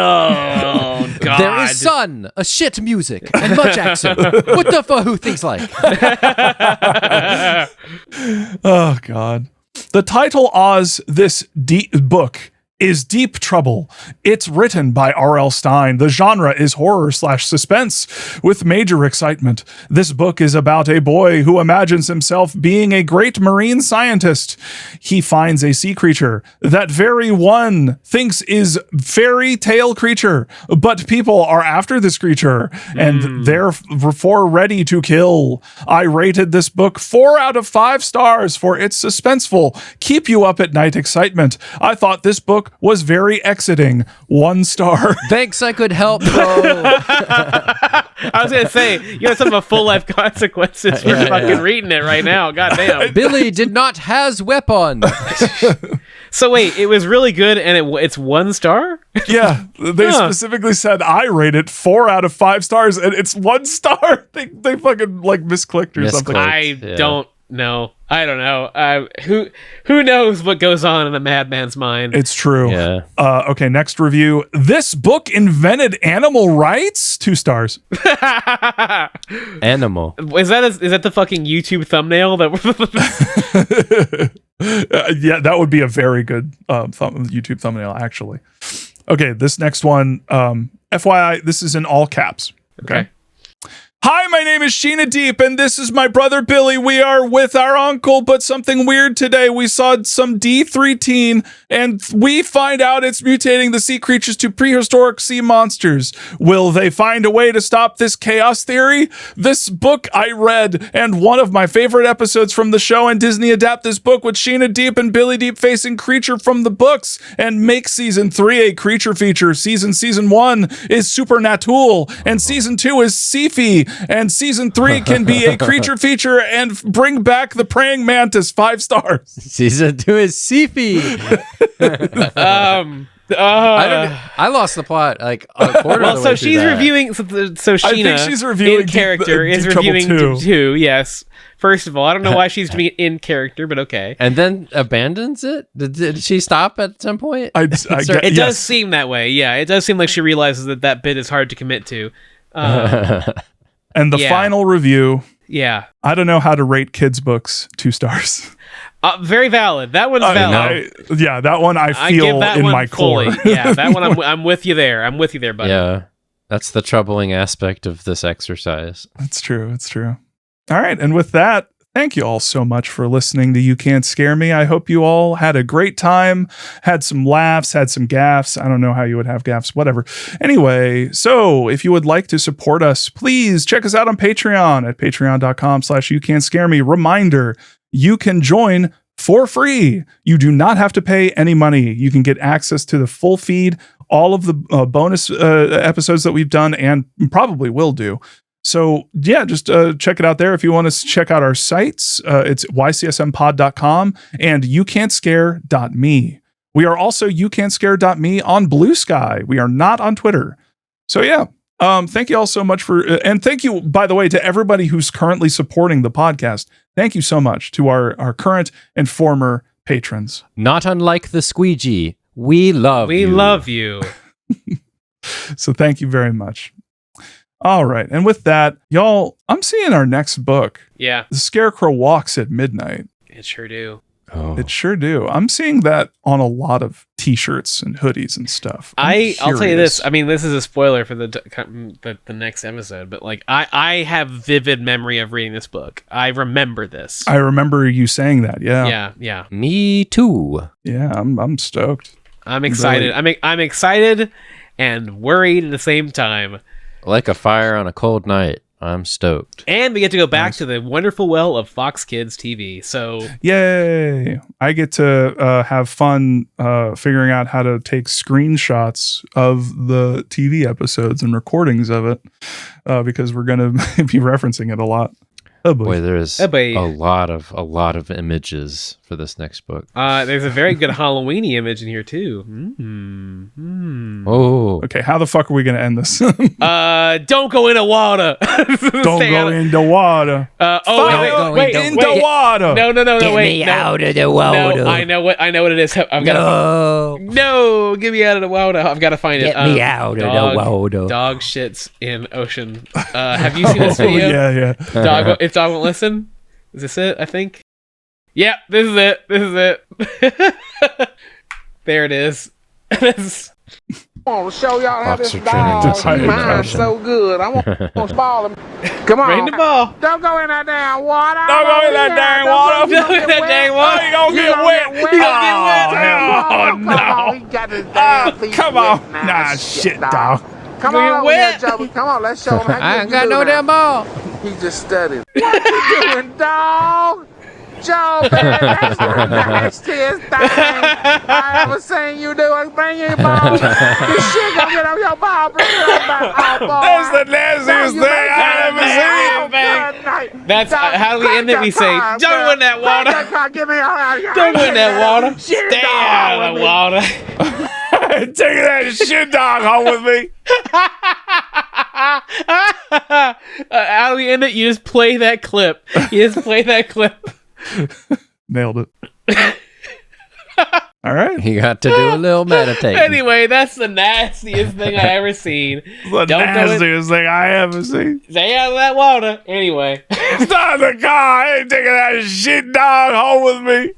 Oh, God. There is sun, a shit music, and much action. What the fuck? Who thinks like? Oh, God. The title Oz this book is Deep Trouble. It's written by R.L. Stine. The genre is horror/suspense with major excitement. This book is about a boy who imagines himself being a great marine scientist. He finds a sea creature that very one thinks is fairy tale creature, but people are after this creature and therefore ready to kill. I rated this book 4 out of 5 stars for its suspenseful, keep you up at night excitement. I thought this book was very exiting. 1 star. Thanks, I could help, bro. I was going to say, you have some of a full life consequences for fucking reading it right now. God damn. Billy did not has weapon. So wait, it was really good and it's 1 star? Yeah, they specifically said I rate it 4 out of 5 stars and it's 1 star. They fucking like misclicked or something. I don't know. I don't know. Who knows what goes on in a madman's mind? It's true. Yeah. Okay, next review. This book invented animal rights? 2 stars. Animal. Is that the fucking YouTube thumbnail? Yeah, that would be a very good YouTube thumbnail, actually. Okay, this next one, FYI, this is in all caps. Okay. Hi, my name is Sheena Deep, and this is my brother Billy. We are with our uncle, but something weird today. We saw some D3 teen, and we find out it's mutating the sea creatures to prehistoric sea monsters. Will they find a way to stop this chaos theory? This book I read, and one of my favorite episodes from the show, and Disney adapt this book with Sheena Deep and Billy Deep facing creature from the books, and make season 3 a creature feature. Season 1 is Supernatural, and season 2 is Seafy. And season 3 can be a creature feature and bring back the praying mantis. 5 stars. Season 2 is Seafy. I lost the plot like a quarter of the way so she's reviewing. So Sheena, I think she's reviewing in character, is Deep reviewing Trouble 2. Yes. First of all, I don't know why she's doing it in character, but okay. And then abandons it? Did she stop at some point? It does seem that way. Yeah, it does seem like she realizes that bit is hard to commit to. And the final review. Yeah. I don't know how to rate kids' books. 2 stars. Very valid. That one's valid. That one I feel in my core. Yeah, that one I'm with you there. I'm with you there, buddy. Yeah. That's the troubling aspect of this exercise. It's true. It's true. All right. And with that, thank you all so much for listening to You Can't Scare Me. I hope you all had a great time, had some laughs, had some gaffes. I don't know how you would have gaffes, whatever. Anyway, so if you would like to support us, please check us out on Patreon at patreon.com/YouCan'tScareMe. Reminder, you can join for free. You do not have to pay any money. You can get access to the full feed, all of the bonus episodes that we've done and probably will do. So yeah, just check it out there. If you want to check out our sites, it's YCSMpod.com and youcan'tscare.me. We are also youcan'tscare.me on Blue Sky. We are not on Twitter. So yeah, thank you all so much and thank you, by the way, to everybody who's currently supporting the podcast. Thank you so much to our current and former patrons. Not unlike the squeegee, we love you. We love you. So thank you very much. All right. And with that, y'all, I'm seeing our next book. Yeah, The Scarecrow Walks at Midnight. it sure do. Oh. It sure do. I'm seeing that on a lot of t-shirts and hoodies and stuff. I'll tell you curious. this. I mean, this is a spoiler for the next episode, but like I have vivid memory of reading this book. I remember this. I remember you saying that. Yeah. Yeah. Me too. Yeah, I'm stoked. I'm excited. I'm excited and worried at the same time. Like a fire on a cold night. I'm stoked. And we get to go back to the wonderful well of Fox Kids TV. So Yay! I get to have fun figuring out how to take screenshots of the TV episodes and recordings of it because we're going to be referencing it a lot. Oh boy. Boy, there's Oh, boy. a lot of images for this next book. there's a very good Halloweeny image in here too. Oh, Okay, how the fuck are we going to end this? Don't go into water. Don't go into water. Wait, Into water. No, wait. me no. out of the water. No, I know what it is. I've got no, get me out of the water. I've got to find it. Get me out of the water. Dog shits in ocean. Have you seen this video? Yeah. If dog won't listen, is this it? I think. Yeah, this is it. There it is. I want to show y'all how this Officer training dog to mine's so good. I want to ball him. Come on. Bring the ball. Don't go in that damn water. Don't go in that dang water. Don't go in that dang water. You gonna get wet. You gonna get wet. Oh, Come no. on. He got his damn feet Come wet on. now. Nah, shit, dog. Come You on get over here, wet. Joey. Come on, let's show him how I good ain't you got do no now. damn ball. He just studied. What you doing, dog? Joe, man, that's the nastiest thing I ever seen you do. Bring your ball. This shit gonna get on your ball. Bring it back. Oh, boy. That's the nastiest thing I ever seen. Good night. That's how do we end it? We say, Crack "Don't go in that water. Crack that car. Get me out of here. Don't go in that water. Shit, Stay dog, out of with the me. water." Take that shit dog home with me. How do we end it? You just play that clip. Nailed it. All right. you got to do a little meditating. Anyway, that's the nastiest thing I ever seen. The Don't go in- nastiest thing I ever seen. Stay out of that water. Anyway. Stop the car. I ain't taking that shit dog home with me.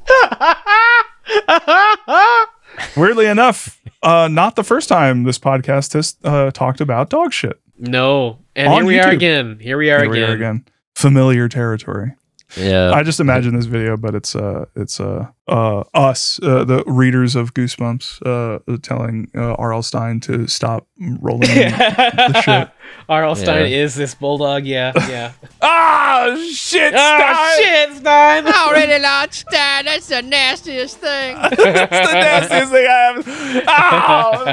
Weirdly enough, not the first time this podcast has talked about dog shit. No. And On here YouTube. we are again. Familiar territory. Yeah. I just imagine this video, but it's us, the readers of Goosebumps, telling R.L. Stein to stop rolling the shit. R.L. Stein Yeah. is this bulldog. Yeah. Ah, shit, Stein! Oh, shit, Stein. Already lost Stein. That's the nastiest thing. That's the nastiest thing I have. Oh,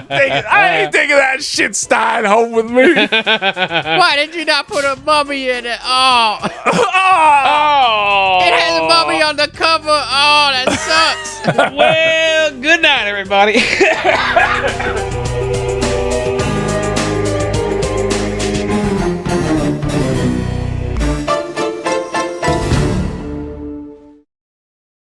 I ain't taking that shit Stein home with me. Why did you not put a mummy in it? Oh, Oh, it has a mummy on the cover. Oh, that sucks. Well, good night, everybody.